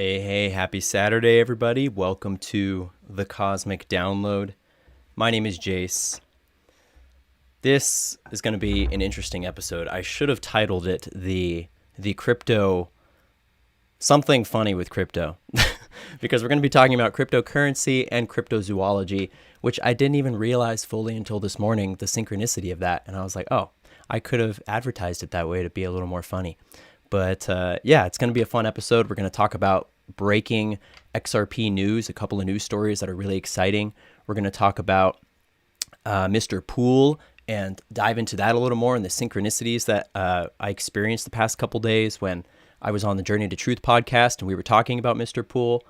Hey, happy Saturday, everybody. Welcome to the Cosmic Download. My name is Jace. This is going to be an interesting episode. I should have titled it the crypto, something funny with crypto, because we're going to be talking about cryptocurrency and cryptozoology, which I didn't even realize fully until this morning, the synchronicity of that. And I was like, oh, I could have advertised it that way to be a little more funny. But yeah, it's going to be a fun episode. We're going to talk about breaking XRP news, a couple of news stories that are really exciting. We're going to talk about Mr. Pool and dive into that a little more and the synchronicities that I experienced the past couple days when I was on the Journey to Truth podcast and we were talking about Mr. Pool.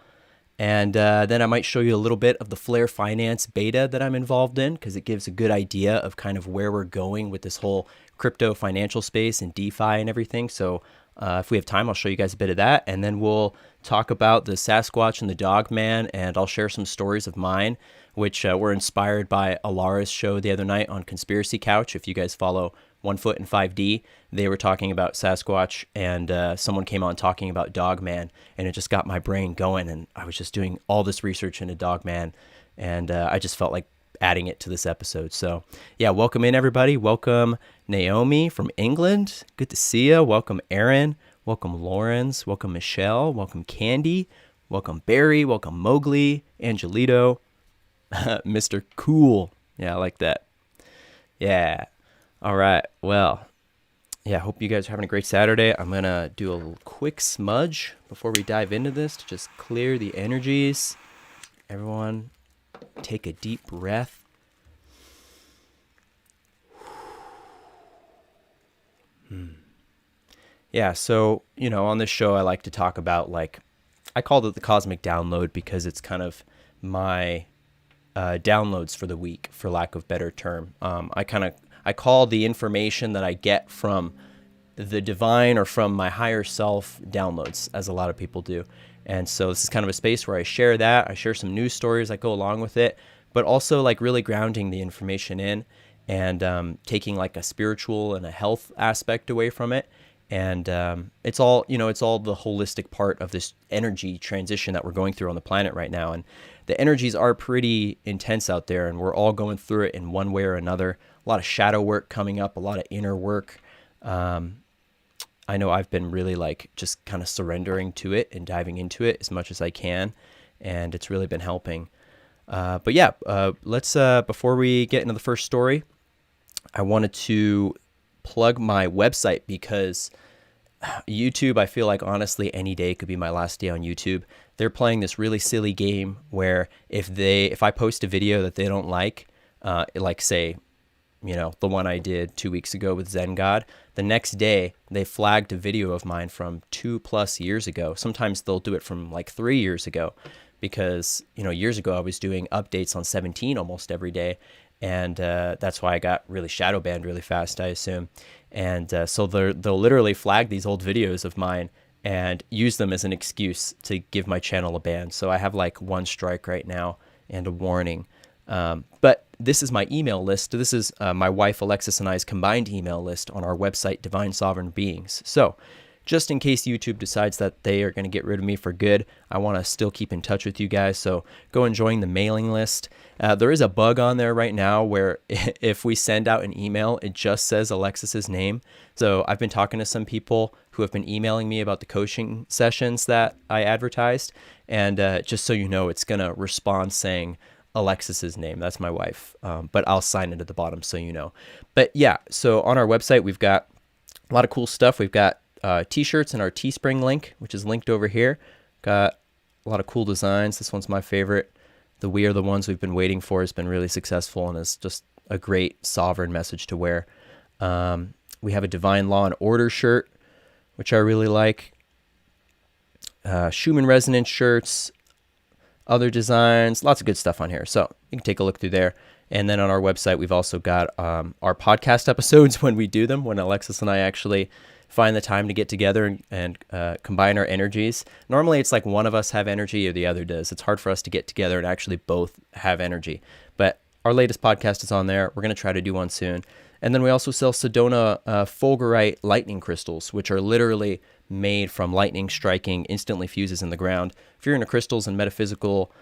And then I might show you a little bit of the Flare Finance beta that I'm involved in, because it gives a good idea of kind of where we're going with this whole crypto financial space and DeFi and everything. So if we have time, I'll show you guys a bit of that. And then we'll talk about the Sasquatch and the Dogman, and I'll share some stories of mine, which were inspired by Alara's show the other night on Conspiracy Couch. If you guys follow 1 Foot in 5D, they were talking about Sasquatch, and someone came on talking about Dogman, and it just got my brain going, and I was just doing all this research into Dogman, and I just felt like adding it to this episode. So yeah, welcome in everybody. Welcome Naomi from England. Good to see you. Welcome Aaron. Welcome Lawrence. Welcome Michelle. Welcome Candy. Welcome Barry. Welcome Mowgli. Angelito. Mr. Cool. Yeah, I like that. Yeah. All right. Well, yeah, hope you guys are having a great Saturday. I'm going to do a quick smudge before we dive into this to just clear the energies. Everyone, take a deep breath. Yeah, so, on this show, I like to talk about, I called it the Cosmic Download because it's kind of my downloads for the week, for lack of better term. I call the information that I get from the divine or from my higher self downloads, as a lot of people do. And so this is kind of a space where I share that. I share some news stories that go along with it, but also really grounding the information in and taking a spiritual and a health aspect away from it. And it's all the holistic part of this energy transition that we're going through on the planet right now. And the energies are pretty intense out there, and we're all going through it in one way or another. A lot of shadow work coming up, a lot of inner work. I know I've been really just kind of surrendering to it and diving into it as much as I can, and it's really been helping. But yeah, let's before we get into the first story, I wanted to plug my website, because YouTube, I feel like honestly any day could be my last day on YouTube. They're playing this really silly game where if I post a video that they don't like say, the one I did 2 weeks ago with Zen God, the next day they flagged a video of mine from 2+ years ago. Sometimes they'll do it from 3 years ago, because years ago I was doing updates on 17 almost every day, and that's why I got really shadow banned really fast, I assume. And so they'll literally flag these old videos of mine and use them as an excuse to give my channel a ban. So I have 1 strike right now and a warning. But this is my email list. This is my wife Alexis and I's combined email list on our website, divinesovereignbeings. So just in case YouTube decides that they are going to get rid of me for good, I want to still keep in touch with you guys. So go and join the mailing list. There is a bug on there right now where if we send out an email, it just says Alexis's name. So I've been talking to some people who have been emailing me about the coaching sessions that I advertised. And just so you know, it's going to respond saying Alexis's name. That's my wife. But I'll sign it at the bottom so you know. But yeah, so on our website, we've got a lot of cool stuff. We've got t-shirts and our Teespring link, which is linked over here. Got a lot of cool designs. This one's my favorite. The We Are the Ones We've Been Waiting For has been really successful and is just a great sovereign message to wear. We have a Divine Law and Order shirt, which I really like. Schumann Resonance shirts, other designs, lots of good stuff on here. So you can take a look through there. And then on our website, we've also got our podcast episodes when we do them, when Alexis and I actually find the time to get together and combine our energies. Normally it's one of us have energy or the other does. It's hard for us to get together and actually both have energy. But our latest podcast is on there. We're going to try to do one soon. And then we also sell Sedona fulgurite lightning crystals, which are literally made from lightning striking instantly fuses in the ground. If you're into crystals and metaphysical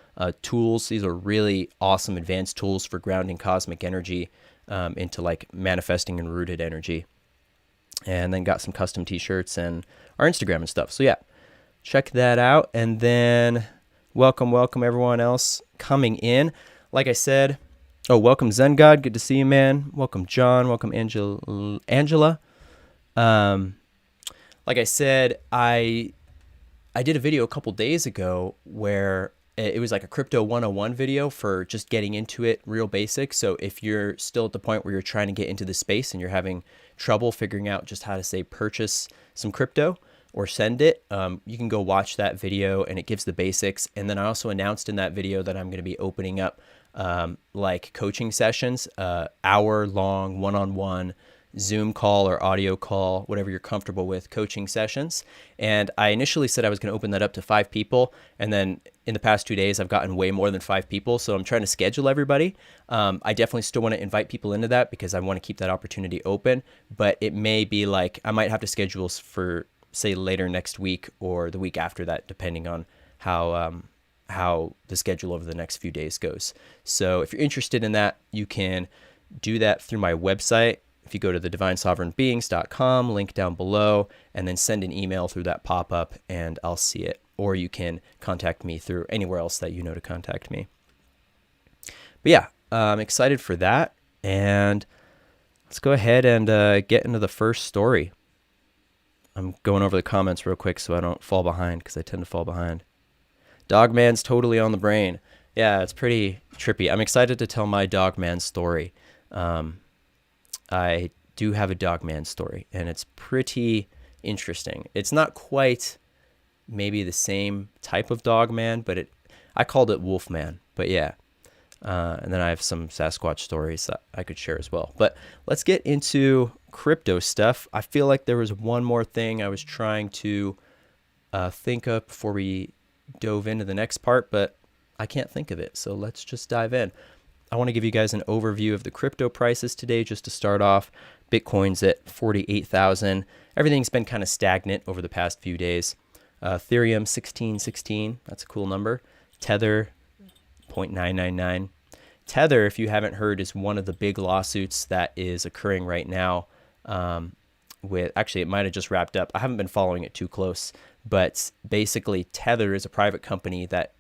tools, these are really awesome advanced tools for grounding cosmic energy into like manifesting and rooted energy. And then got some custom t-shirts and our Instagram and stuff. So yeah, check that out. And then welcome everyone else coming in. Like I said, welcome Zen God. Good to see you, man. Welcome John. Welcome Angela. Like I said, I did a video a couple days ago where it was like a crypto 101 video for just getting into it, real basic. So if you're still at the point where you're trying to get into the space and you're having trouble figuring out just how to say purchase some crypto or send it, you can go watch that video and it gives the basics. And then I also announced in that video that I'm going to be opening up like coaching sessions, hour-long one-on-one Zoom call or audio call, whatever you're comfortable with, coaching sessions. And I initially said I was going to open that up to 5 people. And then in the past 2 days, I've gotten way more than 5 people. So I'm trying to schedule everybody. I definitely still want to invite people into that because I want to keep that opportunity open. But it may be like I might have to schedule for, say, later next week or the week after that, depending on how the schedule over the next few days goes. So if you're interested in that, you can do that through my website. If you go to the divinesovereignbeings.com, link down below, and then send an email through that pop-up and I'll see it. Or you can contact me through anywhere else that you know to contact me. But yeah, I'm excited for that. And let's go ahead and get into the first story. I'm going over the comments real quick so I don't fall behind because I tend to fall behind. Dogman's totally on the brain. Yeah, it's pretty trippy. I'm excited to tell my Dogman story. I do have a Dogman story, and it's pretty interesting. It's not quite maybe the same type of Dogman, but I called it Wolfman. But yeah, and then I have some Sasquatch stories that I could share as well. But let's get into crypto stuff. I feel like there was one more thing I was trying to think of before we dove into the next part, but I can't think of it. So let's just dive in. I want to give you guys an overview of the crypto prices today just to start off. Bitcoin's at 48,000. Everything's been kind of stagnant over the past few days. Ethereum 1616, that's a cool number. Tether 0.999. Tether, if you haven't heard, is one of the big lawsuits that is occurring right now. Actually, it might have just wrapped up. I haven't been following it too close, but basically Tether is a private company that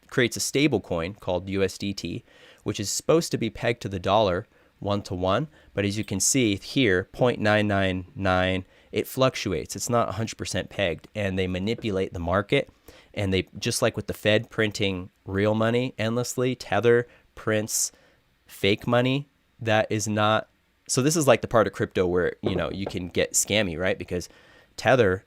creates a stable coin called USDT, which is supposed to be pegged to the dollar 1-to-1. But as you can see here, 0.999, it fluctuates. It's not 100% pegged, and they manipulate the market. And they, just like with the Fed printing real money endlessly, Tether prints fake money that is not. So this is like the part of crypto where, you can get scammy, right? Because Tether,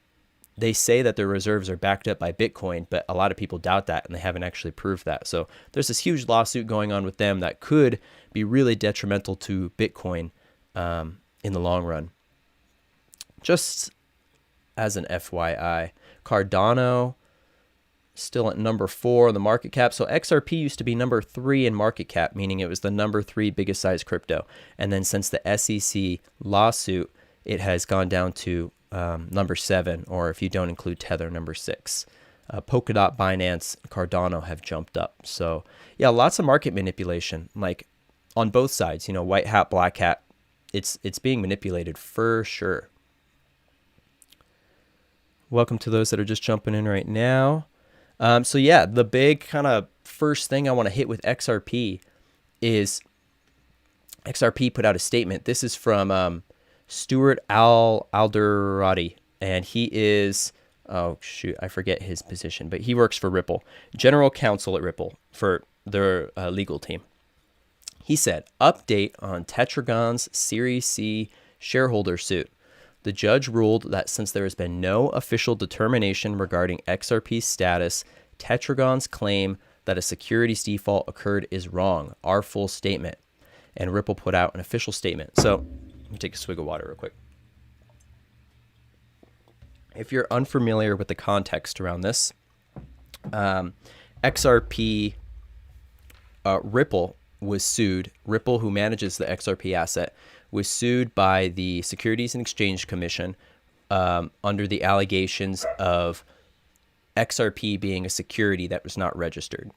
they say that their reserves are backed up by Bitcoin, but a lot of people doubt that, and they haven't actually proved that. So there's this huge lawsuit going on with them that could be really detrimental to Bitcoin in the long run. Just as an FYI, Cardano still at number 4 in the market cap. So XRP used to be number 3 in market cap, meaning it was the number 3 biggest size crypto. And then since the SEC lawsuit, it has gone down to number 7, or if you don't include Tether, number 6. Polkadot, Binance, Cardano have jumped up. So yeah, lots of market manipulation, like on both sides, white hat, black hat. It's being manipulated for sure. Welcome to those that are just jumping in right now. So yeah, the big kind of first thing I want to hit with XRP is XRP put out a statement. This is from Stuart Alderati, and he is, oh shoot, I forget his position, but he works for Ripple, general counsel at Ripple for their legal team. He said, update on Tetragon's Series C shareholder suit. The judge ruled that since there has been no official determination regarding XRP's status, Tetragon's claim that a securities default occurred is wrong. Our full statement. And Ripple put out an official statement. So let me take a swig of water real quick. If you're unfamiliar with the context around this, XRP, Ripple was sued. Ripple, who manages the XRP asset, was sued by the Securities and Exchange Commission under the allegations of XRP being a security that was not registered.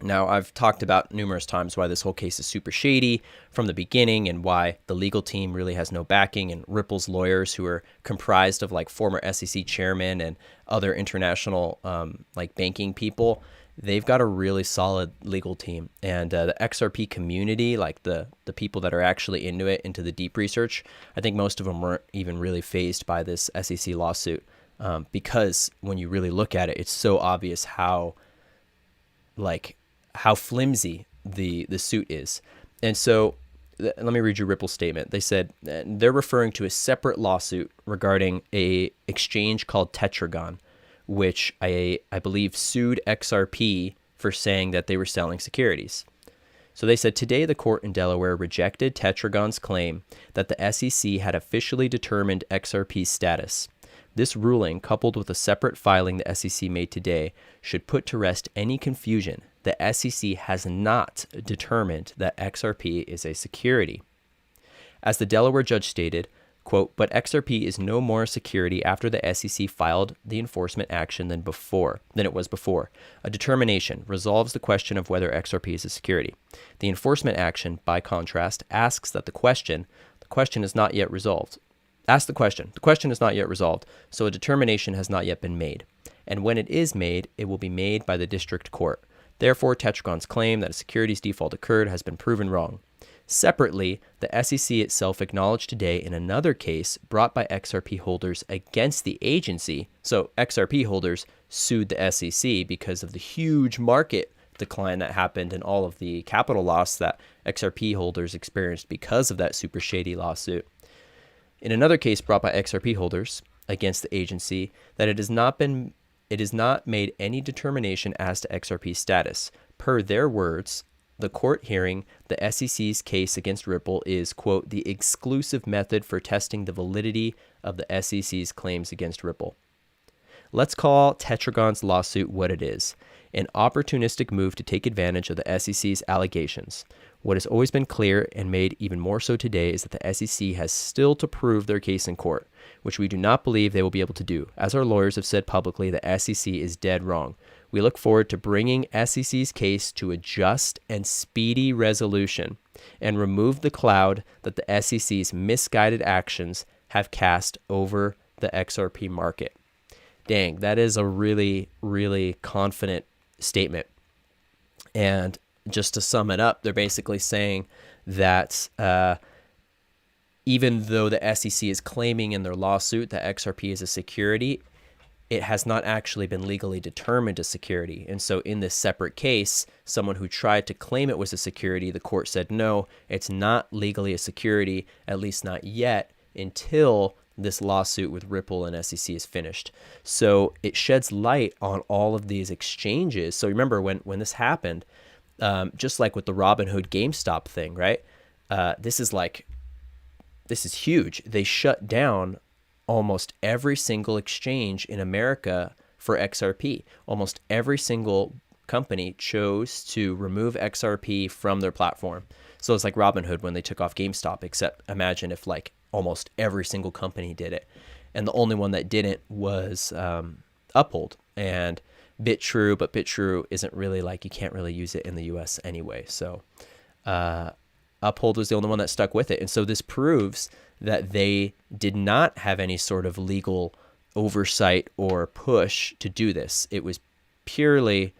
Now, I've talked about numerous times why this whole case is super shady from the beginning and why the legal team really has no backing, and Ripple's lawyers, who are comprised of like former SEC chairmen and other international like banking people, they've got a really solid legal team. And the XRP community, like the people that are actually into the deep research, I think most of them weren't even really fazed by this SEC lawsuit because when you really look at it, it's so obvious how flimsy the suit is. And so let me read you Ripple's statement. They said they're referring to a separate lawsuit regarding a exchange called Tetragon, which I believe sued XRP for saying that they were selling securities. So they said, today the court in Delaware rejected Tetragon's claim that the SEC had officially determined XRP's status. This ruling, coupled with a separate filing the SEC made today, should put to rest any confusion. The SEC has not determined that XRP is a security. As the Delaware judge stated, quote, but XRP is no more a security after the SEC filed the enforcement action than it was before. A determination resolves the question of whether XRP is a security. The enforcement action, by contrast, asks that the question is not yet resolved. Ask the question. The question is not yet resolved, so a determination has not yet been made. And when it is made, it will be made by the district court. Therefore, Tetragon's claim that a securities default occurred has been proven wrong. Separately, the SEC itself acknowledged today in another case brought by XRP holders against the agency. So XRP holders sued the SEC because of the huge market decline that happened and all of the capital loss that XRP holders experienced because of that super shady lawsuit. In another case brought by XRP holders against the agency, that it has not made any determination as to XRP's status. Per their words, the court hearing the SEC's case against Ripple is, quote, the exclusive method for testing the validity of the SEC's claims against Ripple. Let's call Tetragon's lawsuit what it is, an opportunistic move to take advantage of the SEC's allegations. What has always been clear and made even more so today is that the SEC has still to prove their case in court, which we do not believe they will be able to do. As our lawyers have said publicly, the SEC is dead wrong. We look forward to bringing SEC's case to a just and speedy resolution and remove the cloud that the SEC's misguided actions have cast over the XRP market. Dang, that is a really, really confident statement. And just to sum it up, they're basically saying that even though the SEC is claiming in their lawsuit that XRP is a security, it has not actually been legally determined a security. And so in this separate case, someone who tried to claim it was a security, the court said, no, it's not legally a security, at least not yet, until this lawsuit with Ripple and SEC is finished. So it sheds light on all of these exchanges. So remember when this happened, just like with the Robinhood GameStop thing, right? This is huge. They shut down almost every single exchange in America for XRP. Almost every single company chose to remove XRP from their platform. So it's like Robinhood when they took off GameStop, except imagine if like almost every single company did it. And the only one that didn't was Uphold and BitTrue, but BitTrue isn't really like, you can't really use it in the US anyway. So Uphold was the only one that stuck with it. And so this proves that they did not have any sort of legal oversight or push to do this. It was purely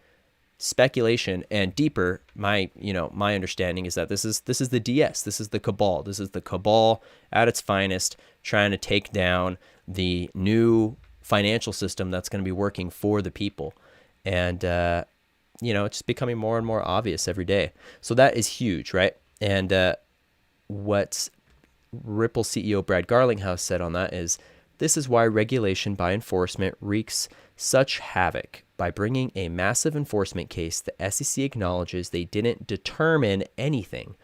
speculation. And deeper, my understanding is that this is the DS, this is the cabal. This is the cabal at its finest, trying to take down the new financial system that's going to be working for the people. And it's becoming more and more obvious every day. So that is huge, right? And what Ripple CEO Brad Garlinghouse said on that is, this is why regulation by enforcement wreaks such havoc. By bringing a massive enforcement case, the SEC acknowledges they didn't determine anything,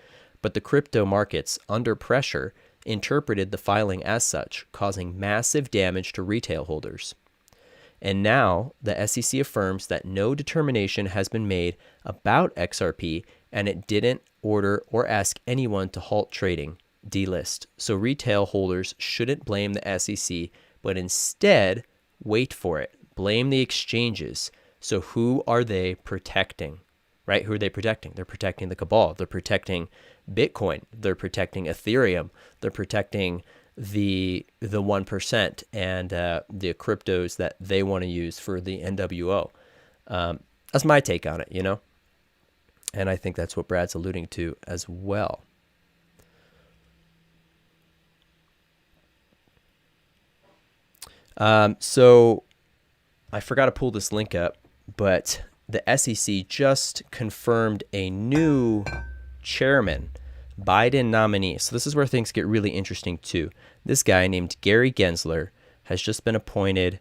but the crypto markets, under pressure, interpreted the filing as such, causing massive damage to retail holders. And now the SEC affirms that no determination has been made about XRP and it didn't order or ask anyone to halt trading, delist. So retail holders shouldn't blame the SEC, but instead wait for it. Blame the exchanges. So who are they protecting? Right? Who are they protecting? They're protecting the cabal. They're protecting Bitcoin. They're protecting Ethereum. They're protecting the 1% and the cryptos that they want to use for the NWO. That's my take on it, you know? And I think that's what Brad's alluding to as well. So I forgot to pull this link up, but the SEC just confirmed a new chairman, Biden nominee. So this is where things get really interesting too. This guy named Gary Gensler has just been appointed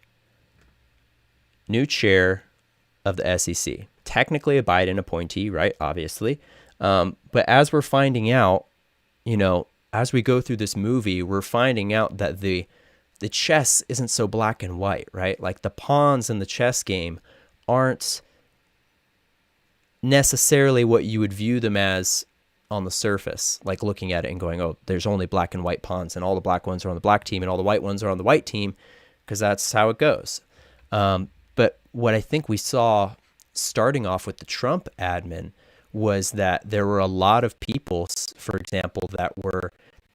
new chair of the SEC. Technically a Biden appointee, right? Obviously. But as we're finding out, you know, as we go through this movie, we're finding out that the chess isn't so black and white, right? Like the pawns in the chess game aren't necessarily what you would view them as on the surface, like looking at it and going, oh, there's only black and white pawns and all the black ones are on the black team and all the white ones are on the white team, because that's how it goes. But what I think we saw starting off with the Trump admin was that there were a lot of people, for example, that were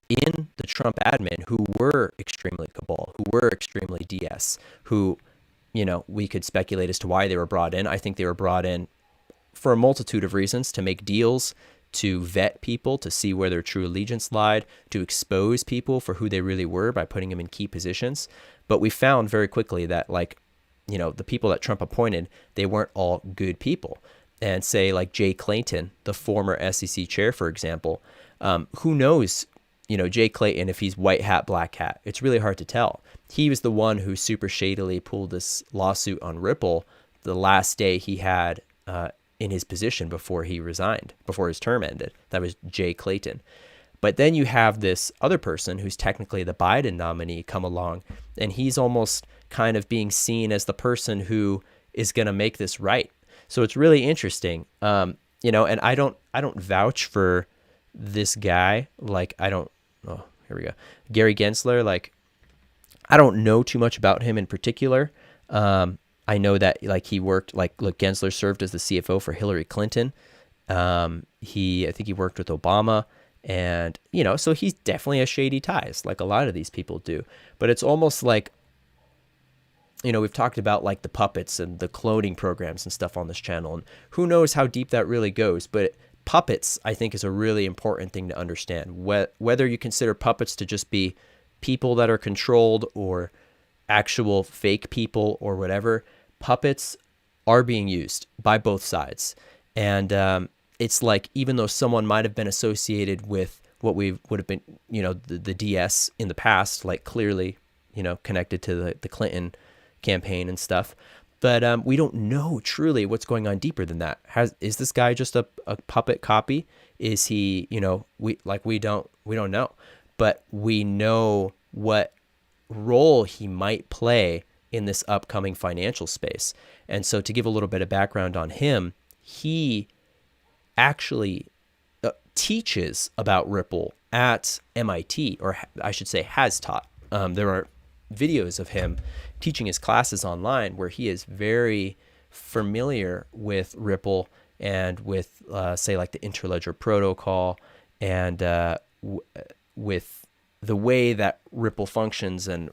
in the Trump admin who were extremely cabal, who were extremely DS, who, you know, we could speculate as to why they were brought in. I think they were brought in for a multitude of reasons: to make deals, to vet people, to see where their true allegiance lied, to expose people for who they really were by putting them in key positions. But we found very quickly that, like, you know, the people that Trump appointed, they weren't all good people. And say like Jay Clayton, the former SEC chair, for example, who knows, you know, Jay Clayton, if he's white hat, black hat, it's really hard to tell. He was the one who super shadily pulled this lawsuit on Ripple the last day he had in his position before he resigned, before his term ended. That was Jay Clayton. But then you have this other person who's technically the Biden nominee come along, and he's almost kind of being seen as the person who is going to make this right. So it's really interesting, you know, and I don't vouch for this guy. Like, here we go. Gary Gensler, like, I don't know too much about him in particular. I know that, like, he worked, like, look, Gensler served as the CFO for Hillary Clinton. I think he worked with Obama, and, you know, so he definitely has shady ties, like a lot of these people do. But it's almost like, you know, we've talked about like the puppets and the cloning programs and stuff on this channel, and who knows how deep that really goes. But puppets, I think, is a really important thing to understand. Whether you consider puppets to just be people that are controlled or actual fake people or whatever, puppets are being used by both sides. And it's like, even though someone might have been associated with what we would have been, you know, the DS in the past, like clearly, you know, connected to the Clinton campaign and stuff, but we don't know truly what's going on deeper than that. Is this guy just a puppet copy? Is he, you know, we don't know, but we know what role he might play in this upcoming financial space. And so, to give a little bit of background on him, he actually teaches about Ripple at MIT, or I should say has taught. There are videos of him teaching his classes online where he is very familiar with Ripple and with, say, like the Interledger protocol, and with the way that Ripple functions, and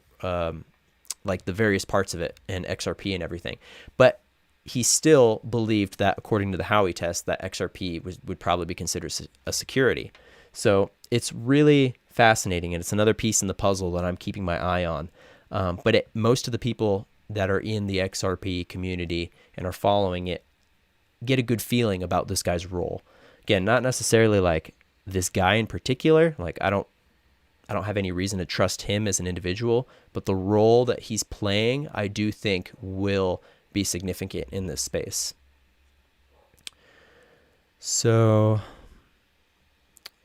like the various parts of it, and XRP and everything. But he still believed that, according to the Howey test, that XRP would probably be considered a security. So it's really fascinating, and it's another piece in the puzzle that I'm keeping my eye on. But most of the people that are in the XRP community and are following it get a good feeling about this guy's role. Again, not necessarily like this guy in particular. Like, I don't have any reason to trust him as an individual, but the role that he's playing, I do think will be significant in this space. So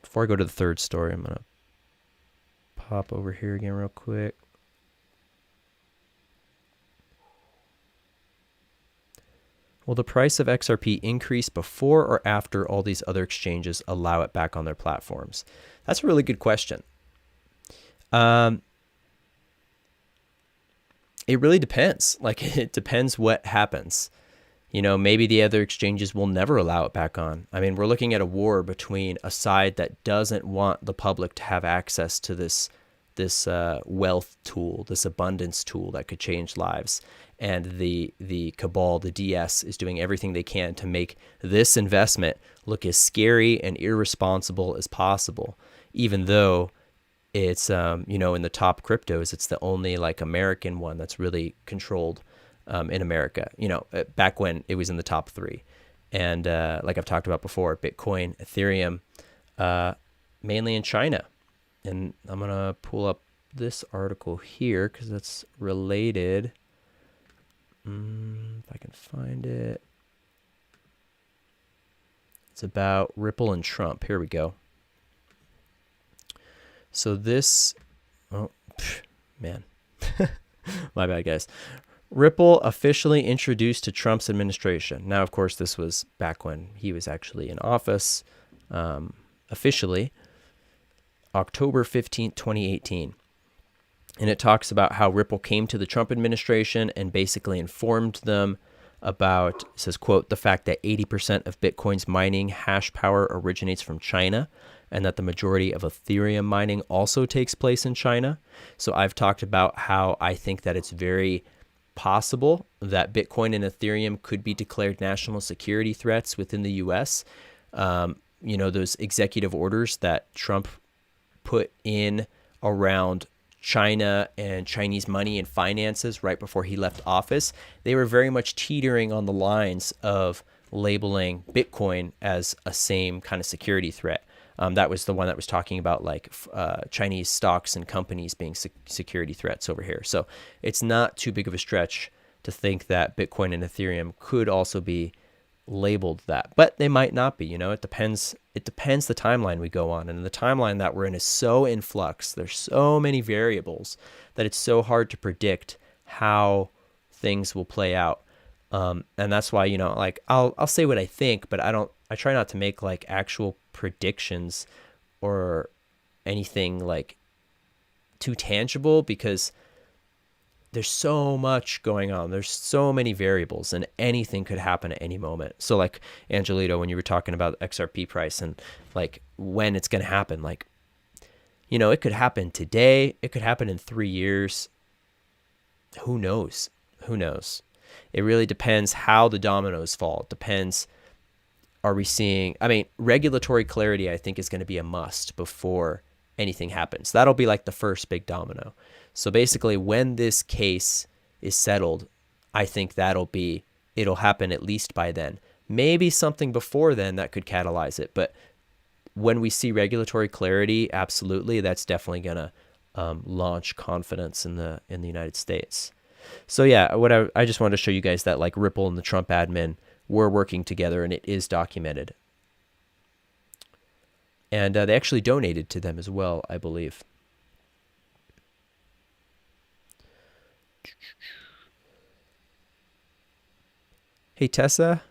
before I go to the third story, I'm going to pop over here again real quick. Will the price of XRP increase before or after all these other exchanges allow it back on their platforms? That's a really good question. It really depends. Like, it depends what happens. You know, maybe the other exchanges will never allow it back on. I mean, we're looking at a war between a side that doesn't want the public to have access to this wealth tool, this abundance tool that could change lives, and the cabal, the DS, is doing everything they can to make this investment look as scary and irresponsible as possible, even though it's you know, in the top cryptos, it's the only like American one that's really controlled in America, you know, back when it was in the top 3. And like I've talked about before, Bitcoin, Ethereum, mainly in China. And I'm going to pull up this article here because it's related. If I can find it. It's about Ripple and Trump. Here we go. So this, oh, man, my bad, guys. Ripple officially introduced to Trump's administration. Now, of course, this was back when he was actually in office, officially, October 15th, 2018. And it talks about how Ripple came to the Trump administration and basically informed them about, it says, quote, the fact that 80% of Bitcoin's mining hash power originates from China, and that the majority of Ethereum mining also takes place in China. So I've talked about how I think that it's very possible that Bitcoin and Ethereum could be declared national security threats within the U.S. You know, those executive orders that Trump put in around China and Chinese money and finances right before he left office, they were very much teetering on the lines of labeling Bitcoin as a same kind of security threat. That was the one that was talking about like Chinese stocks and companies being security threats over here. So it's not too big of a stretch to think that Bitcoin and Ethereum could also be labeled that, but they might not be. You know, it depends. It depends the timeline we go on, and the timeline that we're in is so in flux. There's so many variables that it's so hard to predict how things will play out. And that's why, you know, like I'll say what I think, but I try not to make like actual predictions or anything like too tangible, because there's so much going on. There's so many variables, and anything could happen at any moment. So like Angelito, when you were talking about XRP price and like when it's going to happen, like, you know, it could happen today. It could happen in 3 years. Who knows? Who knows? It really depends how the dominoes fall. It depends. Are we seeing, I mean, regulatory clarity, I think, is going to be a must before anything happens. That'll be like the first big domino. So basically, when this case is settled, I think it'll happen at least by then. Maybe something before then that could catalyze it. But when we see regulatory clarity, absolutely, that's definitely going to launch confidence in the United States. So yeah, I just wanted to show you guys that like Ripple and the Trump admin were working together, and it is documented. And they actually donated to them as well, I believe. Hey, Tessa.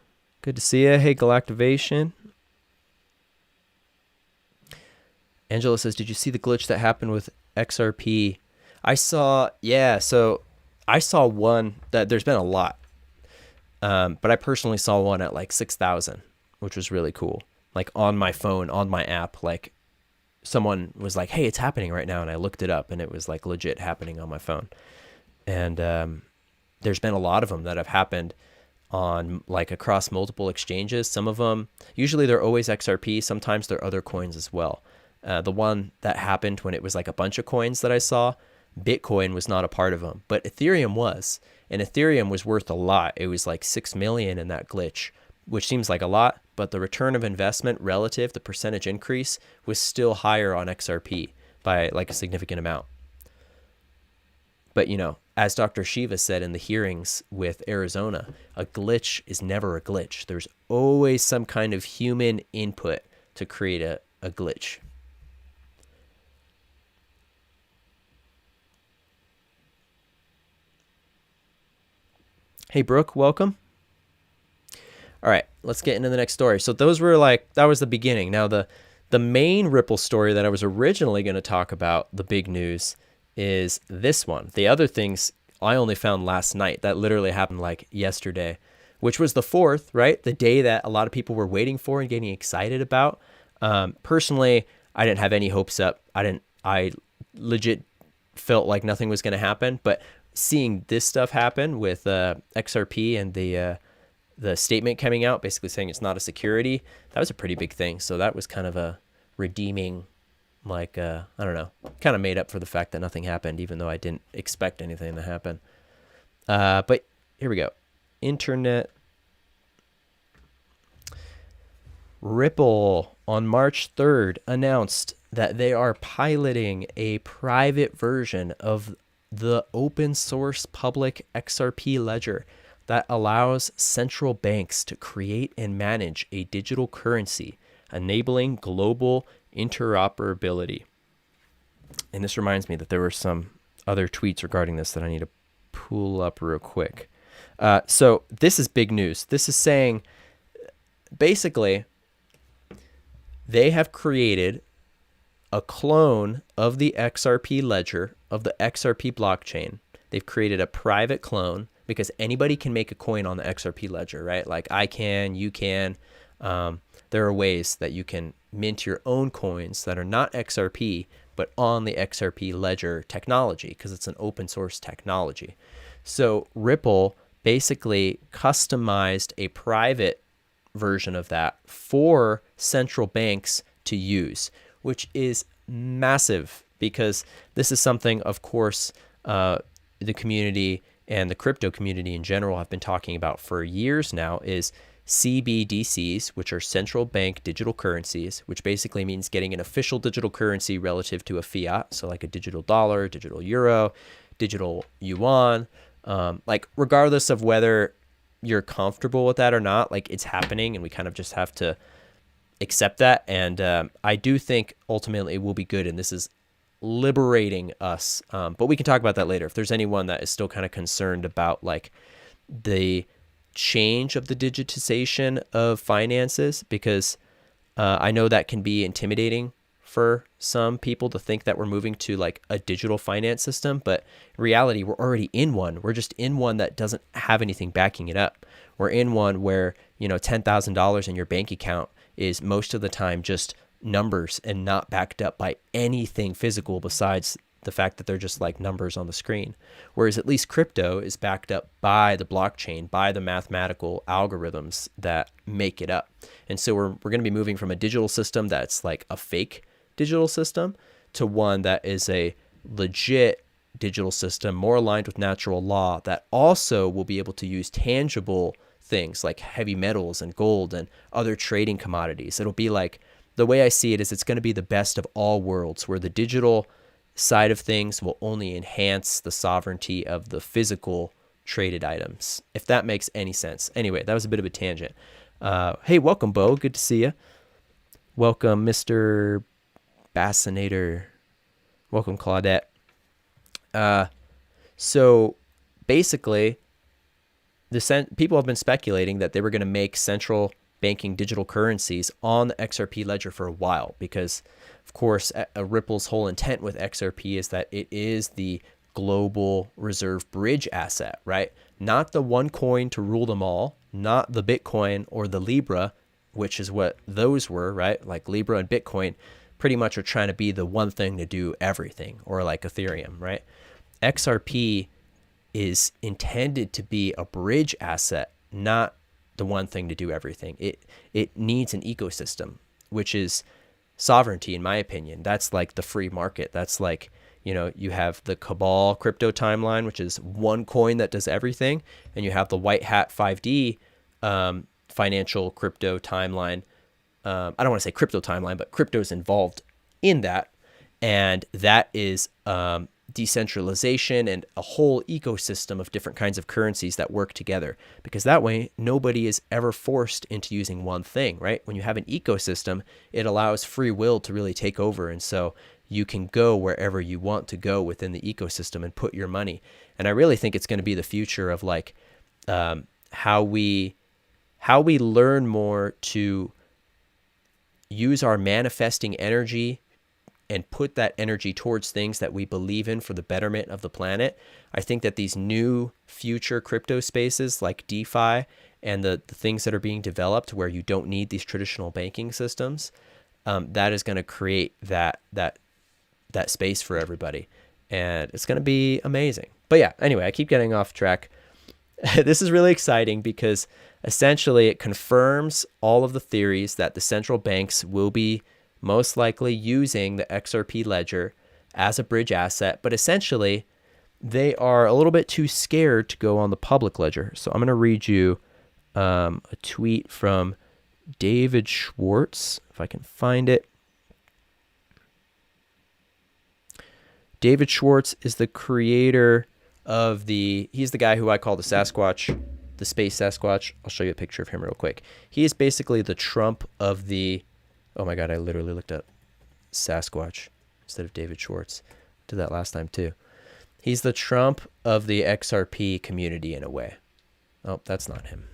Good to see you. Hey, Galactivation. Angela says, did you see the glitch that happened with XRP? I saw one that there's been a lot. But I personally saw one at like 6,000, which was really cool. Like on my phone, on my app, like someone was like, hey, it's happening right now. And I looked it up, and it was like legit happening on my phone. And there's been a lot of them that have happened on like across multiple exchanges. Some of them, usually they're always XRP. Sometimes they're other coins as well. The one that happened when it was like a bunch of coins that I saw, Bitcoin was not a part of them, but Ethereum was. And Ethereum was worth a lot. It was like 6 million in that glitch, which seems like a lot, but the return of investment relative, the percentage increase, was still higher on XRP by like a significant amount. But, you know, as Dr. Shiva said in the hearings with Arizona, a glitch is never a glitch. There's always some kind of human input to create a glitch. Hey, Brooke, welcome. All right, let's get into the next story. So those were like, that was the beginning. Now the main Ripple story that I was originally going to talk about, the big news, is this one. The other things I only found last night. That literally happened like yesterday, which was the 4th, right? The day that a lot of people were waiting for and getting excited about. Personally, I didn't have any hopes up. I legit felt like nothing was going to happen, but seeing this stuff happen with XRP and the statement coming out basically saying it's not a security, that was a pretty big thing. So that was kind of a redeeming, like, I don't know, kind of made up for the fact that nothing happened, even though I didn't expect anything to happen. But here we go. Internet. Ripple on March 3rd announced that they are piloting a private version of the open source public XRP ledger that allows central banks to create and manage a digital currency, enabling global interoperability. And this reminds me that there were some other tweets regarding this that I need to pull up real quick. So this is big news. This is saying basically they have created a clone of the XRP ledger, of the XRP blockchain. They've created a private clone because anybody can make a coin on the XRP ledger, right? Like I can, you can. There are ways that you can mint your own coins that are not XRP, but on the XRP ledger technology, because it's an open source technology. So Ripple basically customized a private version of that for central banks to use, which is massive because this is something, of course, the community and the crypto community in general have been talking about for years now, is CBDCs, which are central bank digital currencies, which basically means getting an official digital currency relative to a fiat. So like a digital dollar, digital euro, digital yuan, like regardless of whether you're comfortable with that or not, like it's happening and we kind of just have to accept that. And I do think ultimately it will be good. And this is liberating us. But we can talk about that later. If there's anyone that is still kind of concerned about like the change of the digitization of finances, because I know that can be intimidating for some people to think that we're moving to like a digital finance system, but in reality, we're already in one. We're just in one that doesn't have anything backing it up. We're in one where, you know, $10,000 in your bank account is most of the time just numbers and not backed up by anything physical besides the fact that they're just like numbers on the screen. Whereas at least crypto is backed up by the blockchain, by the mathematical algorithms that make it up. And so we're going to be moving from a digital system that's like a fake digital system to one that is a legit digital system, more aligned with natural law, that also will be able to use tangible things like heavy metals and gold and other trading commodities. It'll be like, the way I see it is it's going to be the best of all worlds, where the digital side of things will only enhance the sovereignty of the physical traded items, if that makes any sense. Anyway, that was a bit of a tangent. Hey, welcome, Bo. Good to see you. Welcome, Mr. Bassinator. Welcome, Claudette. So basically, people have been speculating that they were going to make central banking digital currencies on the XRP ledger for a while, because of course Ripple's whole intent with XRP is that it is the global reserve bridge asset, right? Not the one coin to rule them all, not the Bitcoin or the Libra, which is what those were, right? Like Libra and Bitcoin pretty much are trying to be the one thing to do everything, or like Ethereum, right? XRP is intended to be a bridge asset, not the one thing to do everything. It needs an ecosystem, which is sovereignty, in my opinion. That's like the free market. That's like, you know, you have the Cabal crypto timeline, which is one coin that does everything, and you have the white hat 5D financial crypto timeline. I don't want to say crypto timeline, but crypto is involved in that, and that is decentralization and a whole ecosystem of different kinds of currencies that work together, because that way nobody is ever forced into using one thing, right? When you have an ecosystem, it allows free will to really take over, and so you can go wherever you want to go within the ecosystem and put your money. And I really think it's going to be the future of like how we how we learn more to use our manifesting energy and put that energy towards things that we believe in for the betterment of the planet. I think that these new future crypto spaces like DeFi and the things that are being developed where you don't need these traditional banking systems, that is going to create that space for everybody. And it's going to be amazing. But yeah, anyway, I keep getting off track. This is really exciting because essentially it confirms all of the theories that the central banks will be most likely using the XRP ledger as a bridge asset, but essentially they are a little bit too scared to go on the public ledger. So I'm going to read you a tweet from David Schwartz, if I can find it. David Schwartz is the creator of he's the guy who I call the Sasquatch, the space Sasquatch. I'll show you a picture of him real quick. He is basically the Trump of oh my God, I literally looked up Sasquatch instead of David Schwartz. Did that last time too. He's the Trump of the XRP community in a way. Oh, that's not him.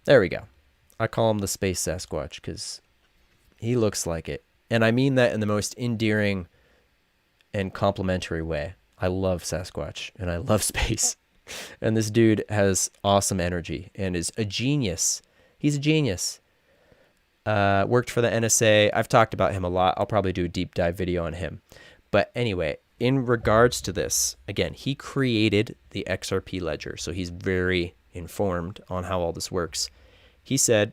There we go. I call him the space Sasquatch because he looks like it. And I mean that in the most endearing and complimentary way. I love Sasquatch and I love space. And this dude has awesome energy and is a genius. He's a genius. Worked for the NSA. I've talked about him a lot. I'll probably do a deep dive video on him. But anyway, in regards to this, again, he created the XRP ledger. So he's very informed on how all this works. He said,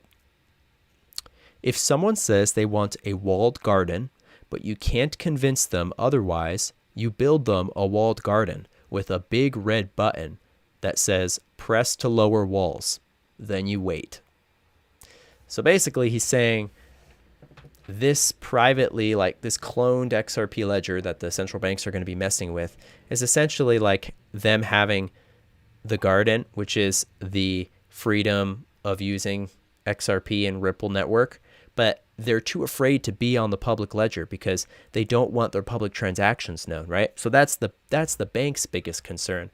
if someone says they want a walled garden, but you can't convince them otherwise, you build them a walled garden with a big red button that says press to lower walls. Then you wait. So basically he's saying this privately, like this cloned XRP ledger that the central banks are going to be messing with is essentially like them having the garden, which is the freedom of using XRP and Ripple network, but they're too afraid to be on the public ledger because they don't want their public transactions known, right? So that's the bank's biggest concern,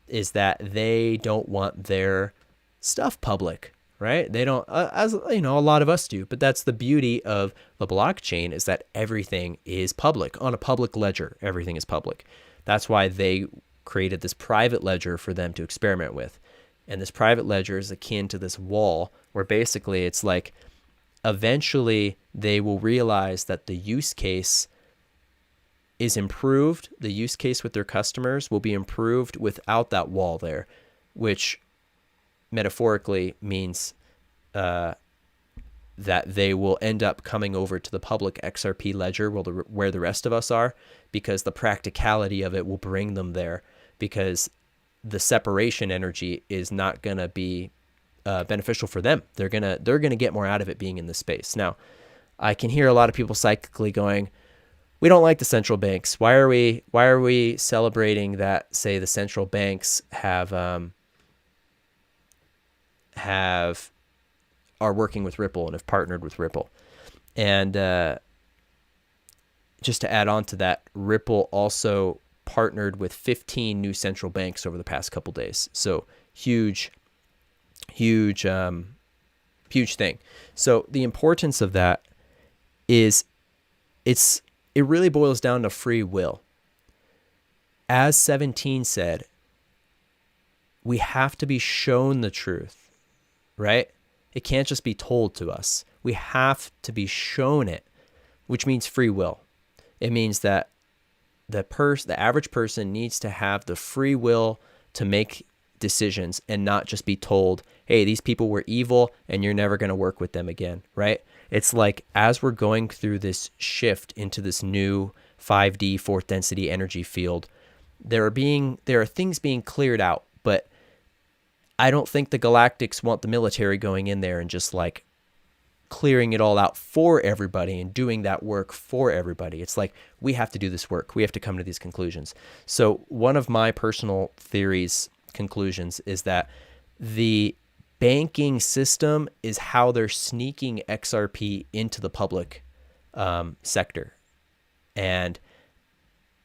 is that they don't want their stuff public, right? They don't, as you know, a lot of us do, but that's the beauty of the blockchain, is that everything is public. On a public ledger, everything is public. That's why they created this private ledger for them to experiment with. And this private ledger is akin to this wall where basically it's like, eventually they will realize that the use case is improved. The use case with their customers will be improved without that wall there, which metaphorically means that they will end up coming over to the public XRP ledger where the rest of us are, because the practicality of it will bring them there, because the separation energy is not going to be beneficial for them. They're gonna get more out of it being in this space. Now, I can hear a lot of people psychically going, "We don't like the central banks. Why are we celebrating that? Say the central banks are working with Ripple and have partnered with Ripple." And just to add on to that, Ripple also partnered with 15 new central banks over the past couple days. So huge thing. So the importance of that is it really boils down to free will. As 17 said, we have to be shown the truth, right? It can't just be told to us. We have to be shown it, which means free will. It means that the average person needs to have the free will to make decisions and not just be told, hey, these people were evil and you're never going to work with them again, right? It's like, as we're going through this shift into this new 5D, fourth density energy field, there are things being cleared out, but I don't think the Galactics want the military going in there and just like clearing it all out for everybody and doing that work for everybody. It's like, we have to do this work. We have to come to these conclusions. So one of my personal conclusions is that the banking system is how they're sneaking XRP into the public sector. And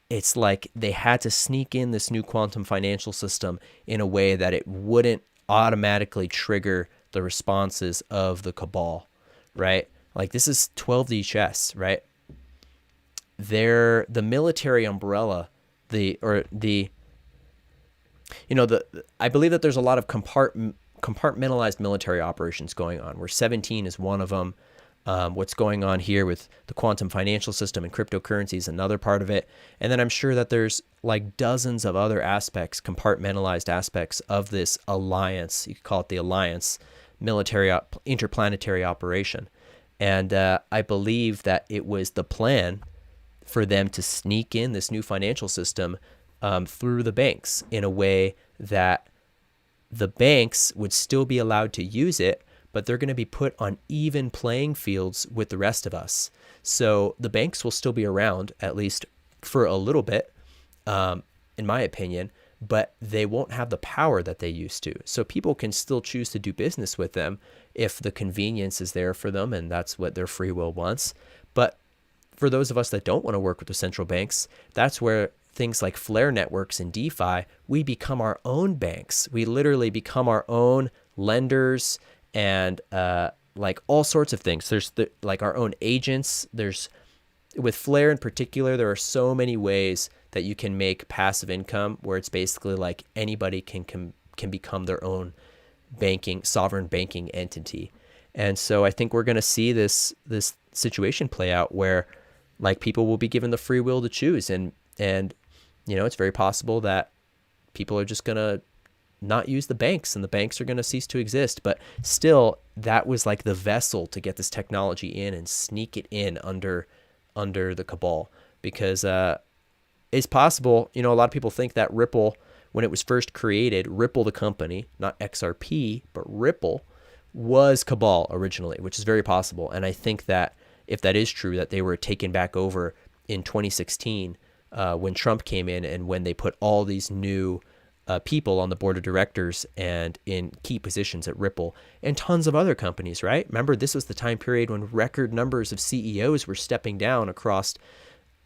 it's like they had to sneak in this new quantum financial system in a way that it wouldn't automatically trigger the responses of the cabal, right? Like this is 12D chess, right? The military umbrella, I believe that there's a lot of compartmentalized military operations going on, where 17 is one of them. What's going on here with the quantum financial system and cryptocurrency is another part of it. And then I'm sure that there's like dozens of other aspects, compartmentalized aspects of this alliance. You could call it the alliance, military interplanetary operation. And I believe that it was the plan for them to sneak in this new financial system through the banks in a way that the banks would still be allowed to use it, but they're going to be put on even playing fields with the rest of us. So the banks will still be around, at least for a little bit, in my opinion, but they won't have the power that they used to. So people can still choose to do business with them if the convenience is there for them, and that's what their free will wants. But for those of us that don't want to work with the central banks, that's where things like Flare networks and DeFi, we become our own banks. We literally become our own lenders and like all sorts of things. There's like our own agents. There's, with Flare in particular, there are so many ways that you can make passive income where it's basically like anybody can become their own sovereign banking entity. And so I think we're going to see this situation play out where like people will be given the free will to choose. And it's very possible that people are just going to not use the banks and the banks are going to cease to exist. But still, that was like the vessel to get this technology in and sneak it in under the cabal, because it's possible, a lot of people think that Ripple, when it was first created, Ripple the company, not XRP, but Ripple, was cabal originally, which is very possible. And I think that if that is true, that they were taken back over in 2016 when Trump came in and when they put all these new people on the board of directors and in key positions at Ripple and tons of other companies, right? Remember, this was the time period when record numbers of CEOs were stepping down across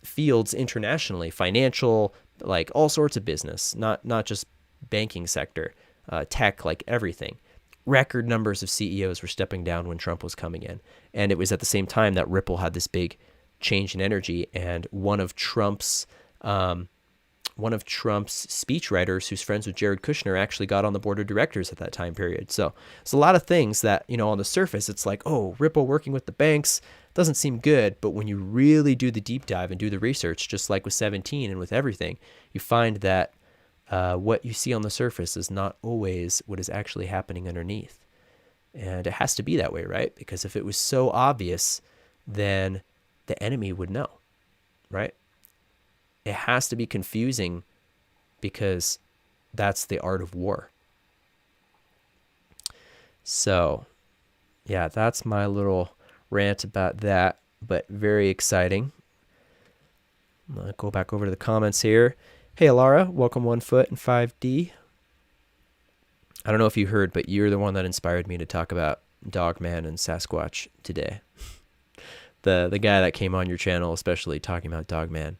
fields internationally, financial, like all sorts of business, not just banking sector, tech, like everything. Record numbers of CEOs were stepping down when Trump was coming in. And it was at the same time that Ripple had this big change in energy. And one of Trump's speechwriters, who's friends with Jared Kushner, actually got on the board of directors at that time period. So it's a lot of things that, on the surface, it's like, oh, Ripple working with the banks doesn't seem good. But when you really do the deep dive and do the research, just like with 17 and with everything, you find that what you see on the surface is not always what is actually happening underneath. And it has to be that way, right? Because if it was so obvious, then the enemy would know, right? It has to be confusing because that's the art of war. So, yeah, that's my little rant about that, but very exciting. I'm going to go back over to the comments here. Hey, Alara, welcome 1 foot and 5D. I don't know if you heard, but you're the one that inspired me to talk about Dogman and Sasquatch today. The guy that came on your channel, especially talking about Dogman.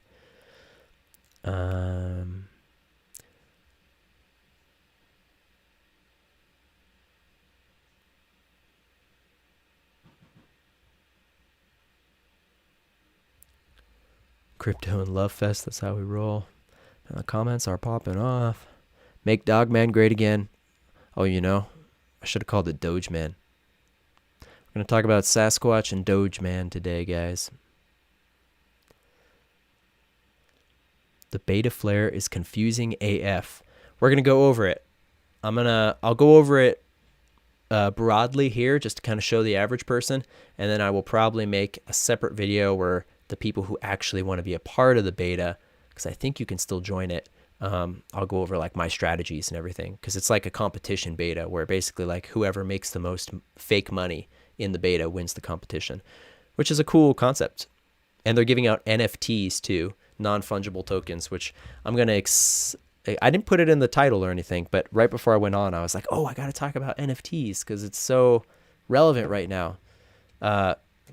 Crypto and Love Fest, that's how we roll. Comments are popping off. Make Dogman great again. Oh, I should have called it Dogeman. We're going to talk about Sasquatch and Dogeman today, guys. The beta flare is confusing AF. We're going to go over it. I'll go over it broadly here just to kind of show the average person. And then I will probably make a separate video where the people who actually want to be a part of the beta, because I think you can still join it, I'll go over like my strategies and everything, because it's like a competition beta where basically like whoever makes the most fake money in the beta wins the competition, which is a cool concept. And they're giving out NFTs too, non-fungible tokens, which I'm going to, I didn't put it in the title or anything, but right before I went on, I was like, oh, I got to talk about NFTs because it's so relevant right now.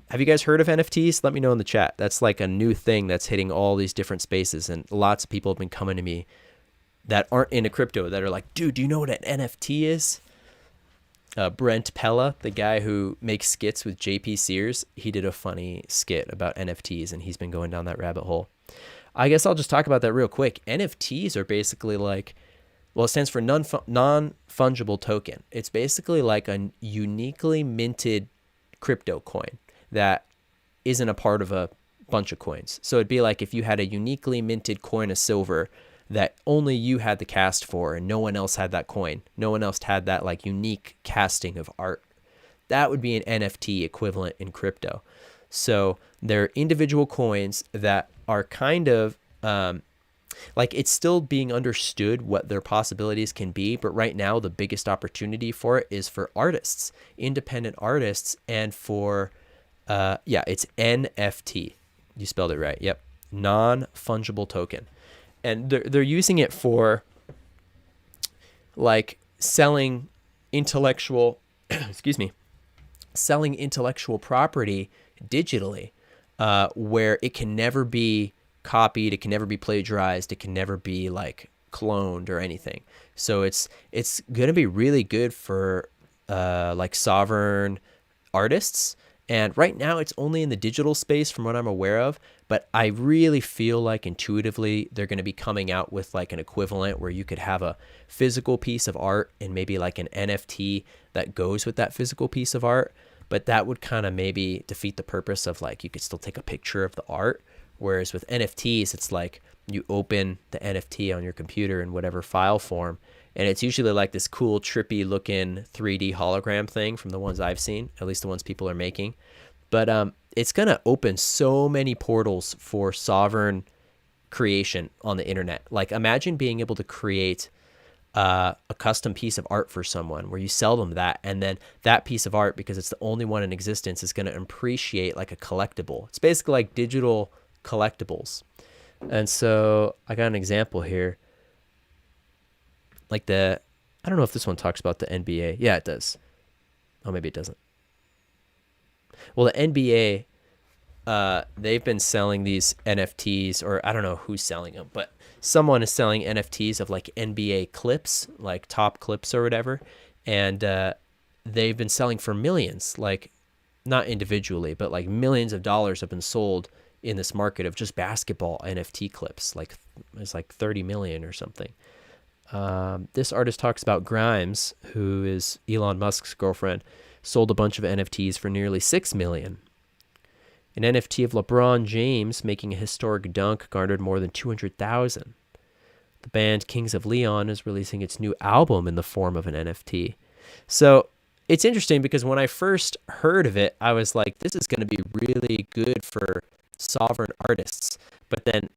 Have you guys heard of NFTs? Let me know in the chat. That's like a new thing that's hitting all these different spaces. And lots of people have been coming to me that aren't into crypto that are like, dude, do you know what an NFT is? Brent Pella, the guy who makes skits with JP Sears, he did a funny skit about NFTs, and he's been going down that rabbit hole. I guess I'll just talk about that real quick. NFTs are basically like, well, it stands for non-fungible token. It's basically like a uniquely minted crypto coin that isn't a part of a bunch of coins. So it'd be like if you had a uniquely minted coin of silver that only you had the cast for and no one else had that coin. No one else had that like unique casting of art. That would be an NFT equivalent in crypto. So they're individual coins that are kind of like it's still being understood what their possibilities can be. But right now, the biggest opportunity for it is for artists, independent artists, and for, it's NFT. You spelled it right. Yep. Non-fungible token. And they're using it for like selling intellectual, selling intellectual property digitally, where it can never be copied, it can never be plagiarized, it can never be like cloned or anything. So it's going to be really good for like sovereign artists. And right now it's only in the digital space from what I'm aware of, but I really feel like intuitively they're going to be coming out with like an equivalent where you could have a physical piece of art and maybe like an NFT that goes with that physical piece of art. But that would kind of maybe defeat the purpose of like you could still take a picture of the art. Whereas with NFTs, it's like you open the NFT on your computer in whatever file form. And it's usually like this cool, trippy looking 3D hologram thing from the ones I've seen, at least the ones people are making. But it's going to open so many portals for sovereign creation on the internet. Like imagine being able to create a custom piece of art for someone where you sell them that, and then that piece of art, because it's the only one in existence, is going to appreciate like a collectible. It's basically like digital collectibles. And so I got an example here. Like I don't know if this one talks about the NBA. Yeah, it does. Oh, maybe it doesn't. Well, the NBA, they've been selling these NFTs, or I don't know who's selling them, but someone is selling NFTs of like NBA clips, like top clips or whatever. And they've been selling for millions, like not individually, but like millions of dollars have been sold in this market of just basketball NFT clips. Like it's like 30 million or something. This artist talks about Grimes, who is Elon Musk's girlfriend, sold a bunch of NFTs for nearly 6 million. An NFT of LeBron James making a historic dunk garnered more than 200,000. The band Kings of Leon is releasing its new album in the form of an NFT. So it's interesting because when I first heard of it, I was like, this is going to be really good for sovereign artists. But then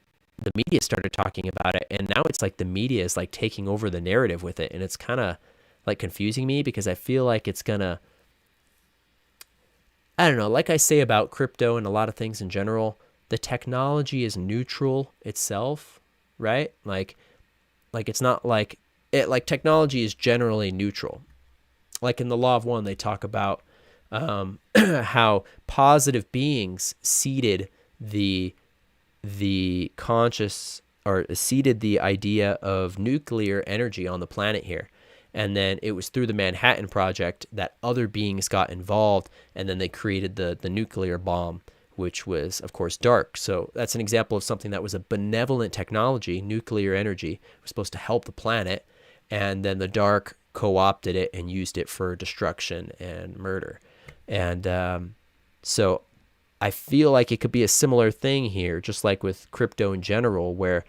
the media started talking about it, and now it's like the media is like taking over the narrative with it, and it's kind of like confusing me because I feel like it's gonna, I don't know, like I say about crypto and a lot of things in general, the technology is neutral itself, right? Like it's not like it, like technology is generally neutral. Like in the Law of One, they talk about how positive beings seeded the conscious, or seeded the idea of nuclear energy on the planet here. And then it was through the Manhattan Project that other beings got involved, and then they created the nuclear bomb, which was, of course, dark. So that's an example of something that was a benevolent technology. Nuclear energy was supposed to help the planet, and then the dark co-opted it and used it for destruction and murder. And so I feel like it could be a similar thing here, just like with crypto in general, where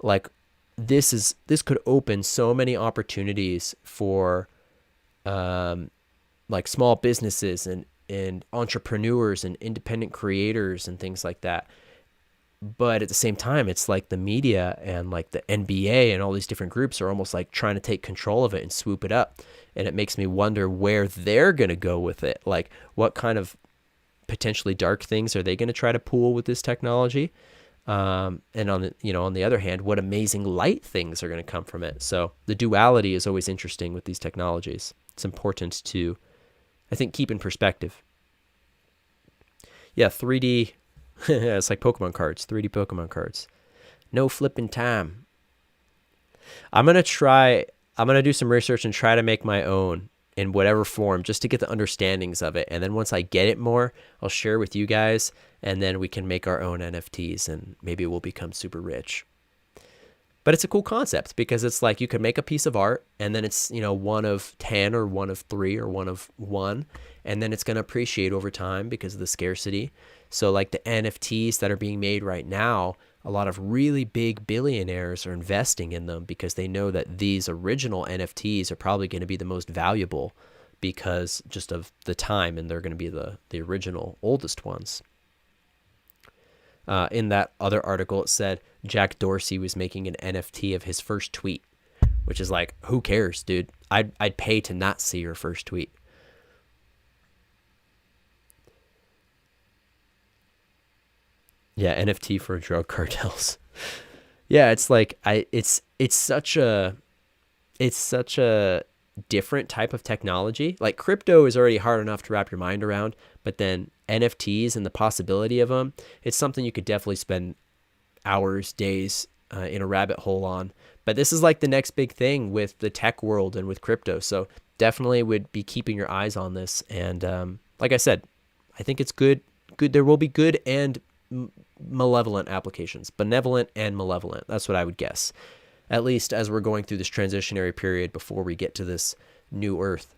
like this could open so many opportunities for like small businesses and entrepreneurs and independent creators and things like that. But at the same time, it's like the media and like the NBA and all these different groups are almost like trying to take control of it and swoop it up. And it makes me wonder where they're going to go with it. Like what kind of potentially dark things are they going to try to pull with this technology? And on the other hand, what amazing light things are going to come from it. So the duality is always interesting with these technologies. It's important to, I think, keep in perspective. Yeah, 3D, it's like Pokemon cards, 3D Pokemon cards. No flipping time. I'm going to do some research and try to make my own in whatever form, just to get the understandings of it. And then once I get it more, I'll share with you guys, and then we can make our own NFTs, and maybe we'll become super rich. But it's a cool concept because it's like you could make a piece of art, and then it's, you know, one of 10 or one of 3 or one of 1, and then it's going to appreciate over time because of the scarcity. So like the NFTs that are being made right now, a lot of really big billionaires are investing in them because they know that these original NFTs are probably going to be the most valuable because just of the time, and they're going to be the original oldest ones. In that other article, it said Jack Dorsey was making an NFT of his first tweet, which is like, who cares, dude? I'd pay to not see your first tweet. Yeah, NFT for drug cartels. Yeah, it's like it's such a different type of technology. Like crypto is already hard enough to wrap your mind around, but then NFTs and the possibility of them, it's something you could definitely spend hours, days in a rabbit hole on. But this is like the next big thing with the tech world and with crypto. So definitely would be keeping your eyes on this. And like I said, I think it's good. There will be good and malevolent applications, benevolent and malevolent. That's what I would guess, at least as we're going through this transitionary period before we get to this new earth.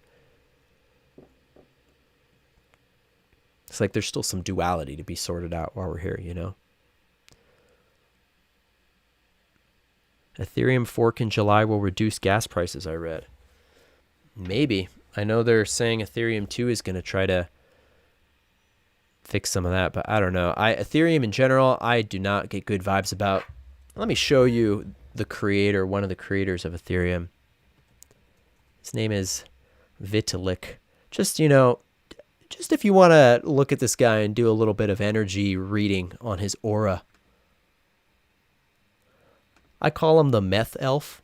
It's like there's still some duality to be sorted out while we're here, you know? Ethereum fork in July will reduce gas prices, I read. Maybe. I know they're saying Ethereum 2 is going to try to fix some of that, but I don't know. Ethereum in general, I do not get good vibes about. Let me show you the creator, one of the creators of Ethereum. His name is Vitalik. Just, you know, just if you want to look at this guy and do a little bit of energy reading on his aura. I call him the meth elf,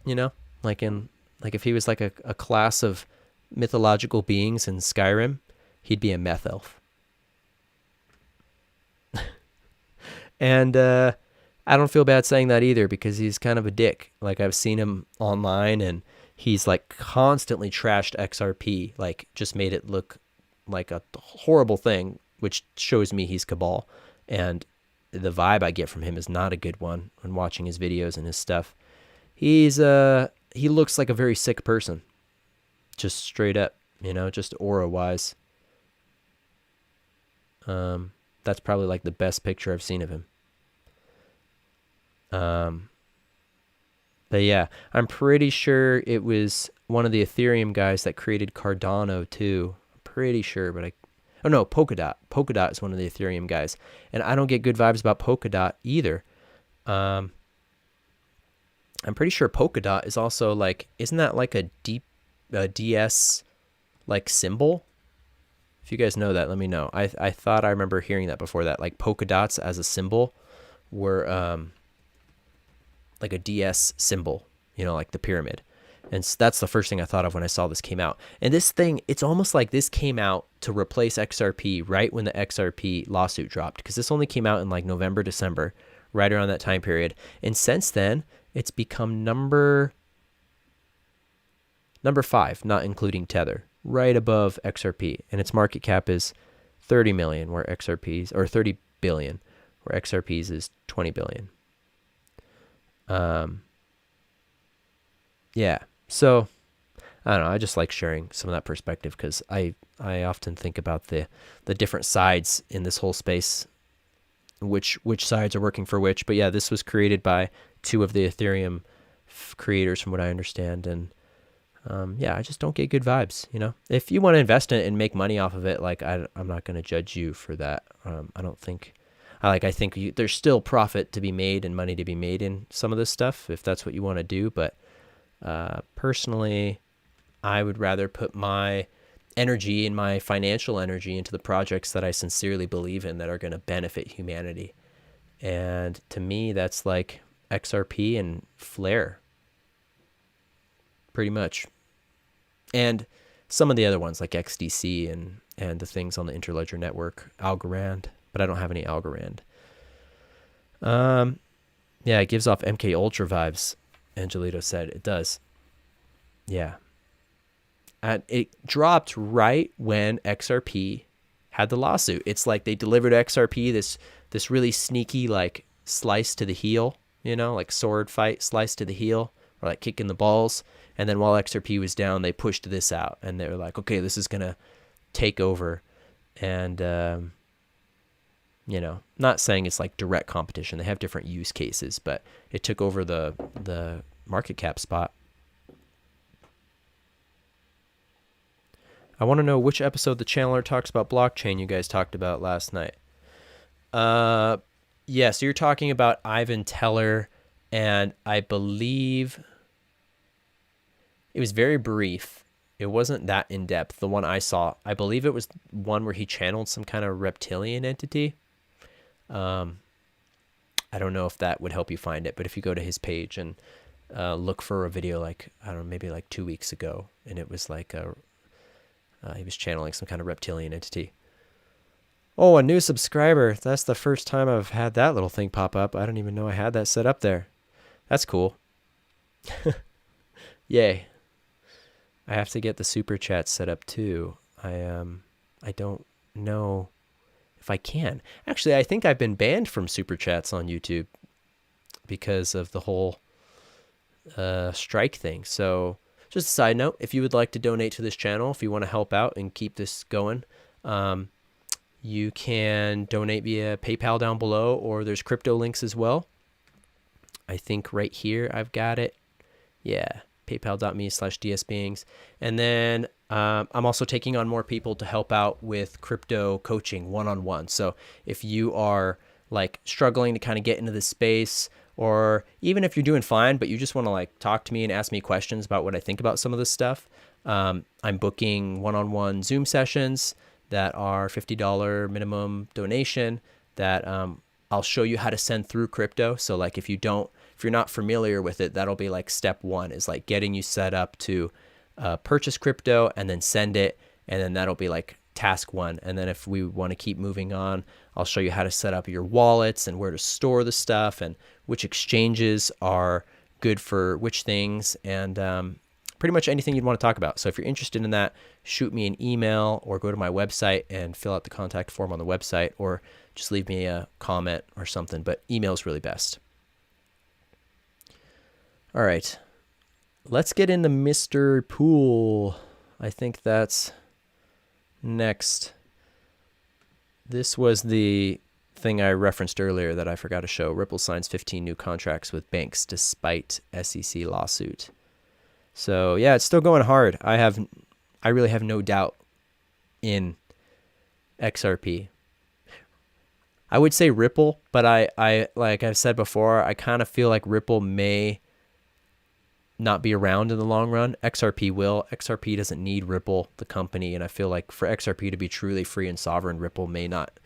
you know, like if he was like a class of mythological beings in Skyrim, he'd be a meth elf. And I don't feel bad saying that either because he's kind of a dick. Like I've seen him online and he's like constantly trashed XRP, like just made it look like a horrible thing, which shows me he's cabal. And the vibe I get from him is not a good one when watching his videos and his stuff. He looks like a very sick person, just straight up, you know, just aura wise. That's probably like the best picture I've seen of him. But yeah, I'm pretty sure it was one of the Ethereum guys that created Cardano too. I'm pretty sure, but oh no, Polkadot. Polkadot is one of the Ethereum guys. And I don't get good vibes about Polkadot either. I'm pretty sure Polkadot is also like, isn't that like a DS like symbol? If you guys know that, let me know. I thought I remember hearing that before, that like polka dots as a symbol were like a DS symbol, you know, like the pyramid. And that's the first thing I thought of when I saw this came out. And this thing, it's almost like this came out to replace XRP right when the XRP lawsuit dropped, because this only came out in like November, December, right around that time period. And since then, it's become number 5, not including Tether, right above XRP. And its market cap is 30 million, where XRP's, or 30 billion, where XRP's is 20 billion. Yeah. So I don't know. I just like sharing some of that perspective because I often think about the different sides in this whole space, which sides are working for which. But yeah, this was created by 2 of the Ethereum creators, from what I understand. And yeah, I just don't get good vibes. You know, if you want to invest in it and make money off of it, like I'm not going to judge you for that. I don't think. I think there's still profit to be made and money to be made in some of this stuff if that's what you want to do. But personally, I would rather put my energy and my financial energy into the projects that I sincerely believe in that are going to benefit humanity. And to me, that's like XRP and Flare, pretty much. And some of the other ones like XDC and the things on the Interledger network, Algorand, but I don't have any Algorand. Yeah, it gives off MK Ultra vibes, Angelito said. It does. Yeah. And it dropped right when XRP had the lawsuit. It's like they delivered XRP this really sneaky like slice to the heel, you know, like sword fight slice to the heel, or like kicking the balls. And then while XRP was down, they pushed this out, and they were like, okay, this is gonna take over. And you know, not saying it's like direct competition. They have different use cases, but it took over the market cap spot. I want to know which episode the channeler talks about blockchain you guys talked about last night. Yeah, so you're talking about Ivan Teller, and I believe it was very brief. It wasn't that in-depth, the one I saw. I believe it was one where he channeled some kind of reptilian entity. I don't know if that would help you find it, but if you go to his page and look for a video like, I don't know, maybe like 2 weeks ago, and it was like he was channeling some kind of reptilian entity. Oh, a new subscriber. That's the first time I've had that little thing pop up. I don't even know I had that set up there. That's cool. Yay. I have to get the super chat set up too. I don't know if I can. Actually, I think I've been banned from super chats on YouTube because of the whole strike thing. So just a side note, if you would like to donate to this channel, if you want to help out and keep this going, you can donate via PayPal down below, or there's crypto links as well. I think right here I've got it. Yeah, paypal.me/dsbeings. And then I'm also taking on more people to help out with crypto coaching one-on-one. So if you are like struggling to kind of get into this space, or even if you're doing fine, but you just want to like talk to me and ask me questions about what I think about some of this stuff, I'm booking one-on-one Zoom sessions that are $50 minimum donation that I'll show you how to send through crypto. So like if you're not familiar with it, that'll be like step one, is like getting you set up to purchase crypto and then send it. And then that'll be like task one. And then if we want to keep moving on, I'll show you how to set up your wallets and where to store the stuff and which exchanges are good for which things, and pretty much anything you'd want to talk about. So if you're interested in that, shoot me an email or go to my website and fill out the contact form on the website, or just leave me a comment or something, but email is really best. All right, let's get into Mr. Pool. I think that's next. This was the thing I referenced earlier that I forgot to show. Ripple signs 15 new contracts with banks despite SEC lawsuit. So yeah, it's still going hard. I really have no doubt in XRP. I would say Ripple, but I like I've said before, I kind of feel like Ripple may not be around in the long run. XRP will. XRP doesn't need Ripple, the company, and I feel like for XRP to be truly free and sovereign, Ripple may not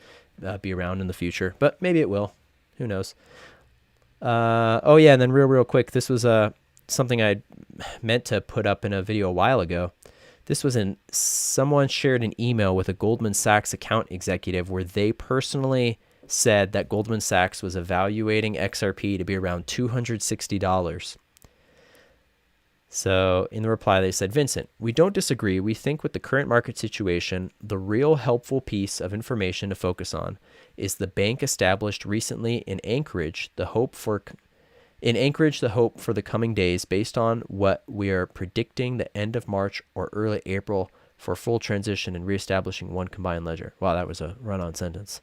be around in the future, but maybe it will. Who knows? Oh yeah, and then real quick, this was something I meant to put up in a video a while ago. This was someone shared an email with a Goldman Sachs account executive where they personally said that Goldman Sachs was evaluating XRP to be around $260. So in the reply, they said, Vincent, we don't disagree. We think with the current market situation, the real helpful piece of information to focus on is the bank established recently in Anchorage, the hope for the coming days based on what we are predicting the end of March or early April for full transition and reestablishing one combined ledger. Wow, that was a run-on sentence.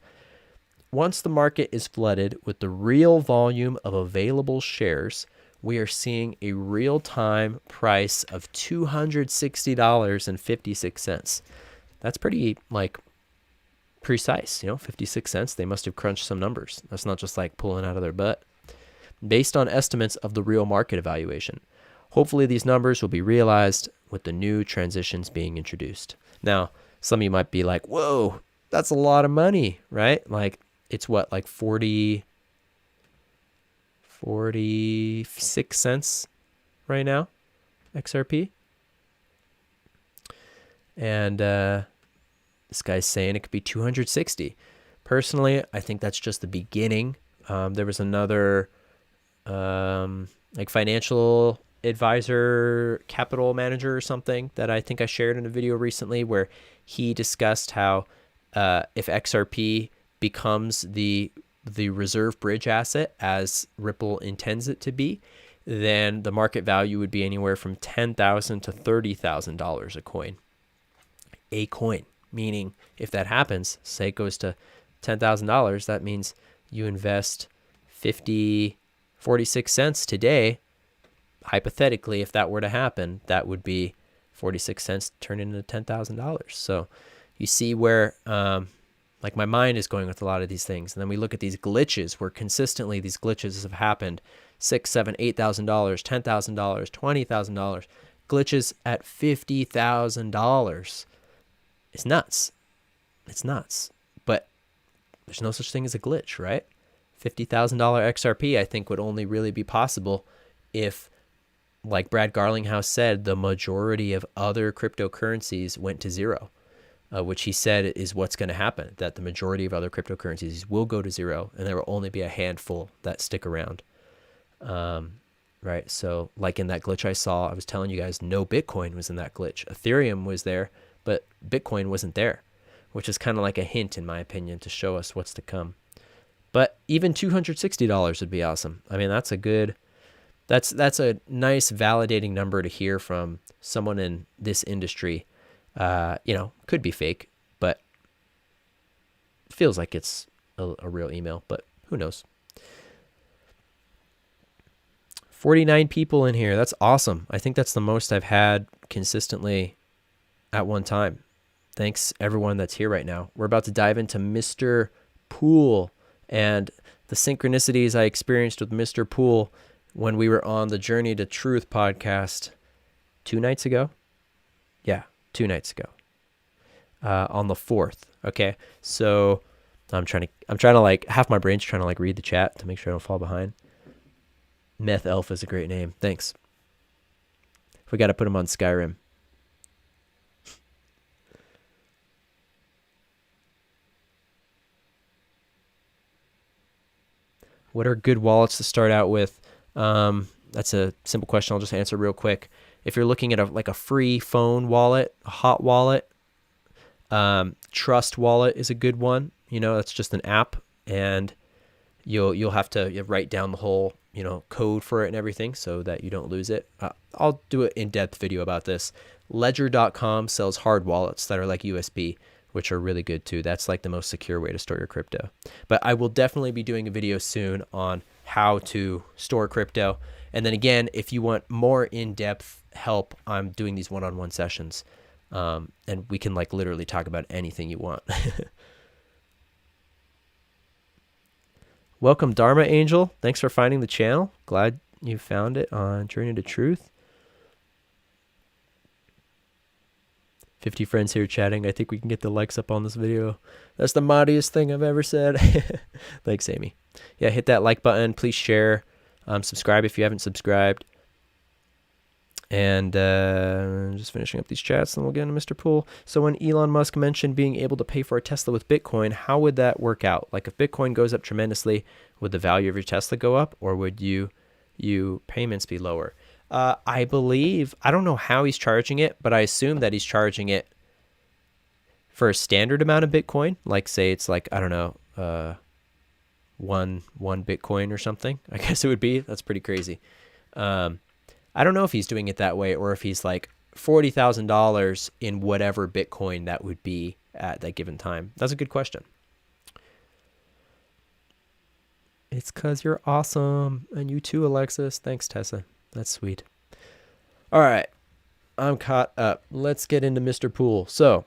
Once the market is flooded with the real volume of available shares, we are seeing a real-time price of $260.56. That's pretty, like, precise, 56 cents. They must have crunched some numbers. That's not just like pulling out of their butt. Based on estimates of the real market evaluation. Hopefully these numbers will be realized with the new transitions being introduced. Now, some of you might be like, whoa, that's a lot of money, right? Like, it's what, like 46 cents right now, XRP. And this guy's saying it could be 260. Personally, I think that's just the beginning. There was another like financial advisor, capital manager or something that I think I shared in a video recently, where he discussed how if XRP becomes the reserve bridge asset as Ripple intends it to be, then the market value would be anywhere from $10,000 to $30,000 a coin. A coin, meaning if that happens, say it goes to $10,000, that means you invest 46 cents today. Hypothetically, if that were to happen, that would be 46 cents turned into $10,000. So you see where like my mind is going with a lot of these things. And then we look at these glitches where consistently these glitches have happened. $6,000, $7,000, $8,000, $10,000, $20,000. Glitches at $50,000. It's nuts. It's nuts. But there's no such thing as a glitch, right? $50,000 XRP, I think, would only really be possible if, like Brad Garlinghouse said, the majority of other cryptocurrencies went to zero, which he said is what's going to happen, that the majority of other cryptocurrencies will go to zero, and there will only be a handful that stick around. Right? So like in that glitch I saw, I was telling you guys, no Bitcoin was in that glitch. Ethereum was there, but Bitcoin wasn't there, which is kind of like a hint, in my opinion, to show us what's to come. But even $260 would be awesome. I mean, that's a nice validating number to hear from someone in this industry. Could be fake, but feels like it's a real email, but who knows? 49 people in here. That's awesome. I think that's the most I've had consistently at one time. Thanks everyone that's here right now. We're about to dive into Mr. Pool and the synchronicities I experienced with Mr. Pool when we were on the Journey to Truth podcast 2 nights ago. Yeah, 2 nights ago. On the 4th. Okay. So I'm trying to like, half my brain's trying to like read the chat to make sure I don't fall behind. Meth Elf is a great name. Thanks. We got to put him on Skyrim. What are good wallets to start out with? That's a simple question. I'll just answer real quick. If you're looking at a free phone wallet, a hot wallet, Trust Wallet is a good one. That's just an app, and you'll have to write down the whole code for it and everything so that you don't lose it. I'll do an in-depth video about this. Ledger.com sells hard wallets that are like USB, which are really good too. That's like the most secure way to store your crypto. But I will definitely be doing a video soon on how to store crypto. And then again, if you want more in-depth help, I'm doing these one-on-one sessions. And we can like literally talk about anything you want. Welcome, Dharma Angel. Thanks for finding the channel. Glad you found it on Journey to Truth. 50 friends here chatting. I think we can get the likes up on this video. That's the moddiest thing I've ever said. Thanks, Amy. Yeah, hit that like button. Please share. Subscribe if you haven't subscribed. And just finishing up these chats, and we'll get into Mr. Pool. So when Elon Musk mentioned being able to pay for a Tesla with Bitcoin, how would that work out? Like if Bitcoin goes up tremendously, would the value of your Tesla go up, or would you payments be lower? I believe, I don't know how he's charging it, but I assume that he's charging it for a standard amount of Bitcoin. Like say it's like, I don't know, one Bitcoin or something. I guess it would be. That's pretty crazy. I don't know if he's doing it that way or if he's like $40,000 in whatever Bitcoin that would be at that given time. That's a good question. It's 'cause you're awesome. And you too, Alexis. Thanks, Tessa. That's sweet. All right. I'm caught up. Let's get into Mr. Pool. So,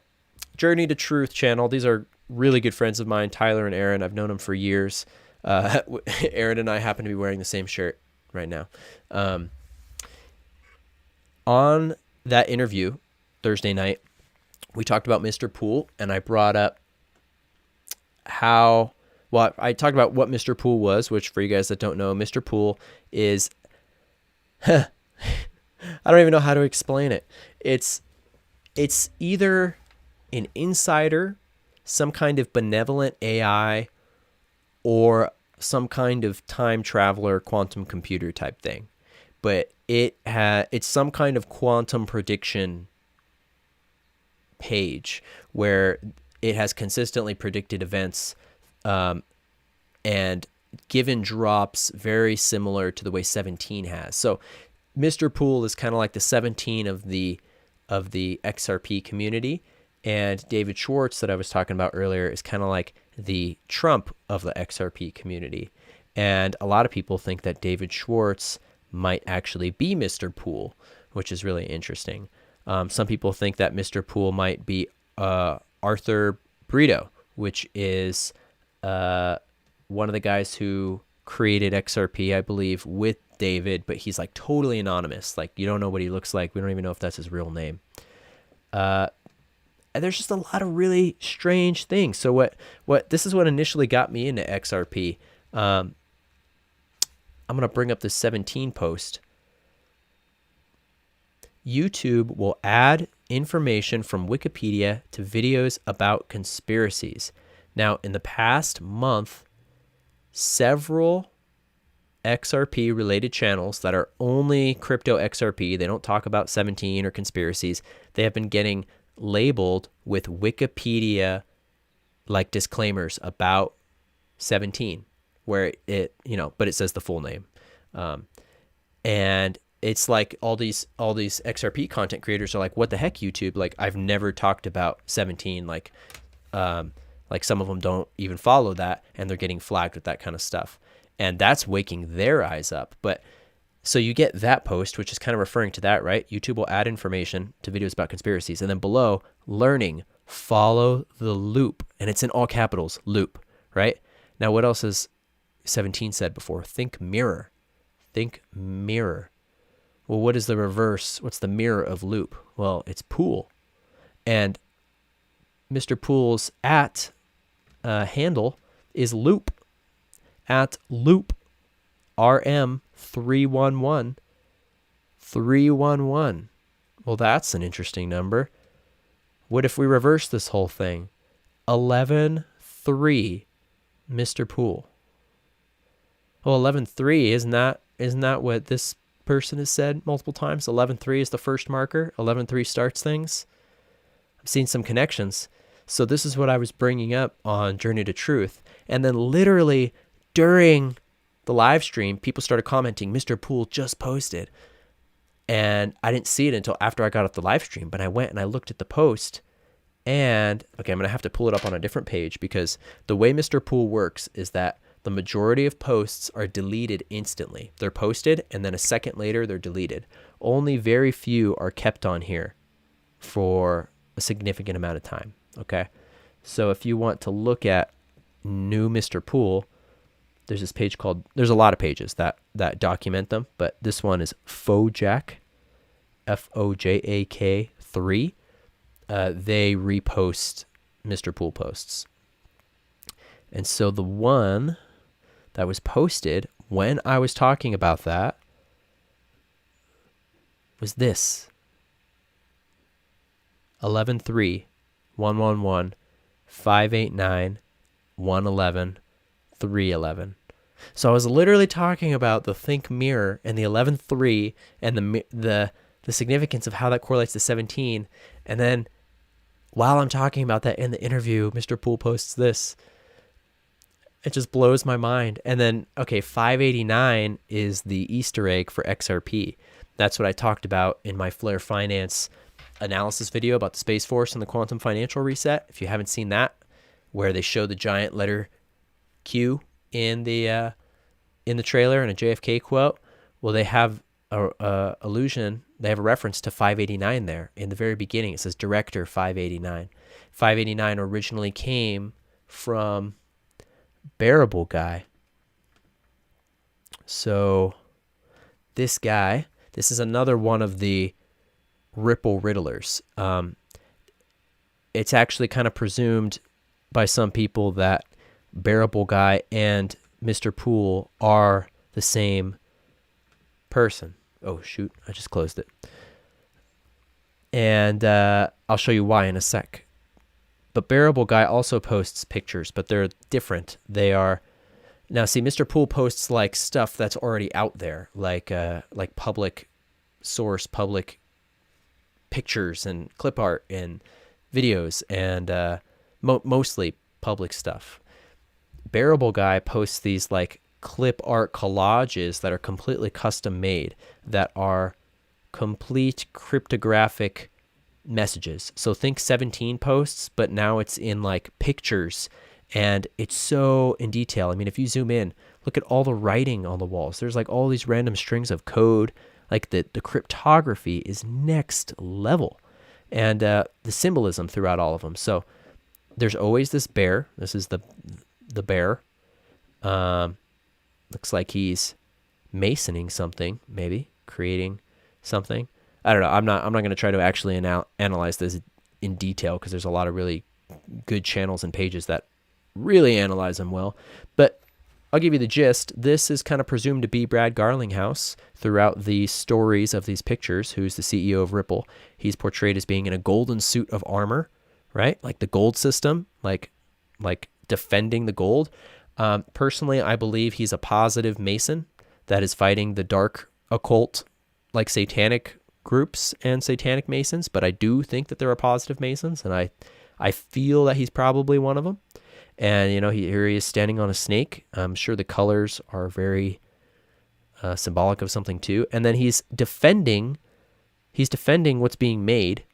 Journey to Truth channel. These are really good friends of mine, Tyler and Aaron. I've known them for years. Aaron and I happen to be wearing the same shirt right now. On that interview Thursday night, we talked about Mr. Pool, and I brought up I talked about what Mr. Pool was, which for you guys that don't know, Mr. Pool is, I don't even know how to explain it. It's either an insider, some kind of benevolent AI, or some kind of time traveler, quantum computer type thing. But it's some kind of quantum prediction page where it has consistently predicted events and given drops very similar to the way 17 has. So Mr. Pool is kind of like the 17 of the XRP community, and David Schwartz that I was talking about earlier is kind of like the Trump of the XRP community. And a lot of people think that David Schwartz might actually be Mr. Pool, which is really interesting. Some people think that Mr. Pool might be Arthur Brito, which is one of the guys who created XRP, I believe, with David, but he's like totally anonymous. Like, you don't know what he looks like. We don't even know if that's his real name. And there's just a lot of really strange things. So what this is what initially got me into XRP. I'm going to bring up this 17 post. YouTube will add information from Wikipedia to videos about conspiracies. Now, in the past month, several XRP related channels that are only crypto XRP, they don't talk about 17 or conspiracies, they have been getting labeled with Wikipedia like disclaimers about 17, where it, but it says the full name. And it's like all these XRP content creators are like, what the heck, YouTube? Like, I've never talked about 17. Like some of them don't even follow that, and they're getting flagged with that kind of stuff. And that's waking their eyes up. But so you get that post, which is kind of referring to that, right? YouTube will add information to videos about conspiracies. And then below, learning, follow the loop. And it's in all capitals, loop, right? Now, what else has 17 said before? Think mirror. Think mirror. Well, what is the reverse? What's the mirror of loop? Well, it's pool. And Mr. Pool's handle is loop. At loop RM311. 311. Well, that's an interesting number. What if we reverse this whole thing? 11-3, Mr. Pool. Well, 11-3, isn't that what this person has said multiple times? 11-3 is the first marker. 11-3 starts things. I've seen some connections. So this is what I was bringing up on Journey to Truth. And then literally during the live stream, people started commenting, Mr. Pool just posted. And I didn't see it until after I got off the live stream, but I went and I looked at the post. And, okay, I'm going to have to pull it up on a different page, because the way Mr. Pool works is that the majority of posts are deleted instantly. They're posted, and then a second later, they're deleted. Only very few are kept on here for a significant amount of time, okay? So if you want to look at new Mr. Pool, there's this page called, there's a lot of pages that document them, but this one is Fojak, Fojak 3. They repost Mr. Pool posts. And so the one that was posted when I was talking about that was this. 11-3, 111, 589, 111, 311. So I was literally talking about the think mirror and the 11-3 and the significance of how that correlates to 17. And then while I'm talking about that in the interview, Mr. Pool posts this. It just blows my mind. And then, okay, 589 is the Easter egg for XRP. That's what I talked about in my Flare Finance analysis video about the Space Force and the quantum financial reset. If you haven't seen that, where they show the giant letter Q in the trailer and a JFK quote, well, they have a allusion. They have a reference to 589 there in the very beginning. It says Director 589. 589 originally came from Bearable Guy. So this guy, this is another one of the Ripple Riddlers. It's actually kind of presumed by some people that Bearable Guy and Mr. Pool are the same person. Oh, shoot. I just closed it. And I'll show you why in a sec. But Bearable Guy also posts pictures, but they're different. They are... Now, see, Mr. Pool posts like stuff that's already out there, like public source public pictures and clip art and videos and mostly public stuff. Bearable Guy posts these like clip art collages that are completely custom made, that are complete cryptographic messages. So think 17 posts, but now it's in like pictures, and it's so in detail. I mean, if you zoom in, look at all the writing on the walls. There's like all these random strings of code. Like the cryptography is next level, and the symbolism throughout all of them. So there's always this bear. This is the bear. Looks like he's masoning something, maybe creating something. I don't know. I'm not going to try to actually analyze this in detail, because there's a lot of really good channels and pages that really analyze them well. But I'll give you the gist. This is kind of presumed to be Brad Garlinghouse throughout the stories of these pictures, who's the CEO of Ripple. He's portrayed as being in a golden suit of armor, right? Like the gold system, like defending the gold. Personally, I believe he's a positive Mason that is fighting the dark occult, like satanic groups and satanic Masons. But I do think that there are positive Masons, and I feel that he's probably one of them. And, you know, here he is standing on a snake. I'm sure the colors are very symbolic of something too. And then he's defending what's being made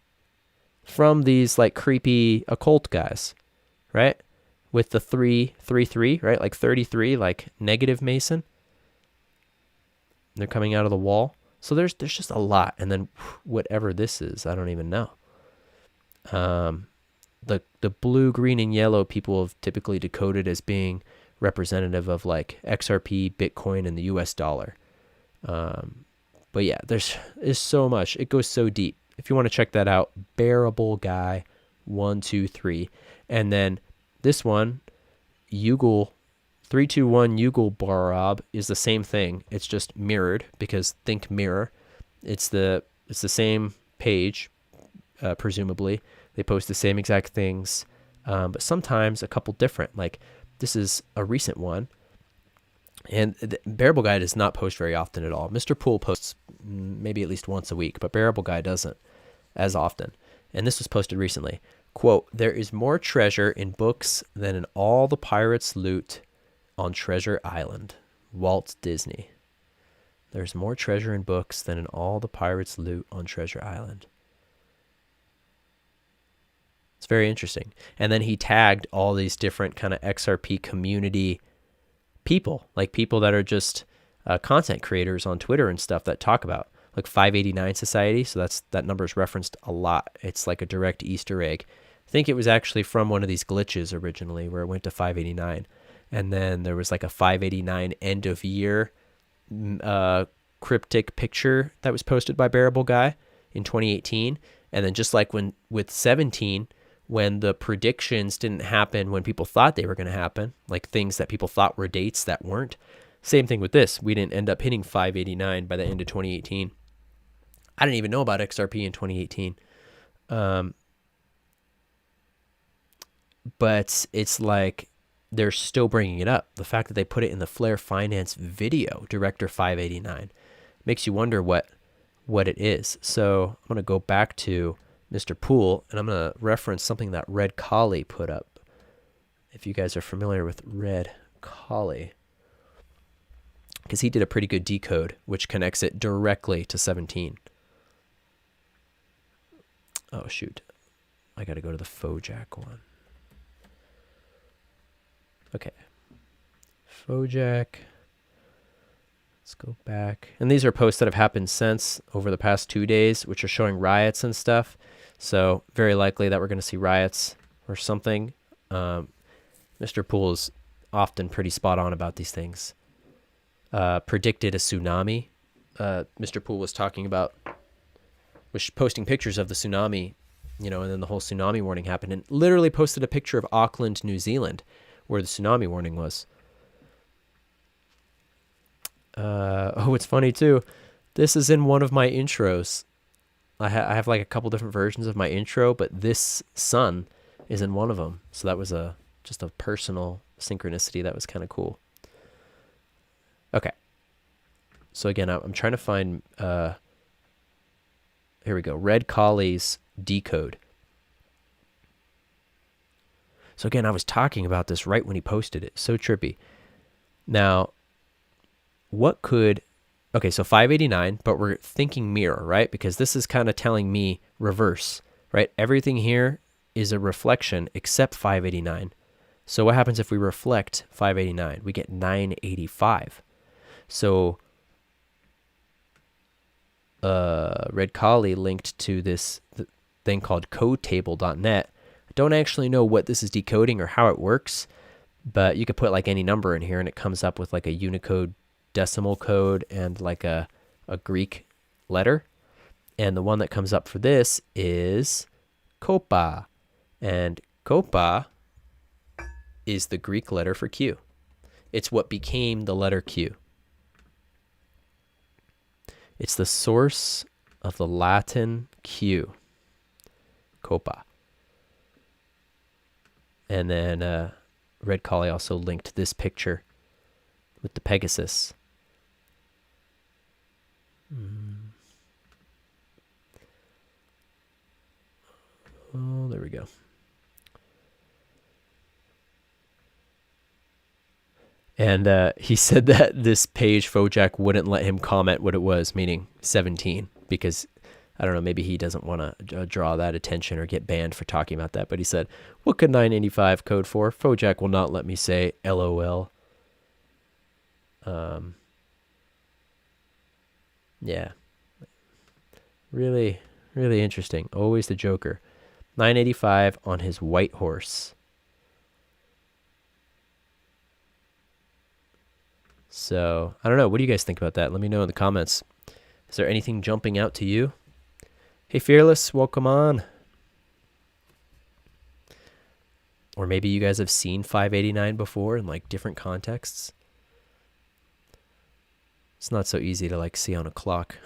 from these like creepy occult guys, right? With the 333, right? Like 33, like negative Mason. They're coming out of the wall. So there's just a lot. And then whatever this is, I don't even know. The blue, green, and yellow people have typically decoded as being representative of like XRP, Bitcoin, and the US dollar. But yeah, there's so much. It goes so deep. If you want to check that out, Bearable Guy 123. And then this one, Yugal 321 Yugal Barab, is the same thing. It's just mirrored, because think mirror. It's the same page, presumably. They post the same exact things, but sometimes a couple different. Like this is a recent one, and Bearable Guy does not post very often at all. Mr. Poole posts maybe at least once a week, but Bearable Guy doesn't as often. And this was posted recently. Quote, "There is more treasure in books than in all the pirates' loot on Treasure Island." Walt Disney. There's more treasure in books than in all the pirates' loot on Treasure Island. It's very interesting. And then he tagged all these different kind of XRP community people, like people that are just content creators on Twitter and stuff that talk about like 589 Society. So that number is referenced a lot. It's like a direct Easter egg. I think it was actually from one of these glitches originally where it went to 589. And then there was like a 589 end of year cryptic picture that was posted by Bearable Guy in 2018. And then just like with 17, when the predictions didn't happen when people thought they were going to happen, like things that people thought were dates that weren't. Same thing with this. We didn't end up hitting 589 by the end of 2018. I didn't even know about XRP in 2018. But it's like they're still bringing it up. The fact that they put it in the Flare Finance video, Director 589, makes you wonder what it is. So I'm going to go back to Mr. Poole, and I'm going to reference something that Red Collie put up. If you guys are familiar with Red Collie, because he did a pretty good decode, which connects it directly to 17. Oh, shoot. I got to go to the Fojack one. Okay. Fojack. Let's go back. And these are posts that have happened since over the past 2 days, which are showing riots and stuff. So very likely that we're going to see riots or something. Mr. Poole is often pretty spot on about these things. Predicted a tsunami. Mr. Poole was posting pictures of the tsunami, and then the whole tsunami warning happened, and literally posted a picture of Auckland, New Zealand, where the tsunami warning was. It's funny too. This is in one of my intros. I have like a couple different versions of my intro, but this sun is in one of them. So that was just a personal synchronicity that was kind of cool. Okay. So again, I'm trying to find here we go. Red Collie's decode. So again, I was talking about this right when he posted it. So trippy. Now, what could, okay, so 589, but we're thinking mirror, right? Because this is kind of telling me reverse, right? Everything here is a reflection except 589. So what happens if we reflect 589? We get 985. So Red Collie linked to this thing called codetable.net. I don't actually know what this is decoding or how it works, but you could put like any number in here and it comes up with like a Unicode decimal code and like a Greek letter. And the one that comes up for this is Kopa. And Kopa is the Greek letter for Q. It's what became the letter Q. It's the source of the Latin Q. Kopa. And then Red Collie also linked this picture with the Pegasus. Oh, there we go. And he said that this page, Fojack, wouldn't let him comment what it was, meaning 17, because, I don't know, maybe he doesn't want to draw that attention or get banned for talking about that. But he said, what could 985 code for? Fojack will not let me say LOL. Yeah. Really, really interesting. Always the Joker. 985 on his white horse. So, I don't know. What do you guys think about that? Let me know in the comments. Is there anything jumping out to you? Hey, Fearless, welcome on. Or maybe you guys have seen 589 before in like different contexts. It's not so easy to like see on a clock.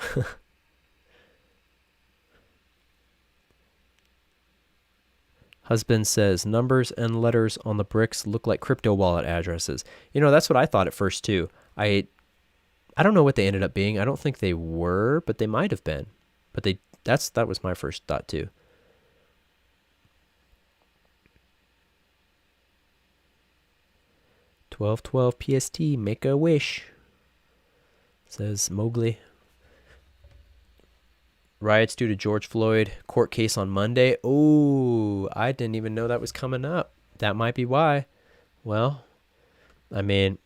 Husband says, numbers and letters on the bricks look like crypto wallet addresses. You know, that's what I thought at first too. I don't know what they ended up being. I don't think they were, but they might have been. But that was my first thought too. $12.12 PST, make a wish, says Mowgli. Riots due to George Floyd, court case on Monday. Oh, I didn't even know that was coming up. That might be why. Well, I mean,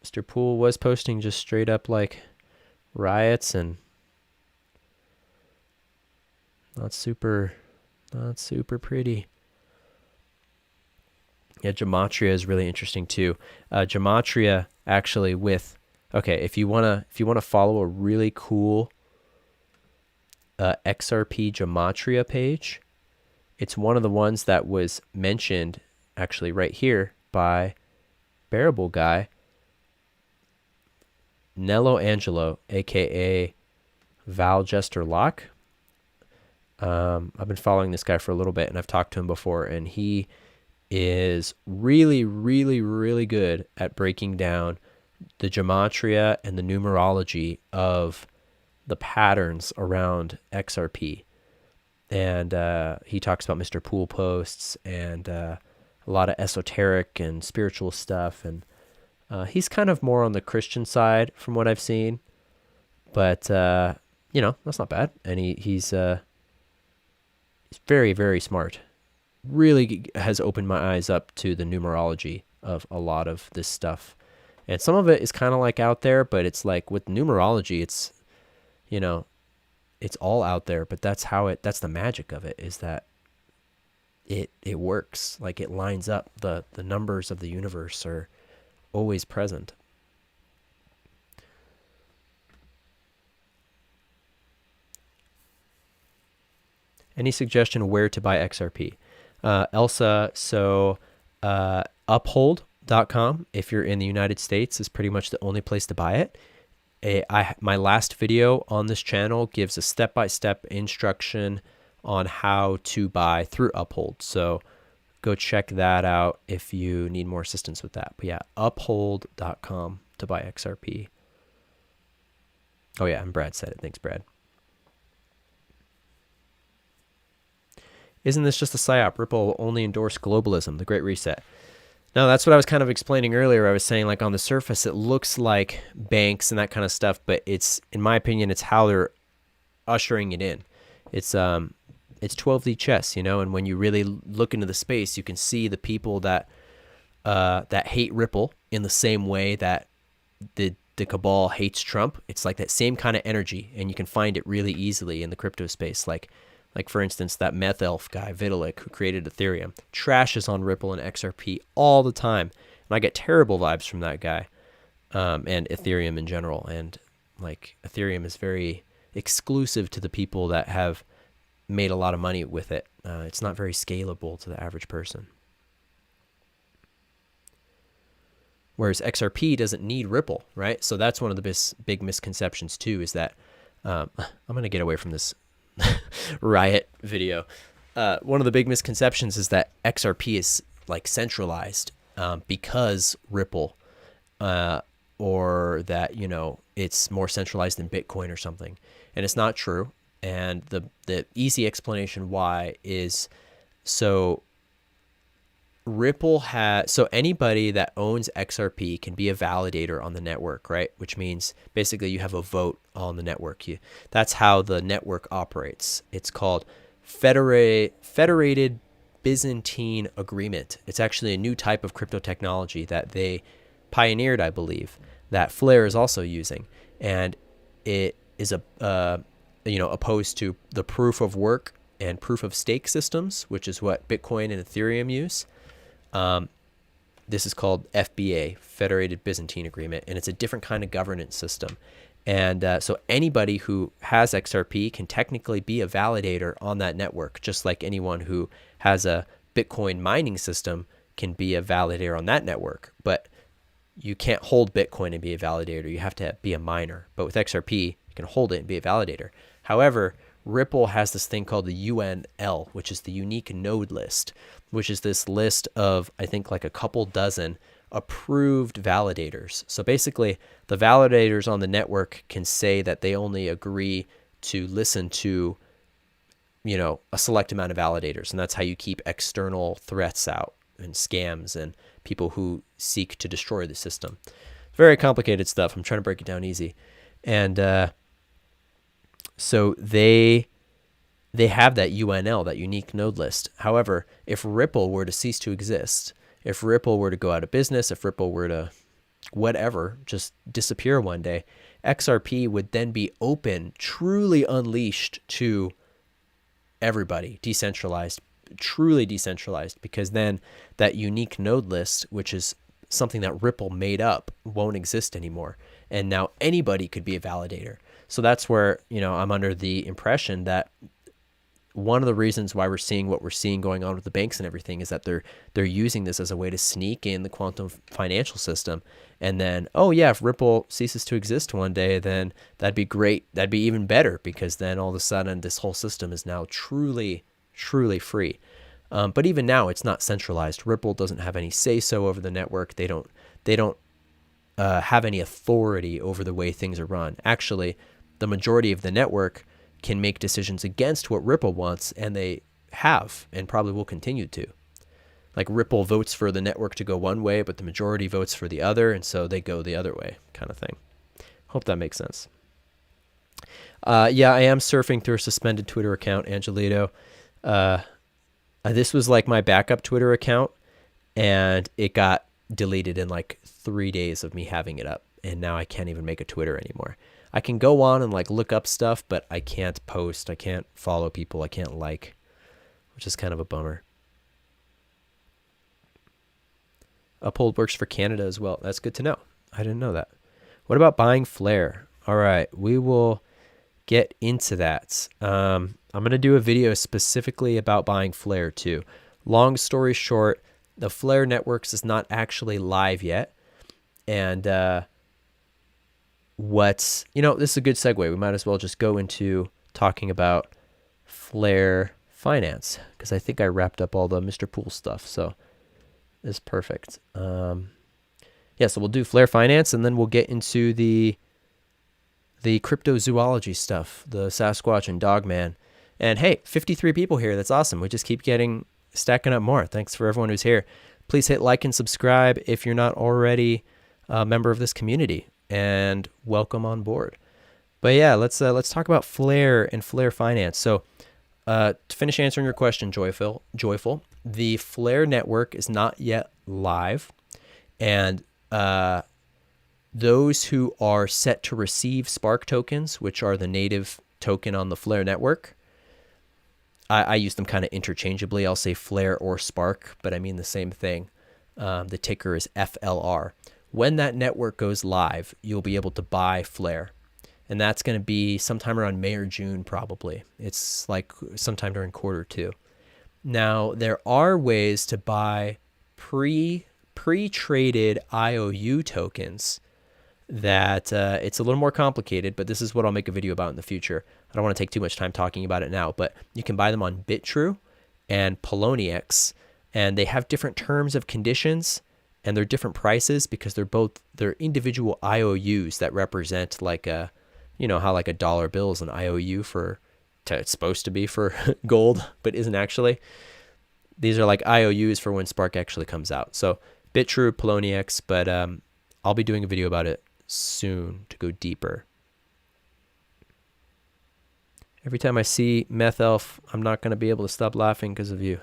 Mr. Poole was posting just straight up like riots and not super pretty. Yeah, gematria is really interesting too. Gematria actually with, okay, if you wanna follow a really cool XRP gematria page, it's one of the ones that was mentioned actually right here by Bearable Guy, Nello Angelo, aka Val Jester Locke. I've been following this guy for a little bit and I've talked to him before, and he is really, really, really good at breaking down the gematria and the numerology of the patterns around XRP. And he talks about Mr. Poole posts and a lot of esoteric and spiritual stuff. And he's kind of more on the Christian side from what I've seen. But, you know, that's not bad. And he's very, very smart. Really has opened my eyes up to the numerology of a lot of this stuff. And some of it is kind of like out there, but it's like with numerology, it's, you know, it's all out there, but that's the magic of it, is that it works. Like it lines up. The numbers of the universe are always present. Any suggestion where to buy XRP? Elsa, so uphold.com, if you're in the United States, is pretty much the only place to buy it. My last video on this channel gives a step-by-step instruction on how to buy through Uphold. So go check that out if you need more assistance with that. But yeah, uphold.com to buy XRP. Oh yeah, and Brad said it. Thanks, Brad. Isn't this just a psyop? Ripple will only endorse globalism, the Great Reset. No, that's what I was kind of explaining earlier. I was saying, like, on the surface, it looks like banks and that kind of stuff, but it's, in my opinion, it's how they're ushering it in. It's 12D chess, you know, and when you really look into the space, you can see the people that hate Ripple in the same way that the cabal hates Trump. It's like that same kind of energy, and you can find it really easily in the crypto space. Like for instance, that meth elf guy, Vitalik, who created Ethereum, trashes on Ripple and XRP all the time. And I get terrible vibes from that guy, and Ethereum in general. And like, Ethereum is very exclusive to the people that have made a lot of money with it. It's not very scalable to the average person. Whereas XRP doesn't need Ripple, right? So that's one of the big misconceptions too, is that, I'm going to get away from this riot video. One of the big misconceptions is that XRP is like centralized, because Ripple, or that, you know, it's more centralized than Bitcoin or something. And it's not true. And the easy explanation why is, so anybody that owns XRP can be a validator on the network, right? Which means basically you have a vote on the network. That's how the network operates. It's called Federated Byzantine Agreement. It's actually a new type of crypto technology that they pioneered, I believe, that Flare is also using. And it is opposed to the proof of work and proof of stake systems, which is what Bitcoin and Ethereum use. This is called FBA, Federated Byzantine Agreement, and it's a different kind of governance system. And so anybody who has XRP can technically be a validator on that network, just like anyone who has a Bitcoin mining system can be a validator on that network. But you can't hold Bitcoin and be a validator. You have to be a miner. But with XRP, you can hold it and be a validator. However, Ripple has this thing called the UNL, which is the unique node list, which is this list of, I think, like a couple dozen approved validators. So basically, the validators on the network can say that they only agree to listen to, you know, a select amount of validators. And that's how you keep external threats out and scams and people who seek to destroy the system. Very complicated stuff. I'm trying to break it down easy. And so they have that UNL, that unique node list. However, if Ripple were to cease to exist, if Ripple were to go out of business, if Ripple were to whatever, just disappear one day, XRP would then be open, truly unleashed to everybody, decentralized, truly decentralized, because then that unique node list, which is something that Ripple made up, won't exist anymore. And now anybody could be a validator. So that's where, you know, I'm under the impression that one of the reasons why we're seeing what we're seeing going on with the banks and everything is that they're using this as a way to sneak in the quantum financial system. And then, oh yeah, if Ripple ceases to exist one day, then that'd be great. That'd be even better, because then all of a sudden this whole system is now truly, truly free. But even now, it's not centralized. Ripple doesn't have any say-so over the network. They don't have any authority over the way things are run. Actually, the majority of the network can make decisions against what Ripple wants, and they have and probably will continue to. Like, Ripple votes for the network to go one way, but the majority votes for the other, and so they go the other way, kind of thing. Hope that makes sense. Yeah, I am surfing through a suspended Twitter account, Angelito. This was like my backup Twitter account, and it got deleted in like 3 days of me having it up, and now I can't even make a Twitter anymore. I can go on and like look up stuff, but I can't post, I can't follow people, I can't like, which is kind of a bummer. Uphold works for Canada as well. That's good to know. I didn't know that. What about buying Flare? All right, we will get into that. I'm going to do a video specifically about buying Flare too. Long story short, the Flare Networks is not actually live yet. And this is a good segue. We might as well just go into talking about Flare Finance, because I think I wrapped up all the Mr. Pool stuff. So it's perfect. So we'll do Flare Finance, and then we'll get into the cryptozoology stuff, the Sasquatch and Dogman, And hey, 53 people here. That's awesome. We just keep stacking up more. Thanks for everyone who's here. Please hit like and subscribe if you're not already a member of this community, and welcome on board. But yeah, let's talk about Flare and Flare finance. So to finish answering your question, Joyful, the Flare network is not yet live, and those who are set to receive Spark tokens, which are the native token on the Flare network, I use them kind of interchangeably. I'll say Flare or Spark, but I mean the same thing. The ticker is FLR. When that network goes live, you'll be able to buy Flare. And that's going to be sometime around May or June, probably. It's like sometime during Q2. Now, there are ways to buy pre-traded IOU tokens that it's a little more complicated, but this is what I'll make a video about in the future. I don't want to take too much time talking about it now, but you can buy them on BitTrue and Poloniex, and they have different terms of conditions, and they're different prices because they're individual IOUs that represent like a, you know, how like a dollar bill is an IOU it's supposed to be for gold, but isn't actually. These are like IOUs for when Spark actually comes out. So BitTrue, Poloniex, but I'll be doing a video about it soon to go deeper. Every time I see Meth Elf, I'm not going to be able to stop laughing because of you.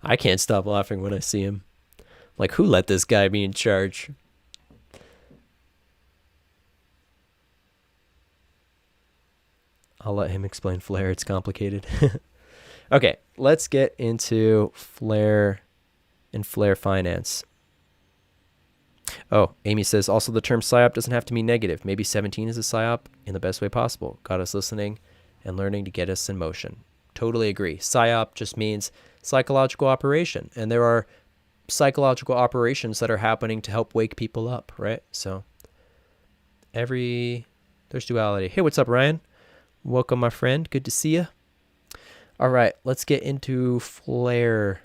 I can't stop laughing when I see him. Like, who let this guy be in charge? I'll let him explain Flare. It's complicated. Okay, let's get into Flare and Flare finance. Oh, Amy says, also the term PSYOP doesn't have to mean negative. Maybe 17 is a PSYOP in the best way possible. Got us listening and learning to get us in motion. Totally agree. PSYOP just means psychological operation. And there are psychological operations that are happening to help wake people up, right? So there's duality. Hey, what's up, Ryan? Welcome, my friend. Good to see you. All right, let's get into Flare.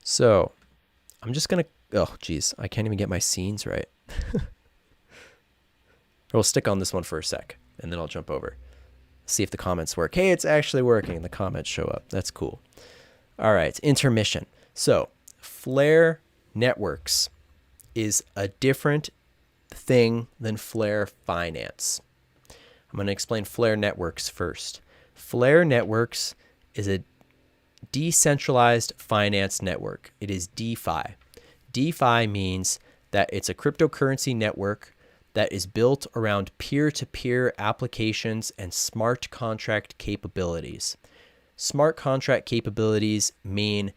So I'm just going to, oh, geez, I can't even get my scenes right. We'll stick on this one for a sec, and then I'll jump over. See if the comments work. Hey, it's actually working. The comments show up. That's cool. All right, intermission. So Flare Networks is a different thing than Flare Finance. I'm going to explain Flare Networks first. Flare Networks is a decentralized finance network. It is DeFi. DeFi means that it's a cryptocurrency network that is built around peer-to-peer applications and smart contract capabilities. Smart contract capabilities mean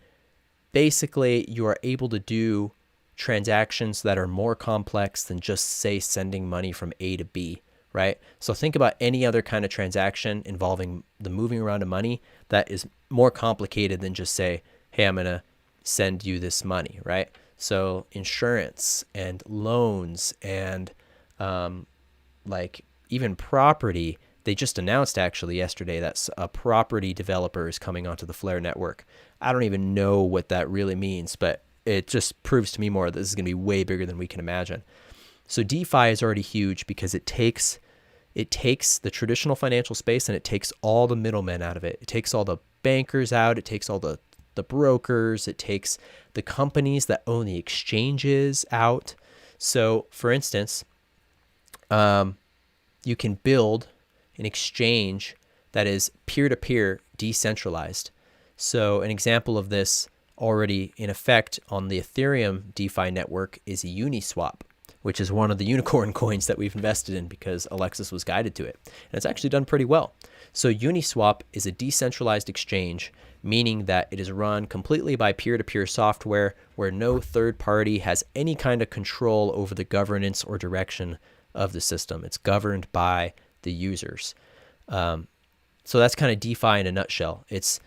basically you are able to do transactions that are more complex than just, say, sending money from A to B, right? So think about any other kind of transaction involving the moving around of money that is more complicated than just say, hey, I'm going to send you this money, right? So insurance and loans and like even property. They just announced actually yesterday that a property developer is coming onto the Flare network. I don't even know what that really means, but it just proves to me more that this is going to be way bigger than we can imagine. So DeFi is already huge because it takes the traditional financial space and it takes all the middlemen out of it. It takes all the bankers out. It takes all the brokers. It takes the companies that own the exchanges out. So for instance, you can build an exchange that is peer-to-peer decentralized. So an example of this already in effect on the Ethereum DeFi network is Uniswap, which is one of the unicorn coins that we've invested in because Alexis was guided to it. And it's actually done pretty well. So Uniswap is a decentralized exchange, meaning that it is run completely by peer-to-peer software where no third party has any kind of control over the governance or direction of the system. It's governed by the users. So that's kind of DeFi in a nutshell. It's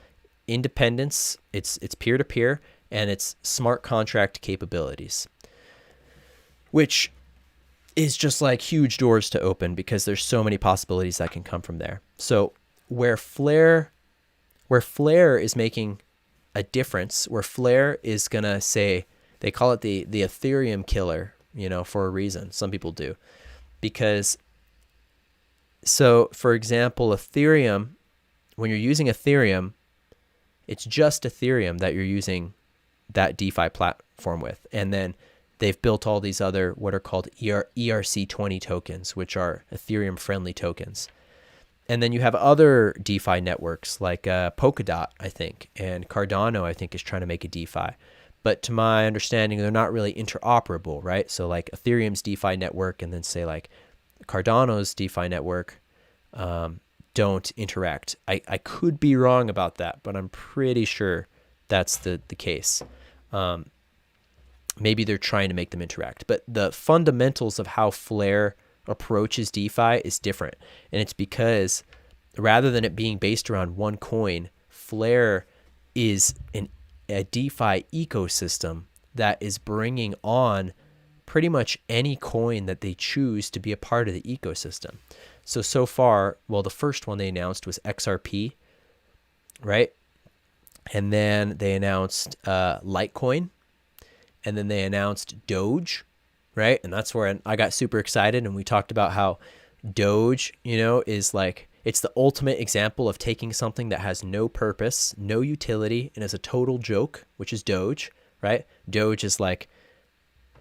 independence, it's peer-to-peer, and it's smart contract capabilities, which is just like huge doors to open because there's so many possibilities that can come from there. So where Flare is making a difference, where Flare is going to say, they call it the Ethereum killer, for a reason. Some people do, because So for example, Ethereum, when you're using Ethereum, it's just Ethereum that you're using that DeFi platform with. And then they've built all these other what are called ERC20 tokens, which are Ethereum friendly tokens. And then you have other DeFi networks like Polkadot, I think, and Cardano, I think, is trying to make a DeFi. But to my understanding, they're not really interoperable, right? So like Ethereum's DeFi network and then say like Cardano's DeFi network don't interact. I could be wrong about that, but I'm pretty sure that's the case. Maybe they're trying to make them interact. But the fundamentals of how Flare approaches DeFi is different. And it's because rather than it being based around one coin, Flare is a DeFi ecosystem that is bringing on pretty much any coin that they choose to be a part of the ecosystem. So far, well, the first one they announced was XRP, right? And then they announced Litecoin, and then they announced Doge, right? And that's where I got super excited, and we talked about how Doge, is like, it's the ultimate example of taking something that has no purpose, no utility, and is a total joke, which is Doge, right? Doge is like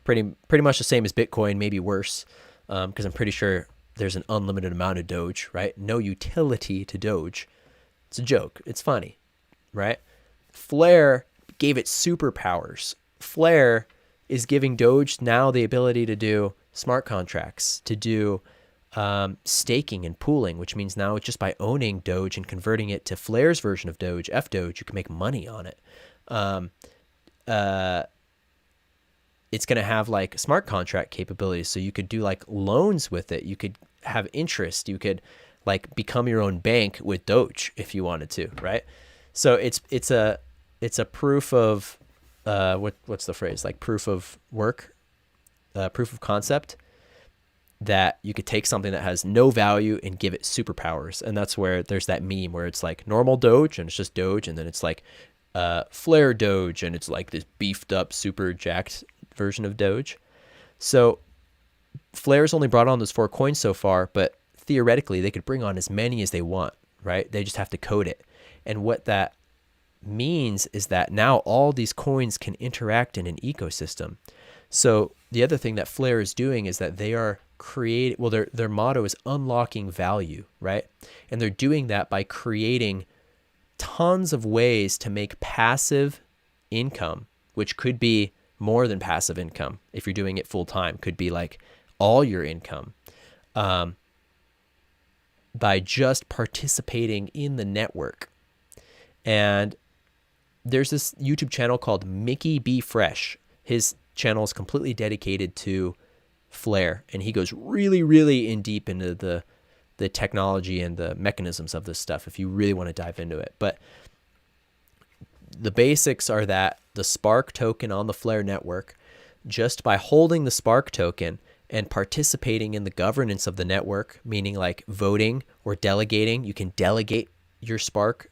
pretty much the same as Bitcoin, maybe worse, because I'm pretty sure there's an unlimited amount of Doge, right? No utility to Doge. It's a joke. It's funny, right? Flare gave it superpowers. Flare is giving Doge now the ability to do smart contracts, to do staking and pooling, which means now just by owning Doge and converting it to Flare's version of Doge, F-Doge, you can make money on it. It's going to have like smart contract capabilities. So you could do like loans with it. You could have interest. You could like become your own bank with Doge if you wanted to, right? So it's a proof of what's the phrase, like proof of work, proof of concept, that you could take something that has no value and give it superpowers. And that's where there's that meme where it's like normal Doge and it's just Doge, and then it's like Flare Doge and it's like this beefed up super jacked version of Doge. So Flare's only brought on those 4 coins so far, but theoretically they could bring on as many as they want, right? They just have to code it. And what that means is that now all these coins can interact in an ecosystem. So the other thing that Flare is doing is that they are their motto is unlocking value, right? And they're doing that by creating tons of ways to make passive income, which could be more than passive income if you're doing it full time, could be like all your income, by just participating in the network. And there's this YouTube channel called Mickey B. Fresh. His channel is completely dedicated to Flare, and he goes really, really in deep into the technology and the mechanisms of this stuff if you really want to dive into it. But the basics are that the Spark token on the Flare network, just by holding the Spark token and participating in the governance of the network, meaning like voting or delegating, you can delegate your Spark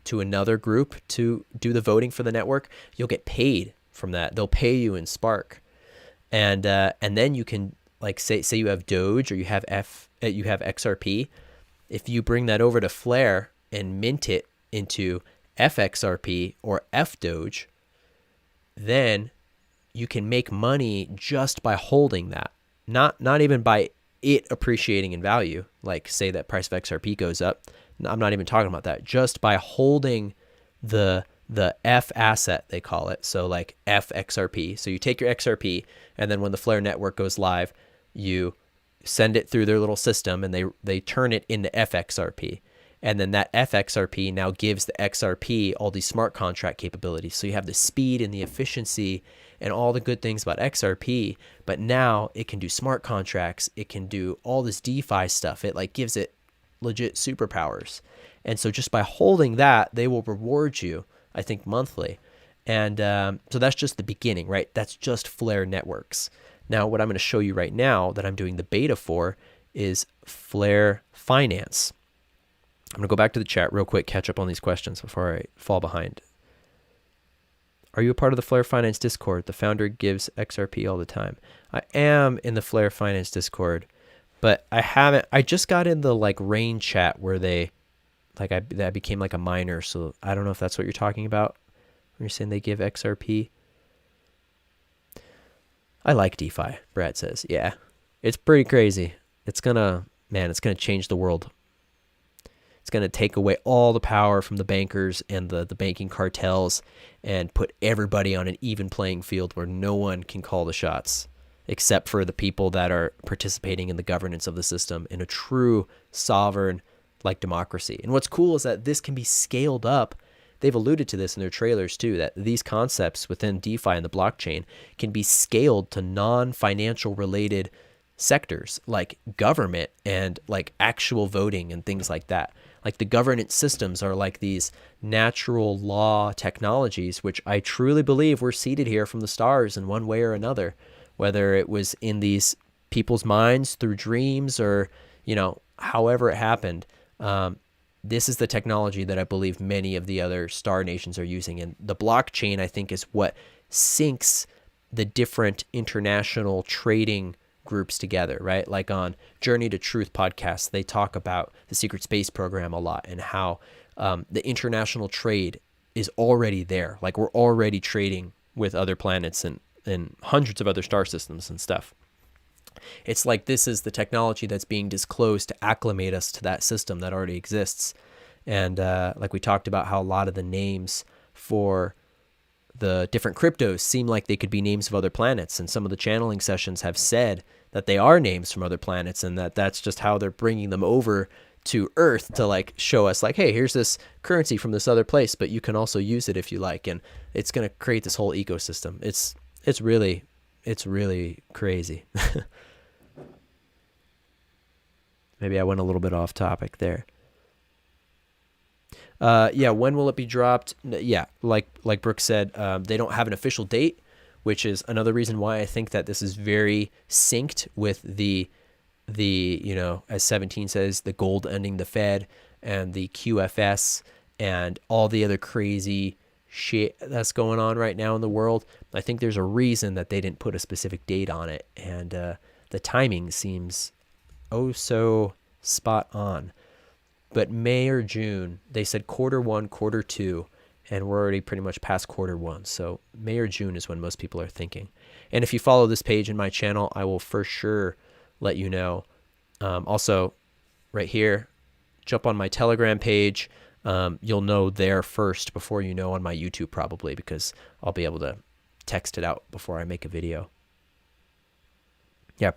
to another group to do the voting for the network. You'll get paid from that. They'll pay you in Spark. And then you can, like, say you have Doge or you have XRP. If you bring that over to Flare and mint it into FXRP or FDoge, then you can make money just by holding that. Not even by it appreciating in value. Like say that price of XRP goes up. I'm not even talking about that. Just by holding the F asset, they call it. So like FXRP. So you take your XRP, and then when the Flare network goes live, you send it through their little system, and they turn it into FXRP. And then that FXRP now gives the XRP all these smart contract capabilities. So you have the speed and the efficiency and all the good things about XRP, but now it can do smart contracts. It can do all this DeFi stuff. It like gives it legit superpowers. And so just by holding that, they will reward you, I think, monthly. And so that's just the beginning, right? That's just Flare networks. Now, what I'm going to show you right now that I'm doing the beta for is Flare Finance. I'm going to go back to the chat real quick, catch up on these questions before I fall behind. Are you a part of the Flare Finance Discord? The founder gives XRP all the time. I am in the Flare Finance Discord, But I just got in the like rain chat where they, like that became like a miner. So I don't know if that's what you're talking about. When you're saying they give XRP. I like DeFi, Brad says. Yeah, it's pretty crazy. It's gonna change the world. It's gonna take away all the power from the bankers and the banking cartels and put everybody on an even playing field where no one can call the shots except for the people that are participating in the governance of the system in a true sovereign like democracy. And what's cool is that this can be scaled up. They've alluded to this in their trailers too, that these concepts within DeFi and the blockchain can be scaled to non-financial related sectors like government and like actual voting and things like that. Like the governance systems are like these natural law technologies, which I truly believe were seeded here from the stars in one way or another, whether it was in these people's minds through dreams or, however it happened. This is the technology that I believe many of the other star nations are using. And the blockchain, I think, is what syncs the different international trading groups together, right? Like on Journey to Truth podcast, they talk about the secret space program a lot and how the international trade is already there. Like we're already trading with other planets and hundreds of other star systems and stuff. It's like this is the technology that's being disclosed to acclimate us to that system that already exists. And like we talked about how a lot of the names for the different cryptos seem like they could be names of other planets. And some of the channeling sessions have said that they are names from other planets and that's just how they're bringing them over to Earth to like show us like, hey, here's this currency from this other place, but you can also use it if you like. And it's going to create this whole ecosystem. It's really crazy. Maybe I went a little bit off topic there. Yeah, when will it be dropped? Yeah, like Brooke said, they don't have an official date, which is another reason why I think that this is very synced with the as 17 says, the gold ending the Fed and the QFS and all the other crazy shit that's going on right now in the world. I think there's a reason that they didn't put a specific date on it, and the timing seems so spot on. But May or June, they said Q1, Q2, and we're already pretty much past Q1. So May or June is when most people are thinking. And if you follow this page in my channel, I will for sure let you know. Also, right here, jump on my Telegram page. You'll know there first before you know on my YouTube probably, because I'll be able to text it out before I make a video. Yeah,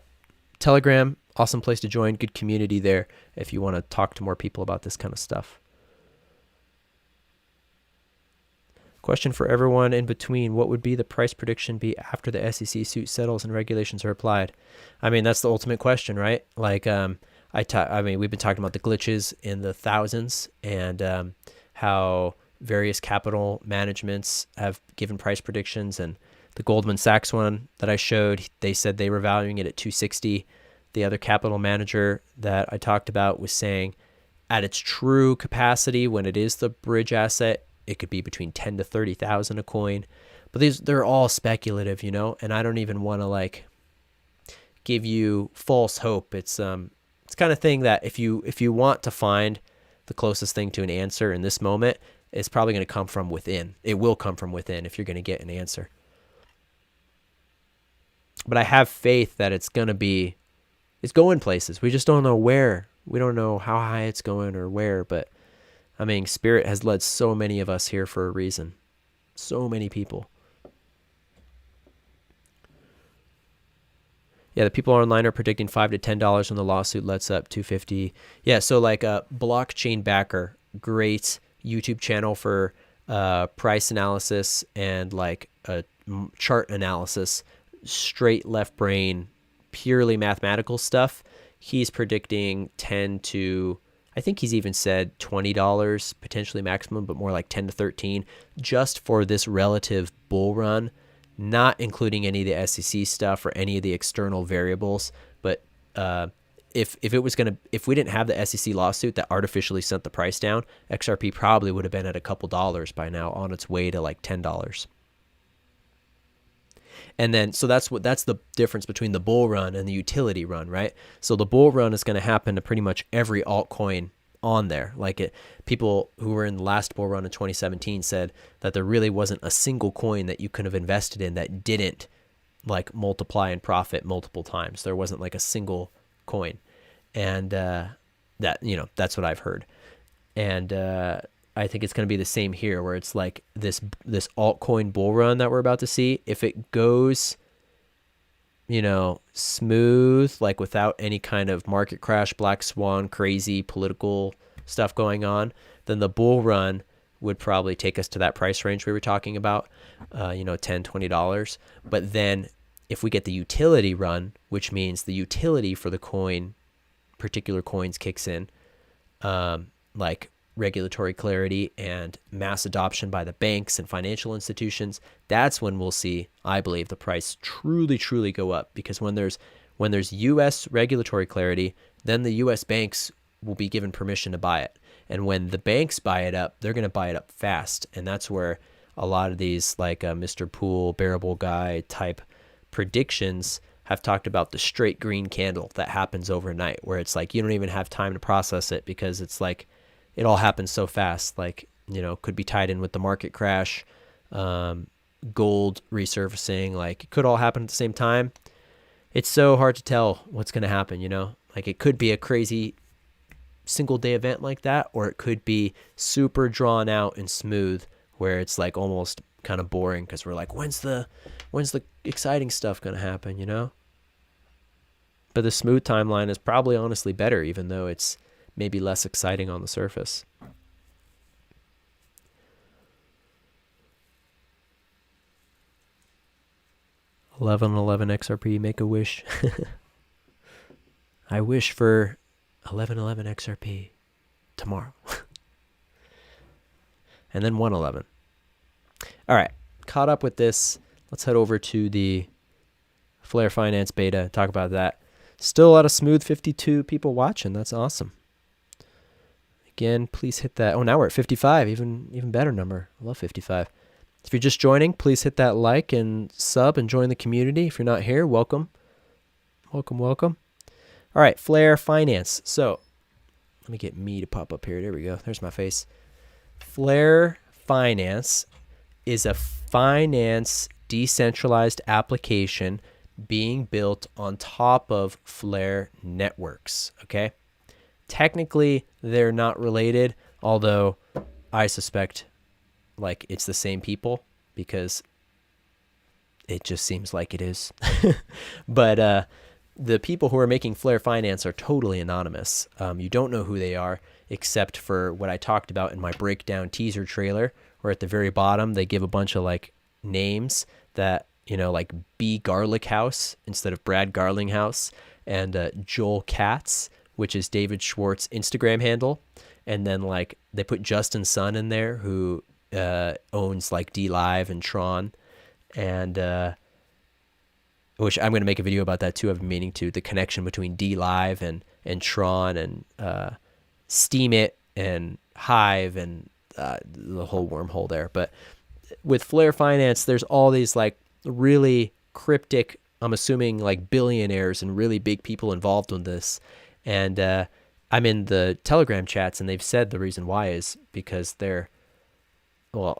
Telegram, awesome place to join. Good community there if you want to talk to more people about this kind of stuff. Question for everyone in between. What would be the price prediction be after the SEC suit settles and regulations are applied? I mean, that's the ultimate question, right? Like, I mean, we've been talking about the glitches in the thousands and how various capital managements have given price predictions. And the Goldman Sachs one that I showed, they said they were valuing it at 260. The other capital manager that I talked about was saying at its true capacity, when it is the bridge asset, it could be between 10 to 30,000 a coin. But they're all speculative, and I don't even want to like give you false hope. It's kind of thing that if you want to find the closest thing to an answer in this moment, it's probably going to come from within. It will come from within if you're going to get an answer. But I have faith that it's going places. We just don't know where. We don't know how high it's going or where, but I mean, Spirit has led so many of us here for a reason. So many people. Yeah, the people online are predicting $5 to $10 when the lawsuit lets up $250. Yeah, so like a blockchain backer, great YouTube channel for price analysis and like a chart analysis, straight left brain, purely mathematical stuff. He's predicting 10 to, I think he's even said $20 potentially maximum, but more like 10 to 13 just for this relative bull run, not including any of the SEC stuff or any of the external variables. But if we didn't have the SEC lawsuit that artificially sent the price down, XRP probably would have been at a couple dollars by now, on its way to like $10. And then, so that's the difference between the bull run and the utility run, right? So the bull run is going to happen to pretty much every altcoin on there. People who were in the last bull run in 2017 said that there really wasn't a single coin that you could have invested in that didn't like multiply in profit multiple times. There wasn't like a single coin. And that's what I've heard. And I think it's going to be the same here, where it's like this altcoin bull run that we're about to see. If it goes, smooth, like without any kind of market crash, black swan, crazy political stuff going on, then the bull run would probably take us to that price range we were talking about, $10, $20. But then if we get the utility run, which means the utility for the particular coins kicks in, like regulatory clarity and mass adoption by the banks and financial institutions, that's when we'll see, I believe, the price truly go up. Because when there's U.S. regulatory clarity, then the U.S. banks will be given permission to buy it. And when the banks buy it up, they're going to buy it up fast. And that's where a lot of these like Mr. Poole, Bearable Guy type predictions have talked about the straight green candle that happens overnight, where it's like you don't even have time to process it because it's like it all happens so fast. Like, could be tied in with the market crash, gold resurfacing, like it could all happen at the same time. It's so hard to tell what's going to happen, like it could be a crazy single day event like that, or it could be super drawn out and smooth where it's like almost kind of boring because we're like, when's the exciting stuff going to happen, But the smooth timeline is probably honestly better, even though it's maybe less exciting on the surface. $11.11 XRP, make a wish. I wish for $11.11 XRP tomorrow. And then 111. All right, caught up with this. Let's head over to the Flare Finance beta, talk about that. Still at a smooth 52 people watching. That's awesome. Again, please hit that. Oh, now we're at 55, even better number. I love 55. If you're just joining, please hit that like and sub and join the community. If you're not here, welcome. Welcome. All right, Flare Finance. So let me get me to pop up here. There we go. There's my face. Flare Finance is a finance decentralized application being built on top of Flare networks, okay? Technically, they're not related, although I suspect like it's the same people because it just seems like it is. But the people who are making Flare Finance are totally anonymous. You don't know who they are except for what I talked about in my breakdown teaser trailer, where at the very bottom they give a bunch of like names that, like B Garlic House instead of Brad Garlinghouse, and Joel Katz, which is David Schwartz' Instagram handle. And then like they put Justin Sun in there, who owns like D Live and Tron, and which I'm going to make a video about that too. I've been meaning to, the connection between D Live and Tron and Steam It and Hive and the whole wormhole there. But with Flare Finance, there's all these like really cryptic, I'm assuming like billionaires and really big people involved in this. And I'm in the Telegram chats, and they've said the reason why is because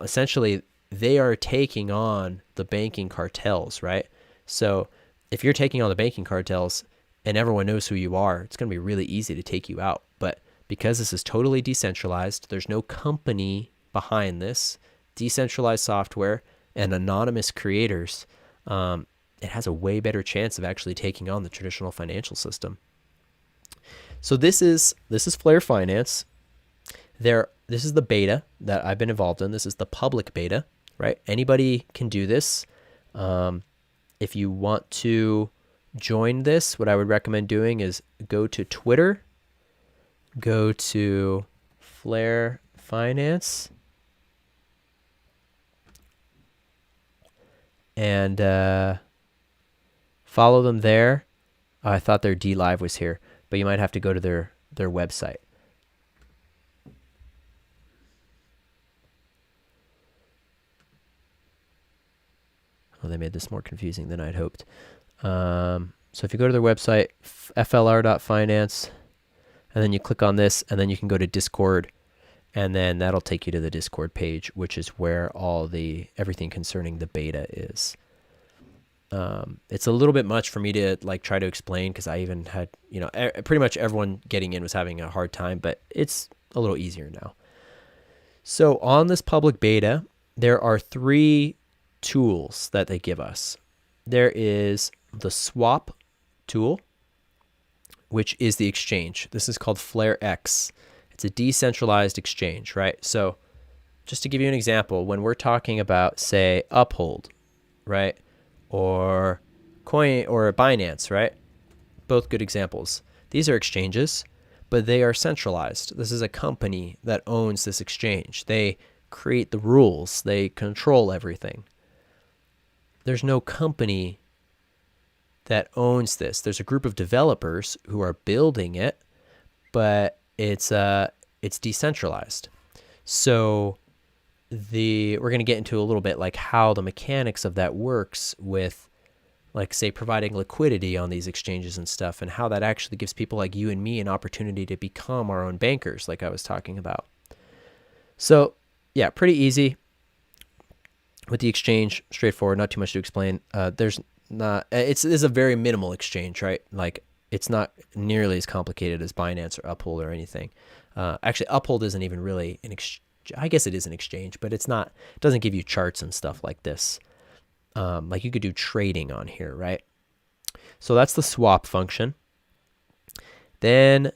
essentially they are taking on the banking cartels, right? So if you're taking on the banking cartels and everyone knows who you are, it's going to be really easy to take you out. But because this is totally decentralized, there's no company behind this, decentralized software and anonymous creators, it has a way better chance of actually taking on the traditional financial system. So this is Flare Finance. This is the beta that I've been involved in. This is the public beta, right? Anybody can do this. If you want to join this, what I would recommend doing is go to Twitter, go to Flare Finance, and follow them there. I thought their D Live was here, but you might have to go to their website. Oh, they made this more confusing than I'd hoped. So if you go to their website, flr.finance, and then you click on this, and then you can go to Discord, and then that'll take you to the Discord page, which is where everything concerning the beta is. It's a little bit much for me to like try to explain, because I even had, pretty much everyone getting in was having a hard time, but it's a little easier now. So on this public beta, there are 3 tools that they give us. There is the swap tool, which is the exchange. This is called Flare X. It's a decentralized exchange, right? So just to give you an example, when we're talking about, say, Uphold, right? Or Coin or Binance, right? Both good examples. These are exchanges, but they are centralized. This is a company that owns this exchange. They create the rules. They control everything. There's no company that owns this. There's a group of developers who are building it, but it's decentralized. So we're going to get into a little bit like how the mechanics of that works with, like, say, providing liquidity on these exchanges and stuff, and how that actually gives people like you and me an opportunity to become our own bankers, like I was talking about. So yeah, pretty easy with the exchange, straightforward, not too much to explain. It's a very minimal exchange, right? Like, it's not nearly as complicated as Binance or Uphold or anything. Actually, Uphold isn't even really an exchange. I guess it is an exchange, but it doesn't give you charts and stuff like this. Like, you could do trading on here, right? So that's the swap function. Then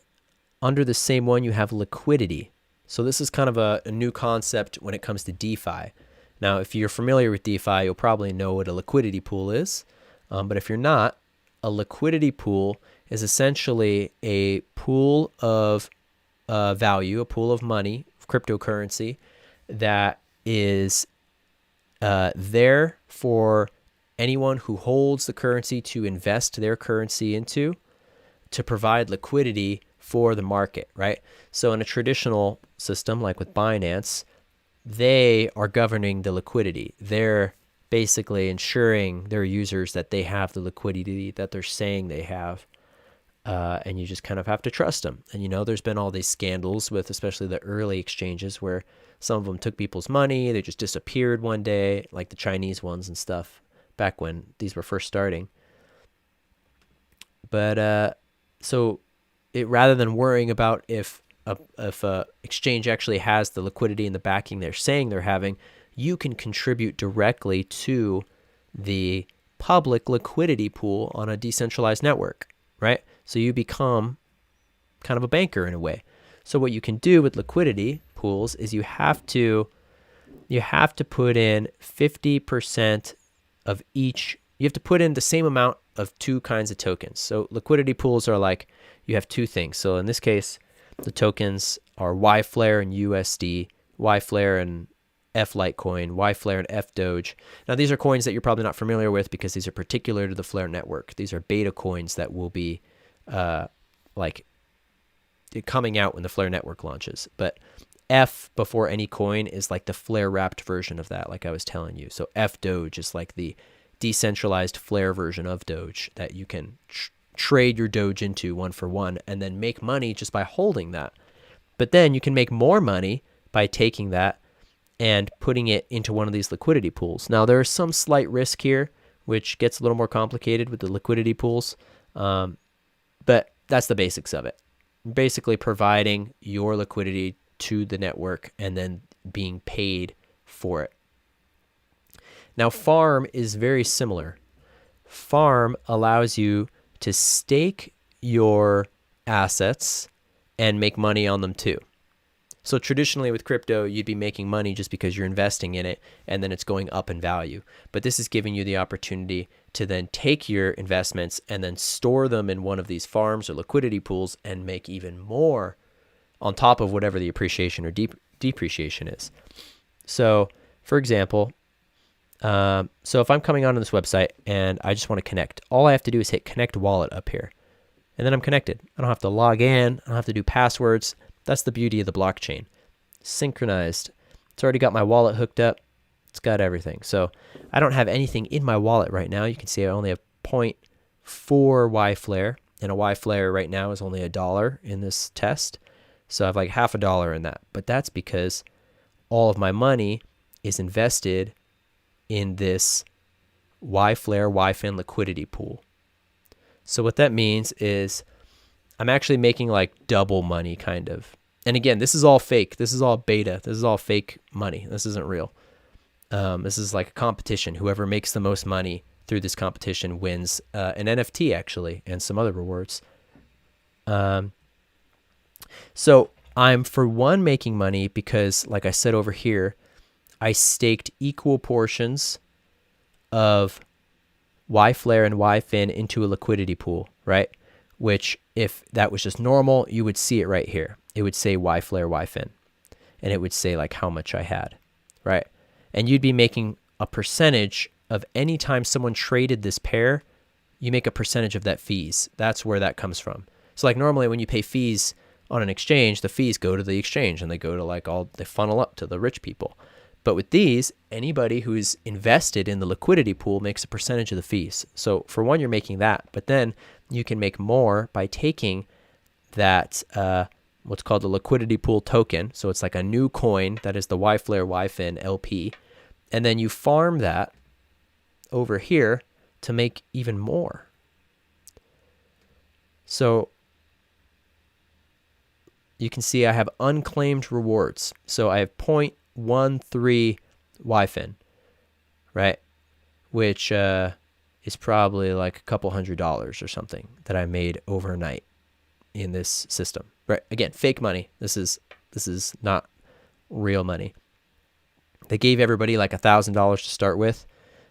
under the same one, you have liquidity. So this is kind of a new concept when it comes to DeFi. Now, if you're familiar with DeFi, you'll probably know what a liquidity pool is. But if you're not, a liquidity pool is essentially a pool of value, a pool of money, cryptocurrency, that is there for anyone who holds the currency to invest their currency into, to provide liquidity for the market, right? So in a traditional system, like with Binance, they are governing the liquidity. They're basically ensuring their users that they have the liquidity that they're saying they have. And you just kind of have to trust them. And, there's been all these scandals with especially the early exchanges where some of them took people's money. They just disappeared one day, like the Chinese ones and stuff, back when these were first starting. But so rather than worrying about if a exchange actually has the liquidity and the backing they're saying they're having, you can contribute directly to the public liquidity pool on a decentralized network, right? So you become kind of a banker in a way. So what you can do with liquidity pools is you have to put in 50% of each. You have to put in the same amount of 2 kinds of tokens. So liquidity pools are like, you have 2 things. So in this case, the tokens are YFlare and USD, YFlare and F Litecoin, YFlare and F Doge. Now, these are coins that you're probably not familiar with because these are particular to the Flare network. These are beta coins that will be like coming out when the Flare network launches. But F before any coin is like the Flare wrapped version of that, like I was telling you. So F Doge is like the decentralized Flare version of Doge that you can trade your Doge into 1-for-1 and then make money just by holding that. But then you can make more money by taking that and putting it into one of these liquidity pools. Now, there is some slight risk here, which gets a little more complicated with the liquidity pools, but that's the basics of it. Basically providing your liquidity to the network and then being paid for it. Now, Farm is very similar. Farm allows you to stake your assets and make money on them too. So traditionally with crypto, you'd be making money just because you're investing in it and then it's going up in value. But this is giving you the opportunity to then take your investments and then store them in one of these farms or liquidity pools and make even more on top of whatever the appreciation or depreciation is. So for example, so if I'm coming onto this website and I just want to connect, all I have to do is hit connect wallet up here. And then I'm connected. I don't have to log in. I don't have to do passwords. That's the beauty of the blockchain. Synchronized. It's already got my wallet hooked up. It's got everything. So I don't have anything in my wallet right now. You can see I only have 0.4 Y flare, and a Y flare right now is only $1 in this test. So I have like half $1 in that. But that's because all of my money is invested in this Y flare YFin liquidity pool. So what that means is I'm actually making like double money, kind of. And again, this is all fake. This is all beta. This is all fake money. This isn't real. This is like a competition. Whoever makes the most money through this competition wins an NFT, actually, and some other rewards. So I'm, for one, making money because, like I said over here, I staked equal portions of Y flare and YFin into a liquidity pool, right? Which, if that was just normal, you would see it right here. It would say Y flare YFin, and it would say like how much I had, right? And you'd be making a percentage of any time someone traded this pair, you make a percentage of that fees. That's where that comes from. So like normally when you pay fees on an exchange, the fees go to the exchange and they go to like they funnel up to the rich people. But with these, anybody who's invested in the liquidity pool makes a percentage of the fees. So for one, you're making that, but then you can make more by taking that, what's called the liquidity pool token. So it's like a new coin that is the Y flare YFin LP. And then you farm that over here to make even more. So you can see I have unclaimed rewards. So I have 0.13 YFin, right? Which is probably like a couple $100 or something that I made overnight in this system. Right? Again, fake money. This is not real money. They gave everybody like $1,000 to start with,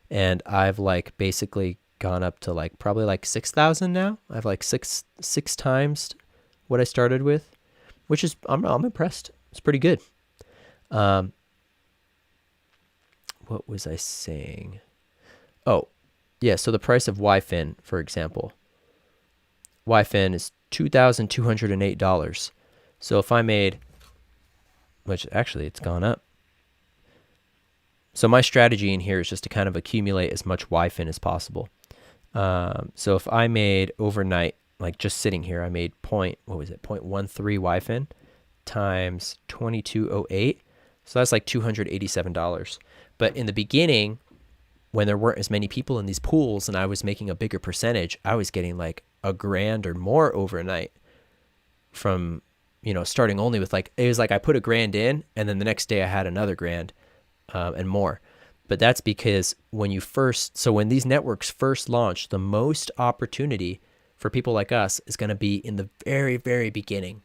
and I've like basically gone up to like probably like 6,000 now. I have like six times what I started with, which is I'm impressed. It's pretty good. What was I saying? Oh, yeah. So the price of YFin, for example, YFin is $2,208. So if I made, which actually it's gone up. So my strategy in here is just to kind of accumulate as much YFin as possible. So if I made overnight, like just sitting here, I made 0.13 YFin times 2208. So that's like $287. But in the beginning, when there weren't as many people in these pools and I was making a bigger percentage, I was getting like $1,000 or more overnight from, starting only with like, it was like I put $1,000 in and then the next day I had another $1,000 and more. But that's because when these networks first launch, the most opportunity for people like us is going to be in the very, very beginning,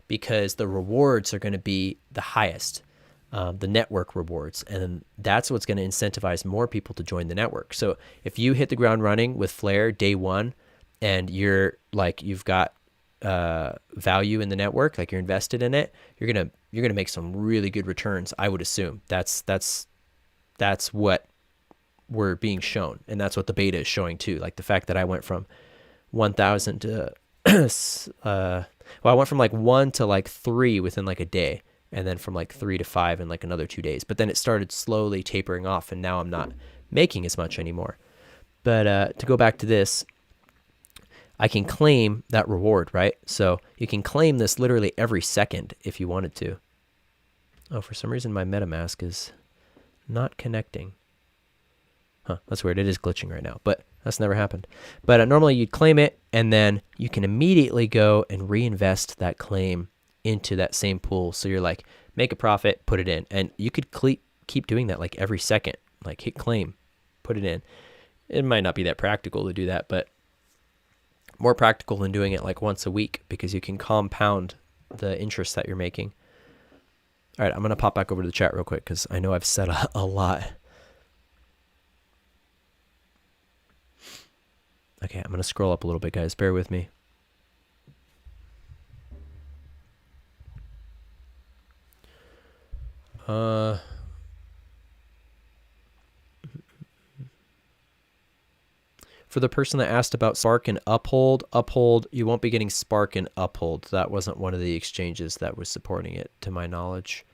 because the rewards are going to be the highest, the network rewards. And that's what's going to incentivize more people to join the network. So if you hit the ground running with Flare day one and you've got value in the network, like you're invested in it, you're going to make some really good returns, I would assume. That's what we're being shown, and that's what the beta is showing too. Like the fact that I went from 1,000 to I went from like 1 to like 3 within like a day, and then from like 3 to 5 in like another 2 days. But then it started slowly tapering off, and now I'm not making as much anymore. But to go back to this, I can claim that reward, right? So you can claim this literally every second if you wanted to. Oh, for some reason my MetaMask is not connecting. Huh, that's weird. It is glitching right now, but that's never happened. But normally you'd claim it, and then you can immediately go and reinvest that claim into that same pool. So you're like, make a profit, put it in. And you could keep doing that like every second, like hit claim, put it in. It might not be that practical to do that, but more practical than doing it like once a week, because you can compound the interest that you're making. All right, I'm going to pop back over to the chat real quick because I know I've said a lot. Okay, I'm going to scroll up a little bit, guys. Bear with me. For the person that asked about Spark and Uphold, you won't be getting Spark and Uphold. That wasn't one of the exchanges that was supporting it, to my knowledge.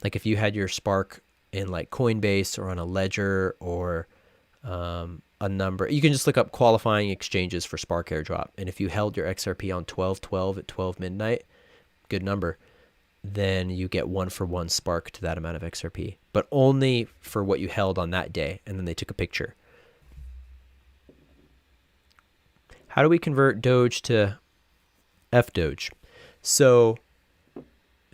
Like if you had your Spark in like Coinbase or on a ledger or a number, you can just look up qualifying exchanges for Spark airdrop. And if you held your XRP on 12/12 at 12 midnight, good number, then you get 1-for-1 Spark to that amount of XRP, but only for what you held on that day. And then they took a picture. How do we convert Doge to FDoge? So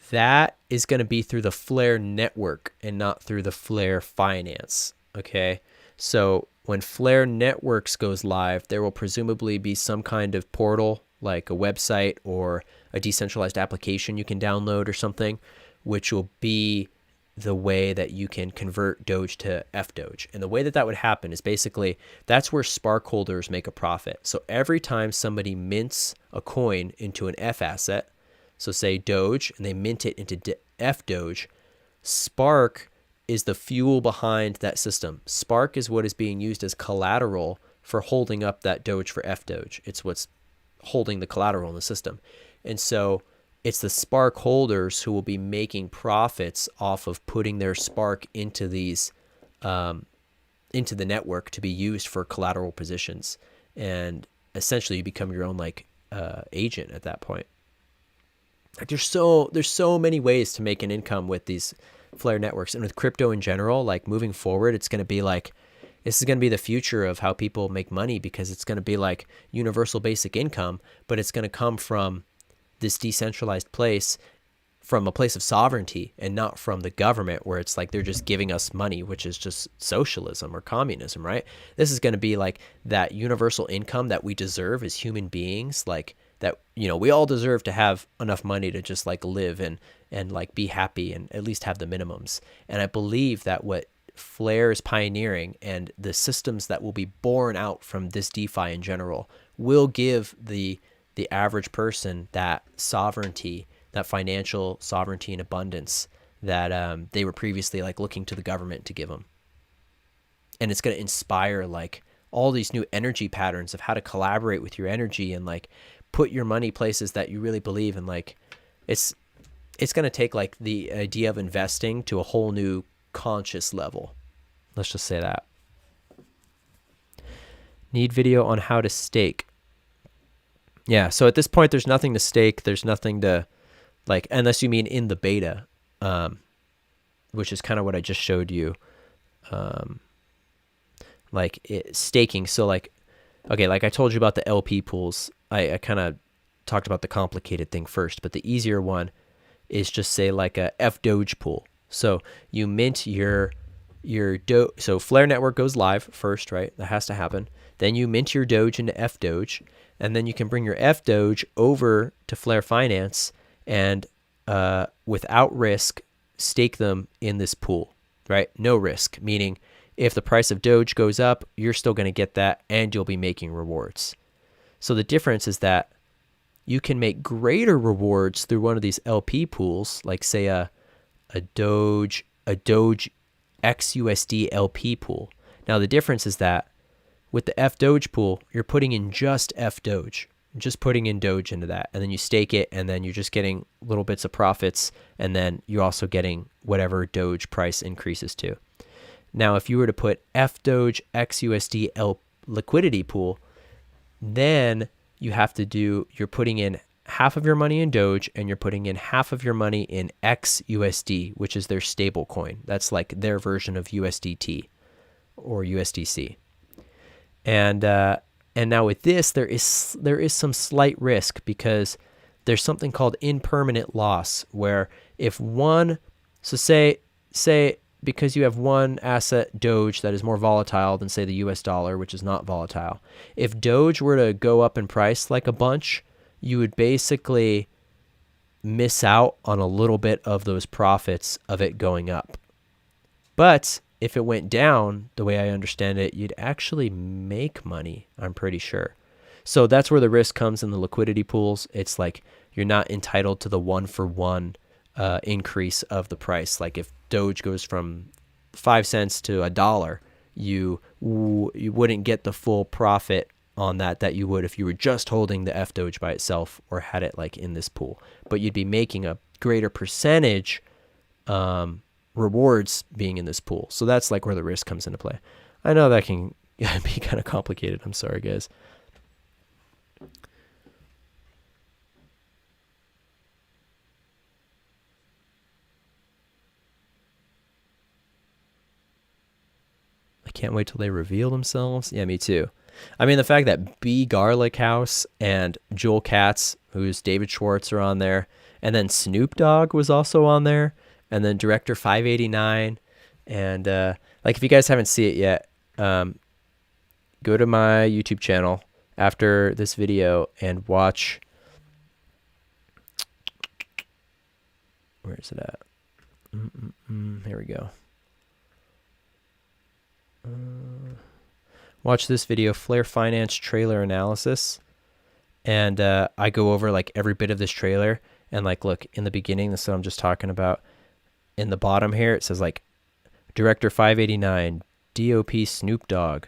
that is going to be through the Flare network and not through the Flare finance. Okay. So when Flare Networks goes live, there will presumably be some kind of portal, like a website or a decentralized application you can download or something, which will be the way that you can convert Doge to FDoge. And the way that that would happen is basically that's where Spark holders make a profit. So every time somebody mints a coin into an F asset, so say Doge, and they mint it into FDoge, Spark is the fuel behind that system. Spark is what is being used as collateral for holding up that Doge for FDoge. It's what's holding the collateral in the system. And so it's the Spark holders who will be making profits off of putting their Spark into these, into the network to be used for collateral positions. And essentially you become your own like agent at that point. Like there's so many ways to make an income with these Flare networks and with crypto in general. Like moving forward, it's going to be like, this is going to be the future of how people make money, because it's going to be like universal basic income, but it's going to come from this decentralized place, from a place of sovereignty and not from the government where it's like they're just giving us money, which is just socialism or communism, right? This is going to be like that universal income that we deserve as human beings, like that, you know, we all deserve to have enough money to just like live and like be happy and at least have the minimums. And I believe that what Flare is pioneering and the systems that will be born out from this DeFi in general will give the average person that sovereignty, that financial sovereignty and abundance that they were previously like looking to the government to give them. And it's going to inspire like all these new energy patterns of how to collaborate with your energy and like put your money places that you really believe in. Like it's going to take like the idea of investing to a whole new conscious level. Let's just say that. Need video on how to stake. Yeah, so at this point, there's nothing to stake. There's nothing to, like, unless you mean in the beta, which is kind of what I just showed you. Staking. So, like, okay, like I told you about the LP pools. I kind of talked about the complicated thing first, but the easier one is just say like a FDoge pool. So you mint your Doge. So Flare network goes live first, right? That has to happen. Then you mint your Doge into FDoge. And then you can bring your FDoge over to Flare Finance and without risk, stake them in this pool, right? No risk, meaning if the price of Doge goes up, you're still going to get that and you'll be making rewards. So the difference is that you can make greater rewards through one of these LP pools, like say a Doge XUSD LP pool. Now the difference is that with the FDoge pool, you're putting in just FDoge, just putting in Doge into that. And then you stake it, and then you're just getting little bits of profits. And then you're also getting whatever Doge price increases to. Now, if you were to put FDoge XUSD liquidity pool, then you have to do, you're putting in half of your money in Doge, and you're putting in half of your money in XUSD, which is their stable coin. That's like their version of USDT or USDC. And now with this, there is some slight risk because there's something called impermanent loss, where if one, so say because you have one asset, Doge, that is more volatile than say the US dollar, which is not volatile. If Doge were to go up in price like a bunch, you would basically miss out on a little bit of those profits of it going up. But if it went down, the way I understand it, you'd actually make money, I'm pretty sure. So that's where the risk comes in the liquidity pools. It's like you're not entitled to the 1-for-1 increase of the price. Like if Doge goes from 5 cents to $1, you wouldn't get the full profit on that you would if you were just holding the FDoge by itself or had it like in this pool. But you'd be making a greater percentage rewards being in this pool. So that's like where the risk comes into play. I know that can be kind of complicated. I'm sorry, guys. I can't wait till they reveal themselves. Yeah, me too. I mean, the fact that B. Garlic House and Joel Katz, who's David Schwartz, are on there, and then Snoop Dogg was also on there, and then Director 589, and like if you guys haven't seen it yet, go to my YouTube channel after this video and watch. Where is it at? Here we go. Watch this video, Flare Finance trailer analysis, and I go over like every bit of this trailer. And like, look, in the beginning, this is what I'm just talking about. In the bottom here, it says like Director 589, DOP Snoop Dogg,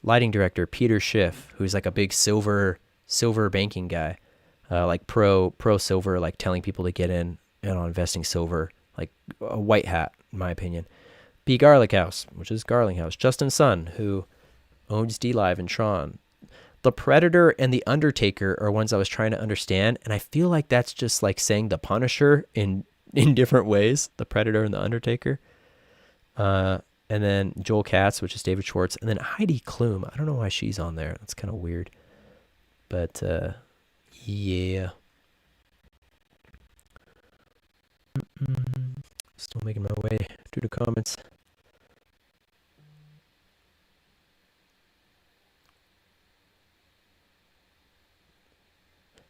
Lighting Director Peter Schiff, who's like a big silver banking guy, like pro silver, like telling people to get in and on investing silver, like a white hat, in my opinion. B. Garlic House, which is Garling House. Justin Sun, who owns DLive and Tron. The Predator and the Undertaker are ones I was trying to understand, and I feel like that's just like saying the Punisher in different ways. The Predator and the Undertaker. And then Joel Katz, which is David Schwartz, and then Heidi Klum. I don't know why she's on there. That's kind of weird. But yeah. Still making my way through the comments.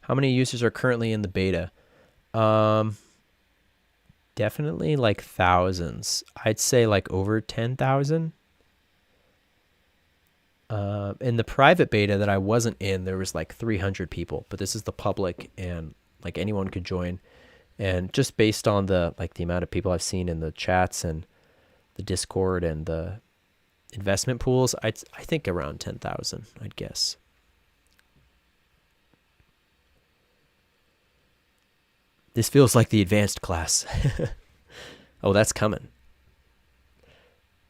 How many users are currently in the beta? Definitely like thousands. I'd say like over 10,000. In the private beta that I wasn't in, there was like 300 people, but this is the public and like anyone could join. And just based on the amount of people I've seen in the chats and the Discord and the investment pools, I think around 10,000, I'd guess. This feels like the advanced class. Oh, that's coming.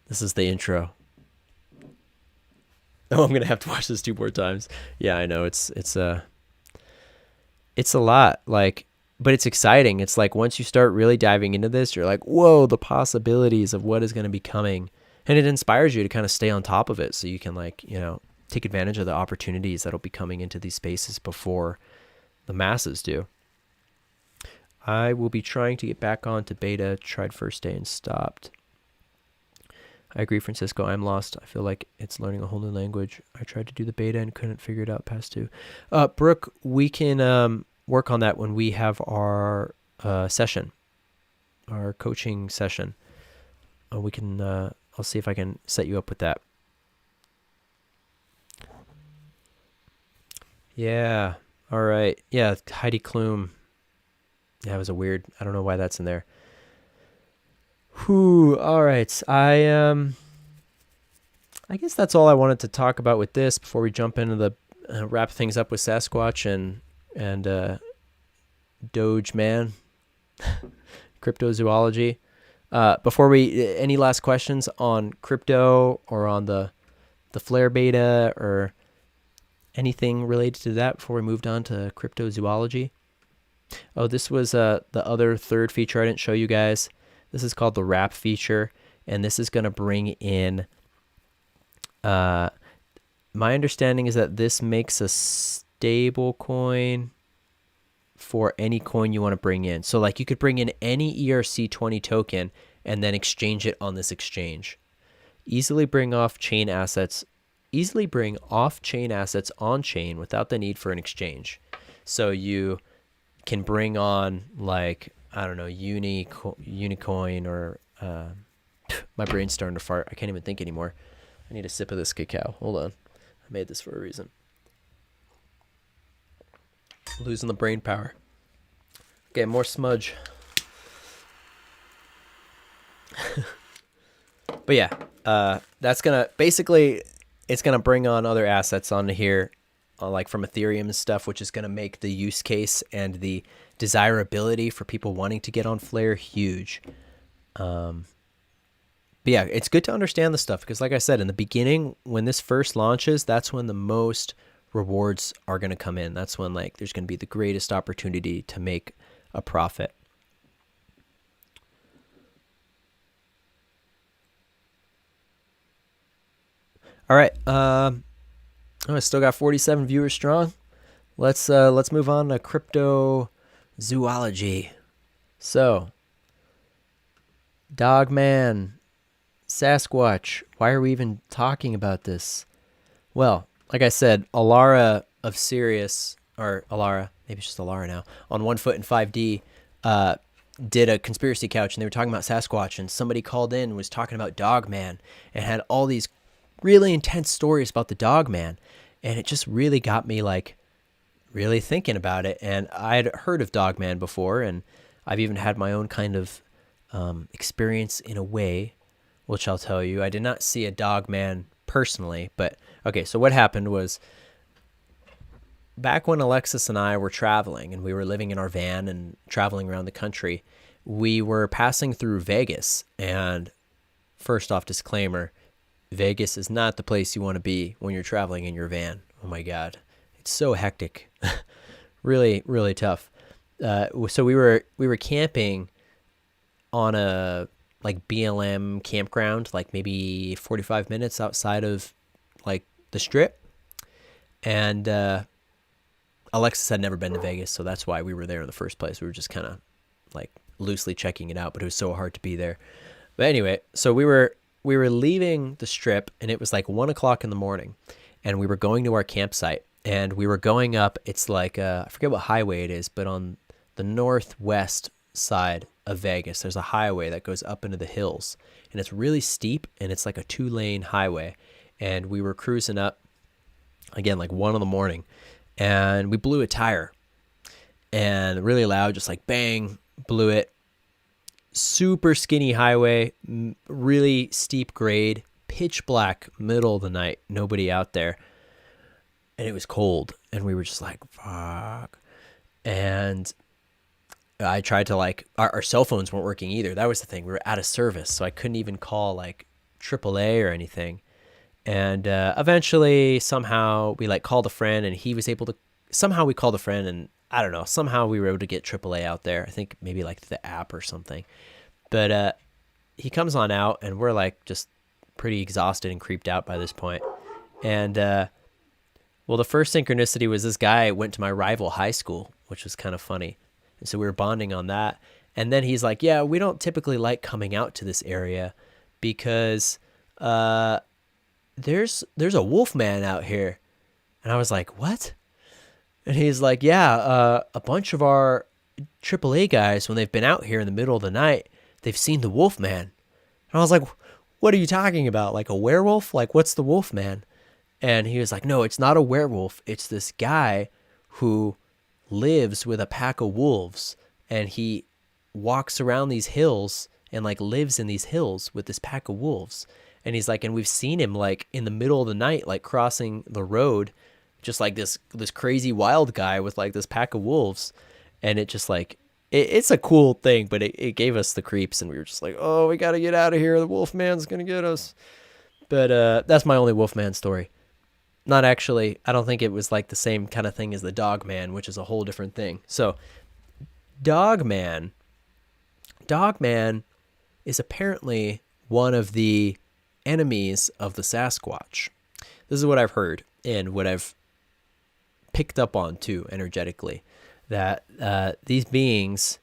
This is the intro. Oh, I'm going to have to watch this 2 more times. Yeah, I know. It's a lot, like, but it's exciting. It's like once you start really diving into this, you're like, whoa, the possibilities of what is going to be coming. And it inspires you to kind of stay on top of it so you can like, you know, take advantage of the opportunities that'll be coming into these spaces before the masses do. I will be trying to get back on to beta, tried first day and stopped. I agree, Francisco. I'm lost. I feel like it's learning a whole new language. I tried to do the beta and couldn't figure it out past 2. Brooke, we can work on that when we have our session, our coaching session. We can. I'll see if I can set you up with that. Yeah. All right. Yeah. Heidi Klum. Yeah, it was a weird. I don't know why that's in there. Whew. All right. I guess that's all I wanted to talk about with this before we jump into the wrap things up with Sasquatch and Dogman, Cryptozoology. Before any last questions on crypto or on the Flare beta or anything related to that before we moved on to Cryptozoology? Oh, this was the other third feature I didn't show you guys. This is called the wrap feature, and this is going to bring in, my understanding is that this makes a stable coin for any coin you want to bring in. So like you could bring in any ERC20 token and then exchange it on this exchange. Easily bring off-chain assets on chain without the need for an exchange. So you can bring on like, I don't know, Unicoin or my brain's starting to fart. I can't even think anymore. I need a sip of this cacao. Hold on. I made this for a reason. Losing the brain power. Okay, more smudge. But yeah, that's gonna basically, it's gonna bring on other assets onto here, like from Ethereum and stuff, which is gonna make the use case and the desirability for people wanting to get on Flare huge. But yeah, it's good to understand the stuff because, like I said, in the beginning, when this first launches, that's when the most rewards are going to come in. That's when like there's going to be the greatest opportunity to make a profit. All right. I still got 47 viewers strong. Let's move on to cryptozoology. So, Dogman, Sasquatch. Why are we even talking about this? Well, like I said, Alara of Sirius, or Alara, maybe it's just Alara now, on 1 Foot in 5D, did a conspiracy couch, and they were talking about Sasquatch, and somebody called in and was talking about Dogman, and had all these really intense stories about the Dogman, and it just really got me like really thinking about it. And I'd heard of Dogman before, and I've even had my own kind of experience in a way, which I'll tell you. I did not see a Dogman personally, but okay, so what happened was back when Alexis and I were traveling and we were living in our van and traveling around the country, we were passing through Vegas. And first off, disclaimer, Vegas is not the place you want to be when you're traveling in your van. Oh my God. It's so hectic. Really, really tough. So we were camping on a like BLM campground, like maybe 45 minutes outside of like the Strip. And Alexis had never been to Vegas, so that's why we were there in the first place. We were just kind of like loosely checking it out, but it was so hard to be there. But anyway, so we were leaving the Strip, and it was like 1 o'clock in the morning, and we were going to our campsite, and we were going up. It's like I forget what highway it is, but on the northwest side of Vegas, there's a highway that goes up into the hills, and it's really steep, and it's like a 2-lane highway. And we were cruising up again, like 1 in the morning, and we blew a tire, and really loud, just like bang, blew it. Super skinny highway, really steep grade, pitch black, middle of the night, nobody out there, and it was cold, and we were just like, fuck. And I tried to like, our cell phones weren't working either. That was the thing. We were out of service, so I couldn't even call like AAA or anything. And eventually, somehow, we like called a friend, and he was able to, somehow we called a friend, and I don't know, somehow we were able to get AAA out there. I think maybe like the app or something. But he comes on out, and we're like just pretty exhausted and creeped out by this point. And well, the first synchronicity was this guy went to my rival high school, which was kind of funny. And so we were bonding on that. And then he's like, yeah, we don't typically like coming out to this area because there's a wolf man out here. And I was like, what? And he's like, yeah, a bunch of our AAA guys, when they've been out here in the middle of the night, they've seen the wolf man. And I was like, what are you talking about? Like a werewolf? Like, what's the wolf man? And he was like, no, it's not a werewolf. It's this guy who lives with a pack of wolves, and he walks around these hills and like lives in these hills with this pack of wolves. And he's like, and we've seen him like in the middle of the night, like crossing the road, just like this crazy wild guy with like this pack of wolves. And it just like, it's a cool thing, but it gave us the creeps, and we were just like, oh, we got to get out of here. The wolf man's going to get us. But that's my only wolf man story. Not actually, I don't think it was like the same kind of thing as the Dogman, which is a whole different thing. So Dogman is apparently one of the enemies of the Sasquatch. This is what I've heard and what I've picked up on too, energetically, that these beings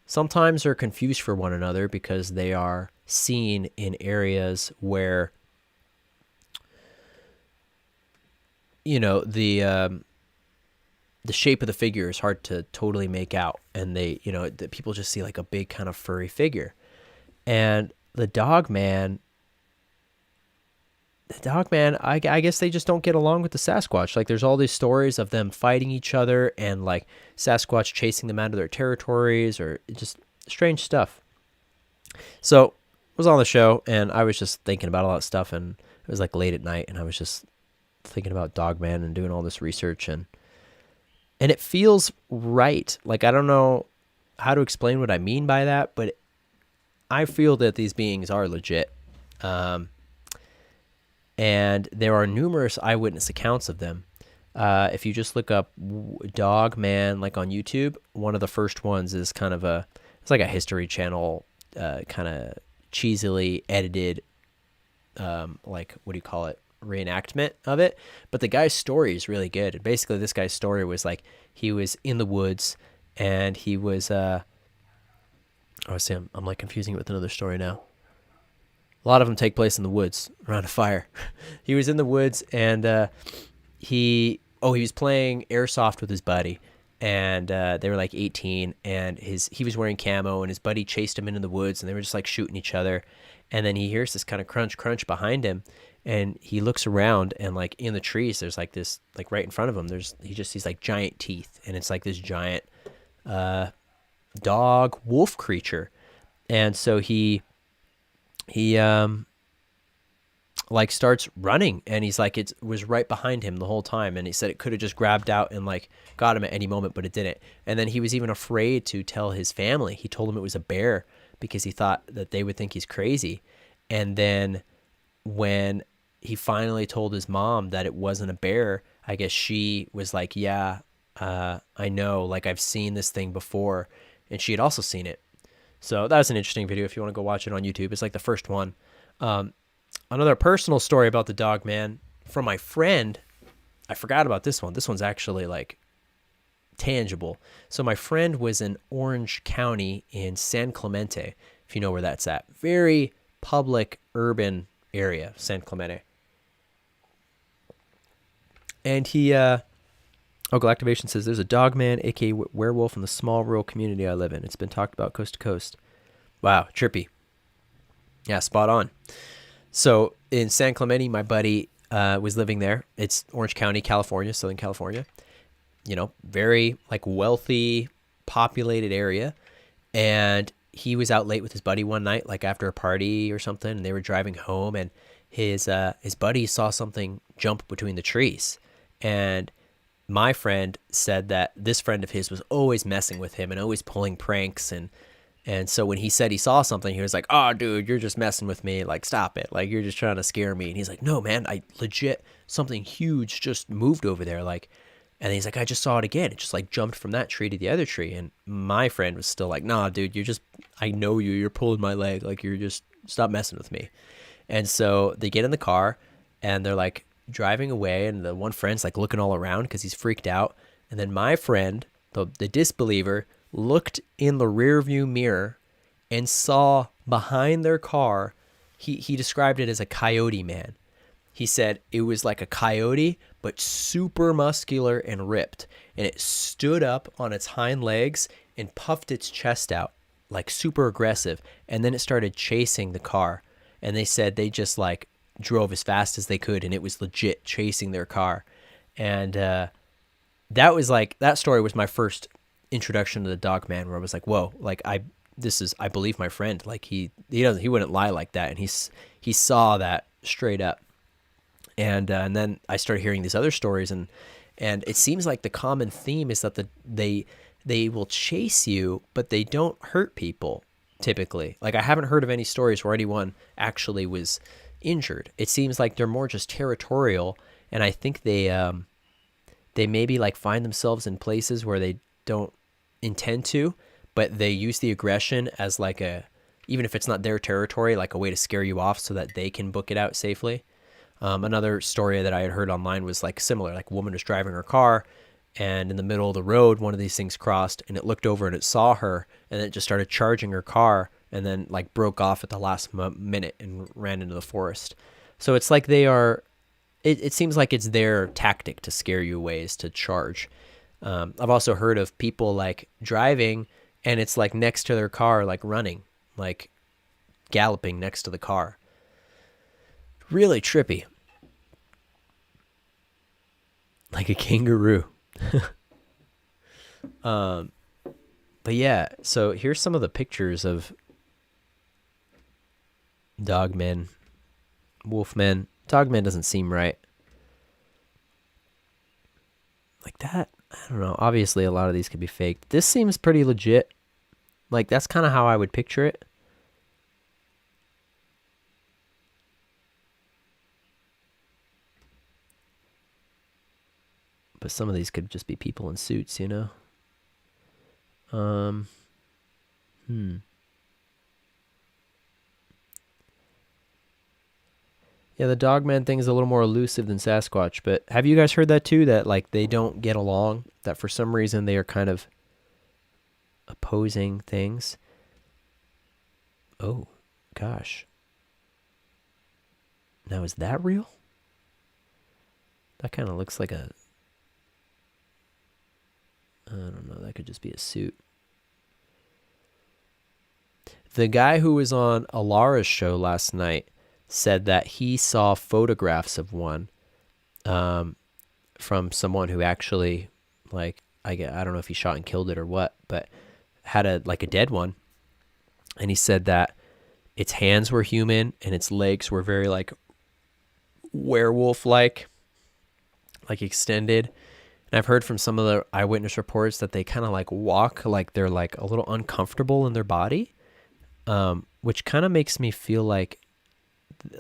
sometimes are confused for one another because they are seen in areas where, you know, the shape of the figure is hard to totally make out, and they, you know, the people just see like a big kind of furry figure. And the Dogman, I guess they just don't get along with the Sasquatch. Like, there's all these stories of them fighting each other, and like Sasquatch chasing them out of their territories, or just strange stuff. So I was on the show, and I was just thinking about a lot of stuff, and it was like late at night, and I was just thinking about Dogman and doing all this research, and it feels right. Like, I don't know how to explain what I mean by that, but I feel that these beings are legit. Um, and there are numerous eyewitness accounts of them. If you just look up Dogman, like on YouTube, one of the first ones is it's like a History Channel, kind of cheesily edited, like, what do you call it? Reenactment of it. But the guy's story is really good. And basically this guy's story was like, he was in the woods and he was, oh, see, I'm like confusing it with another story now. A lot of them take place in the woods around a fire. He was in the woods and, he was playing airsoft with his buddy, and they were like 18, and he was wearing camo, and his buddy chased him into the woods, and they were just like shooting each other. And then he hears this kind of crunch behind him, and he looks around, and like in the trees there's like this, like right in front of him, he just sees like giant teeth, and it's like this giant dog wolf creature. And so he like starts running, and he's like, it was right behind him the whole time, and he said it could have just grabbed out and like got him at any moment, but it didn't. And then he was even afraid to tell his family. He told them it was a bear because he thought that they would think he's crazy. And then when he finally told his mom that it wasn't a bear, I guess she was like, yeah, I know, like I've seen this thing before, and she had also seen it. So that was an interesting video if you want to go watch it on YouTube. It's like the first one. Another personal story about the Dogman from my friend. I forgot about this one. This one's actually like tangible. So my friend was in Orange County in San Clemente, if you know where that's at. Very public urban area, San Clemente. And he, Galactivation says, there's a Dogman, aka werewolf, in the small rural community I live in. It's been talked about coast to coast. Wow, trippy. Yeah, spot on. So in San Clemente, my buddy was living there. It's Orange County, California, Southern California. You know, very like wealthy, populated area. And he was out late with his buddy one night, like after a party or something, and they were driving home, and his buddy saw something jump between the trees. And my friend said that this friend of his was always messing with him and always pulling pranks, and so when he said he saw something, he was like, oh, dude, you're just messing with me. Like, stop it. Like, you're just trying to scare me. And he's like, no, man, I legit, something huge just moved over there. Like, and he's like, I just saw it again. It just like jumped from that tree to the other tree. And my friend was still like, nah, dude, I know you're pulling my leg. Like, stop messing with me. And so they get in the car and they're like driving away. And the one friend's like looking all around because he's freaked out. And then my friend, the disbeliever, looked in the rear view mirror and saw behind their car, he described it as a coyote man. He said it was like a coyote, but super muscular and ripped. And it stood up on its hind legs and puffed its chest out, like super aggressive. And then it started chasing the car. And they said they just like drove as fast as they could, and it was legit chasing their car. And that story was my first introduction to the Dogman, where I was like, whoa, like I believe my friend. Like he wouldn't lie like that. And he saw that straight up. And then I started hearing these other stories, and it seems like the common theme is that they will chase you, but they don't hurt people typically. Like I haven't heard of any stories where anyone actually was injured. It seems like they're more just territorial, and I think they maybe like find themselves in places where they don't intend to, but they use the aggression as like even if it's not their territory, like a way to scare you off so that they can book it out safely. Another story that I had heard online was like similar, like a woman was driving her car, and in the middle of the road, one of these things crossed, and it looked over and it saw her, and it just started charging her car, and then like broke off at the last minute and ran into the forest. So it's like it seems like it's their tactic to scare you away, is to charge. I've also heard of people like driving and it's like next to their car, like running, like galloping next to the car. Really trippy. Like a kangaroo. But yeah, so here's some of the pictures of Dogmen, Wolfmen. Dogman doesn't seem right. Like that, I don't know. Obviously, a lot of these could be faked. This seems pretty legit. Like, that's kind of how I would picture it. but some of these could just be people in suits, you know? Um, Yeah, the Dogman thing is a little more elusive than Sasquatch, but have you guys heard that too? That like they don't get along, that for some reason they are kind of opposing things. Oh, gosh. Now, is that real? That kind of looks like a... I don't know, that could just be a suit. The guy who was on Alara's show last night said that he saw photographs of one from someone who actually, like, I don't know if he shot and killed it or what, but had a dead one. And he said that its hands were human and its legs were very like werewolf-like, like extended. And I've heard from some of the eyewitness reports that they kind of like walk like they're like a little uncomfortable in their body, which kind of makes me feel like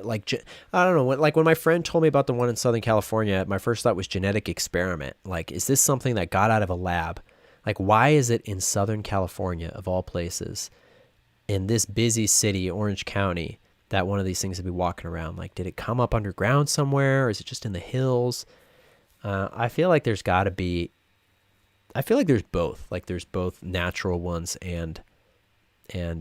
I don't know, when my friend told me about the one in Southern California, my first thought was genetic experiment. Like, is this something that got out of a lab? Like, why is it in Southern California, of all places, in this busy city, Orange County, that one of these things would be walking around? Like, did it come up underground somewhere, or is it just in the hills? I feel like there's got to be... I feel like there's both. Like, there's both natural ones and I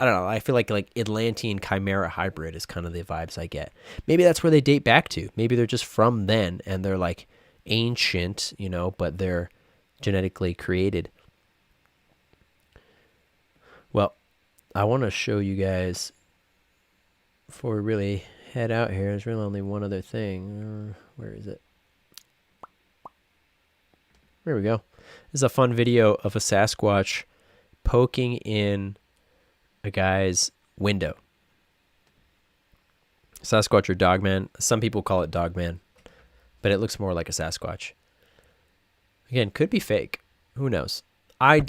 don't know. I feel like Atlantean Chimera hybrid is kind of the vibes I get. Maybe that's where they date back to. Maybe they're just from then and they're like ancient, you know, but they're genetically created. Well, I want to show you guys before we really head out here. There's really only one other thing. Where is it? There we go. This is a fun video of a Sasquatch poking in a guy's window. Sasquatch or Dogman. Some people call it Dogman, but it looks more like a Sasquatch. Again, could be fake. Who knows? I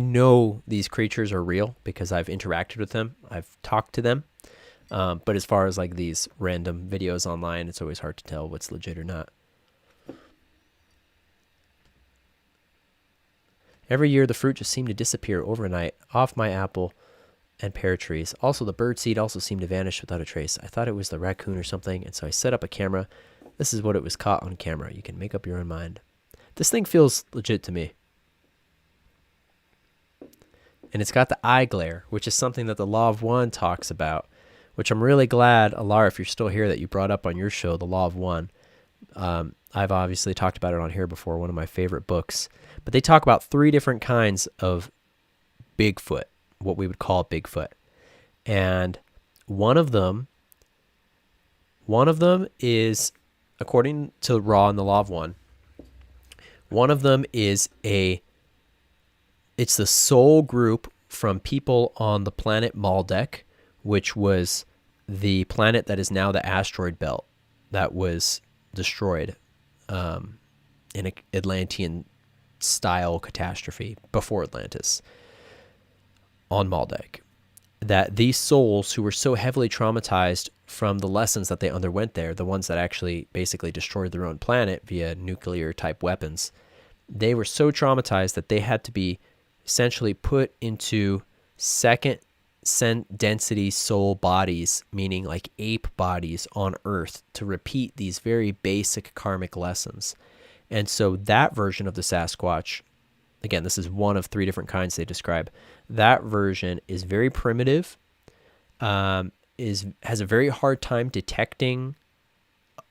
know these creatures are real because I've interacted with them. I've talked to them. But as far as like these random videos online, it's always hard to tell what's legit or not. Every year, the fruit just seemed to disappear overnight off my apple and pear trees. Also, the bird seed also seemed to vanish without a trace. I thought it was the raccoon or something, and so I set up a camera. This is what it was caught on camera. You can make up your own mind. This thing feels legit to me. And it's got the eye glare, which is something that the Law of One talks about, which I'm really glad, Alara, if you're still here, that you brought up on your show, The Law of One. I've obviously talked about it on here before, one of my favorite books. But they talk about 3 different kinds of Bigfoot, what we would call Bigfoot. And one of them is, according to Ra and the Law of One, one of them is it's the sole group from people on the planet Maldek, which was the planet that is now the asteroid belt that was destroyed in an Atlantean-style catastrophe before Atlantis on Maldek. That these souls who were so heavily traumatized from the lessons that they underwent there, the ones that actually basically destroyed their own planet via nuclear-type weapons, they were so traumatized that they had to be essentially put into second density soul bodies, meaning like ape bodies on Earth, to repeat these very basic karmic lessons. And so that version of the Sasquatch, again, this is one of 3 different kinds they describe. That version is very primitive, has a very hard time detecting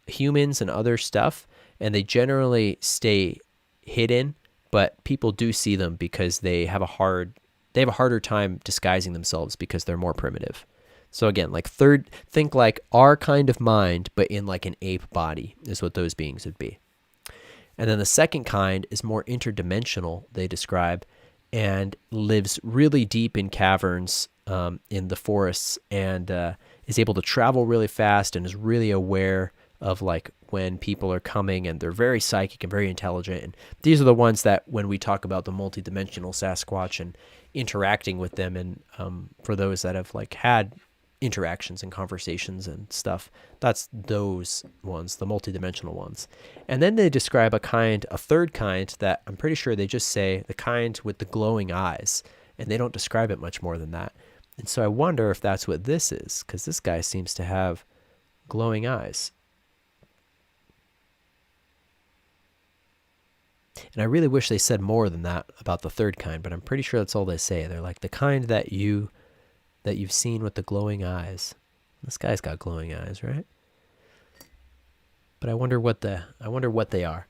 humans and other stuff, and they generally stay hidden, but people do see them because they have a harder time disguising themselves because they're more primitive. So again, like think like our kind of mind, but in like an ape body is what those beings would be. And then the second kind is more interdimensional, they describe, and lives really deep in caverns in the forests, and is able to travel really fast and is really aware of like when people are coming, and they're very psychic and very intelligent. And these are the ones that when we talk about the multidimensional Sasquatch and interacting with them, and for those that have like had interactions and conversations and stuff. That's those ones, the multidimensional ones. And then they describe a third kind that I'm pretty sure they just say the kind with the glowing eyes, and they don't describe it much more than that. And so I wonder if that's what this is, because this guy seems to have glowing eyes. And I really wish they said more than that about the third kind, but I'm pretty sure that's all they say. They're like the kind that you've seen with the glowing eyes. This guy's got glowing eyes, right? But I wonder what they are.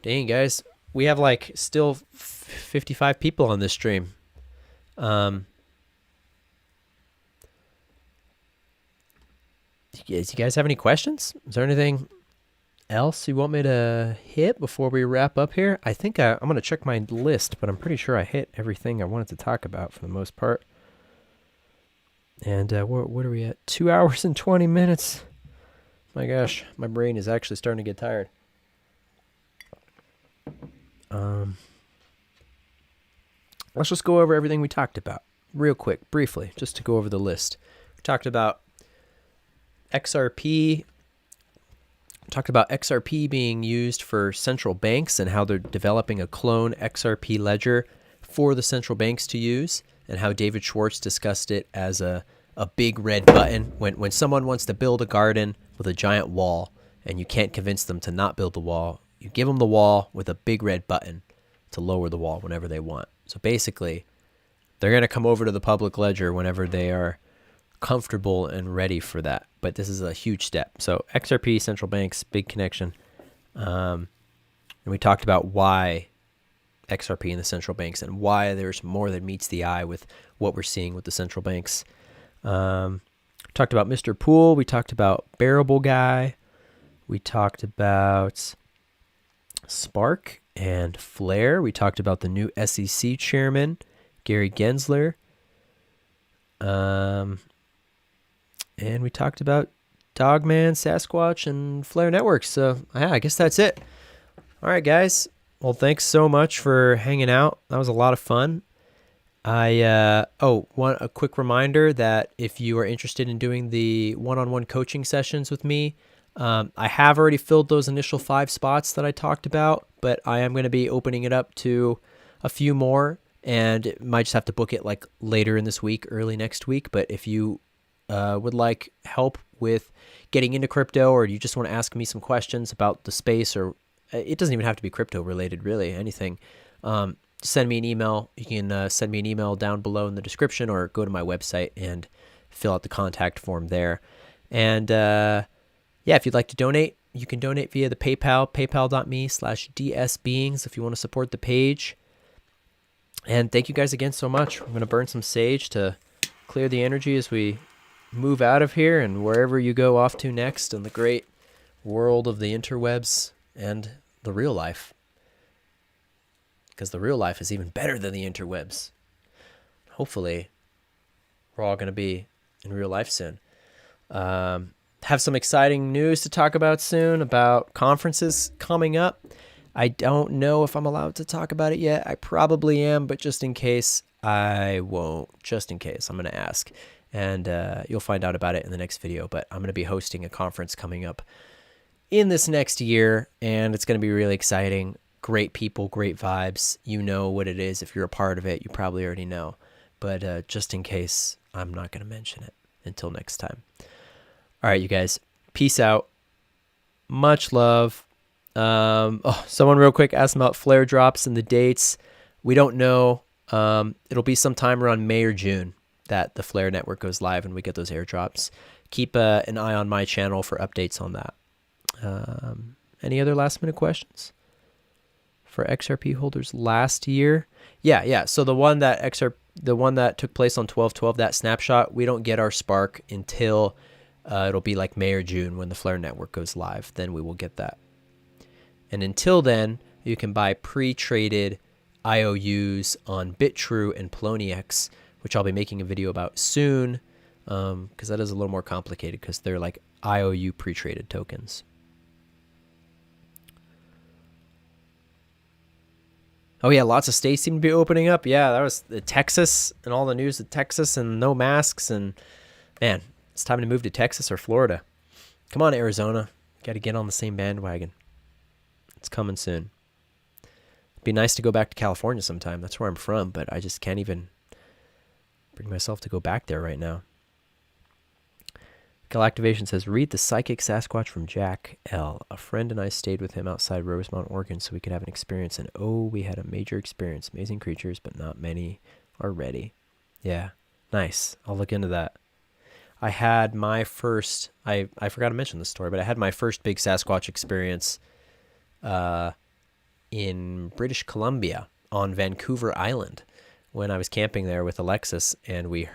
Dang, guys, we have like still 55 people on this stream. Do you guys have any questions? Is there anything else you want me to hit before we wrap up here? I think I'm going to check my list, but I'm pretty sure I hit everything I wanted to talk about for the most part. And what are we at? 2 hours and 20 minutes. My gosh, my brain is actually starting to get tired. Let's just go over everything we talked about real quick, briefly, just to go over the list. We talked about XRP. Talked about XRP being used for central banks and how they're developing a clone XRP ledger for the central banks to use, and how David Schwartz discussed it as a big red button. When someone wants to build a garden with a giant wall and you can't convince them to not build the wall, you give them the wall with a big red button to lower the wall whenever they want. So basically, they're going to come over to the public ledger whenever they are comfortable and ready for that. But this is a huge step. So XRP, central banks, big connection. And we talked about why XRP and the central banks and why there's more than meets the eye with what we're seeing with the central banks. Talked about Mr. Pool. We talked about Bearable Guy. We talked about Spark and Flare. We talked about the new SEC chairman, Gary Gensler. And we talked about Dogman, Sasquatch, and Flare Networks. So yeah, I guess that's it. All right, guys. Well, thanks so much for hanging out. That was a lot of fun. A quick reminder that if you are interested in doing the one-on-one coaching sessions with me, I have already filled those initial 5 spots that I talked about, but I am going to be opening it up to a few more, and might just have to book it like later in this week, early next week. But if you would like help with getting into crypto, or you just want to ask me some questions about the space, or it doesn't even have to be crypto related, really, anything, send me an email. You can send me an email down below in the description, or go to my website and fill out the contact form there. And yeah, if you'd like to donate, you can donate via the PayPal, paypal.me/dsbeings if you want to support the page. And thank you guys again so much. I'm going to burn some sage to clear the energy as we move out of here and wherever you go off to next in the great world of the interwebs and the real life. Because the real life is even better than the interwebs. Hopefully, we're all going to be in real life soon. Have some exciting news to talk about soon about conferences coming up. I don't know if I'm allowed to talk about it yet. I probably am, but just in case, I won't. Just in case, I'm going to ask. And you'll find out about it in the next video. But I'm going to be hosting a conference coming up in this next year, and it's going to be really exciting. Great people, great vibes. You know what it is. If you're a part of it, you probably already know. But just in case, I'm not going to mention it until next time. All right, you guys. Peace out. Much love. Someone real quick asked about flare drops and the dates. We don't know. It'll be sometime around May or June that the Flare network goes live and we get those airdrops. Keep an eye on my channel for updates on that. Any other last minute questions for XRP holders last year? Yeah. So the one that took place on 12/12, that snapshot, we don't get our spark until it'll be like May or June when the Flare network goes live. Then we will get that. And until then, you can buy pre-traded IOUs on BitTrue and Poloniex, which I'll be making a video about soon. because that is a little more complicated because they're like IOU pre-traded tokens. Oh yeah, lots of states seem to be opening up. Yeah, that was Texas and all the news of Texas and no masks. And man, it's time to move to Texas or Florida. Come on, Arizona. Got to get on the same bandwagon. It's coming soon. It'd be nice to go back to California sometime. That's where I'm from, but I just can't even bring myself to go back there right now. Galactivation says, read The Psychic Sasquatch from Jack L. A friend and I stayed with him outside Rosemount, Oregon, so we could have an experience. And oh, we had a major experience. Amazing creatures, but not many are ready. Yeah, nice. I'll look into that. I had my first, I forgot to mention this story, but I had my first big Sasquatch experience in British Columbia on Vancouver Island when I was camping there with Alexis. And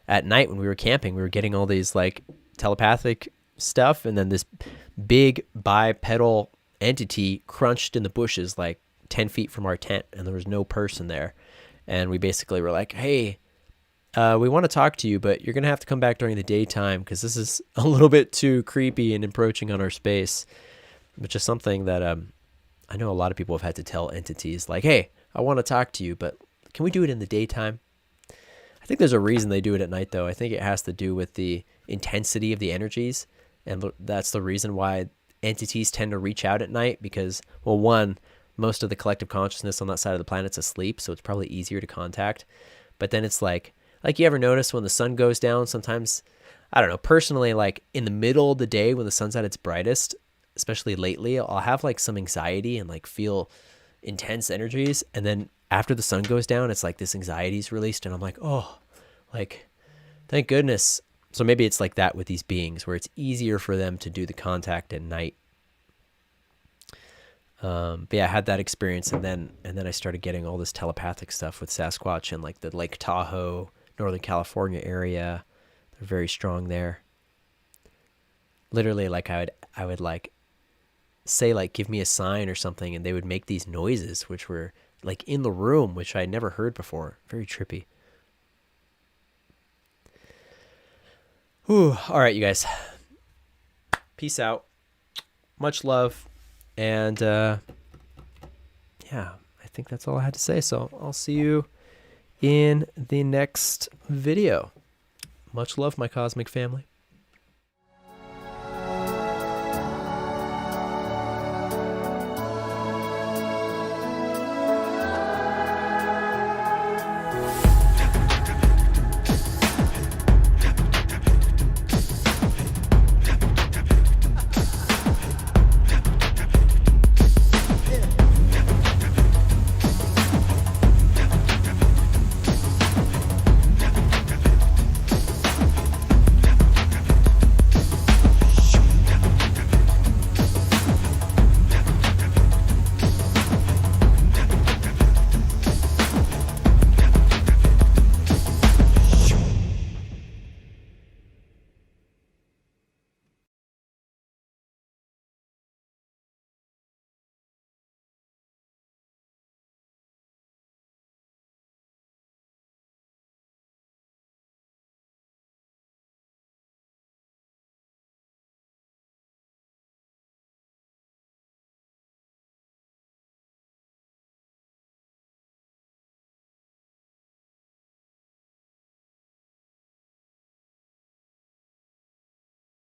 at night when we were camping, we were getting all these like telepathic stuff, and then this big bipedal entity crunched in the bushes like 10 feet from our tent, and there was no person there. And we basically were like, hey, we want to talk to you, but you're going to have to come back during the daytime because this is a little bit too creepy and encroaching on our space, which is something that I know a lot of people have had to tell entities like, hey, I want to talk to you, but can we do it in the daytime? I think there's a reason they do it at night, though. I think it has to do with the intensity of the energies, and that's the reason why entities tend to reach out at night because, well, one, most of the collective consciousness on that side of the planet's asleep, so it's probably easier to contact. But then it's like you ever notice when the sun goes down, sometimes, I don't know, personally, like in the middle of the day when the sun's at its brightest, especially lately, I'll have like some anxiety and like feel intense energies, and then after the sun goes down, it's like this anxiety is released, and I'm like, oh, like, thank goodness. So maybe it's like that with these beings, where it's easier for them to do the contact at night. But yeah, I had that experience, and then I started getting all this telepathic stuff with Sasquatch and like the Lake Tahoe, Northern California area. They're very strong there. Literally, like I would like say like, give me a sign or something, and they would make these noises, which were like in the room, which I never heard before. Very trippy. Whew. All right, you guys. Peace out. Much love. And yeah, I think that's all I had to say. So I'll see you in the next video. Much love, my cosmic family.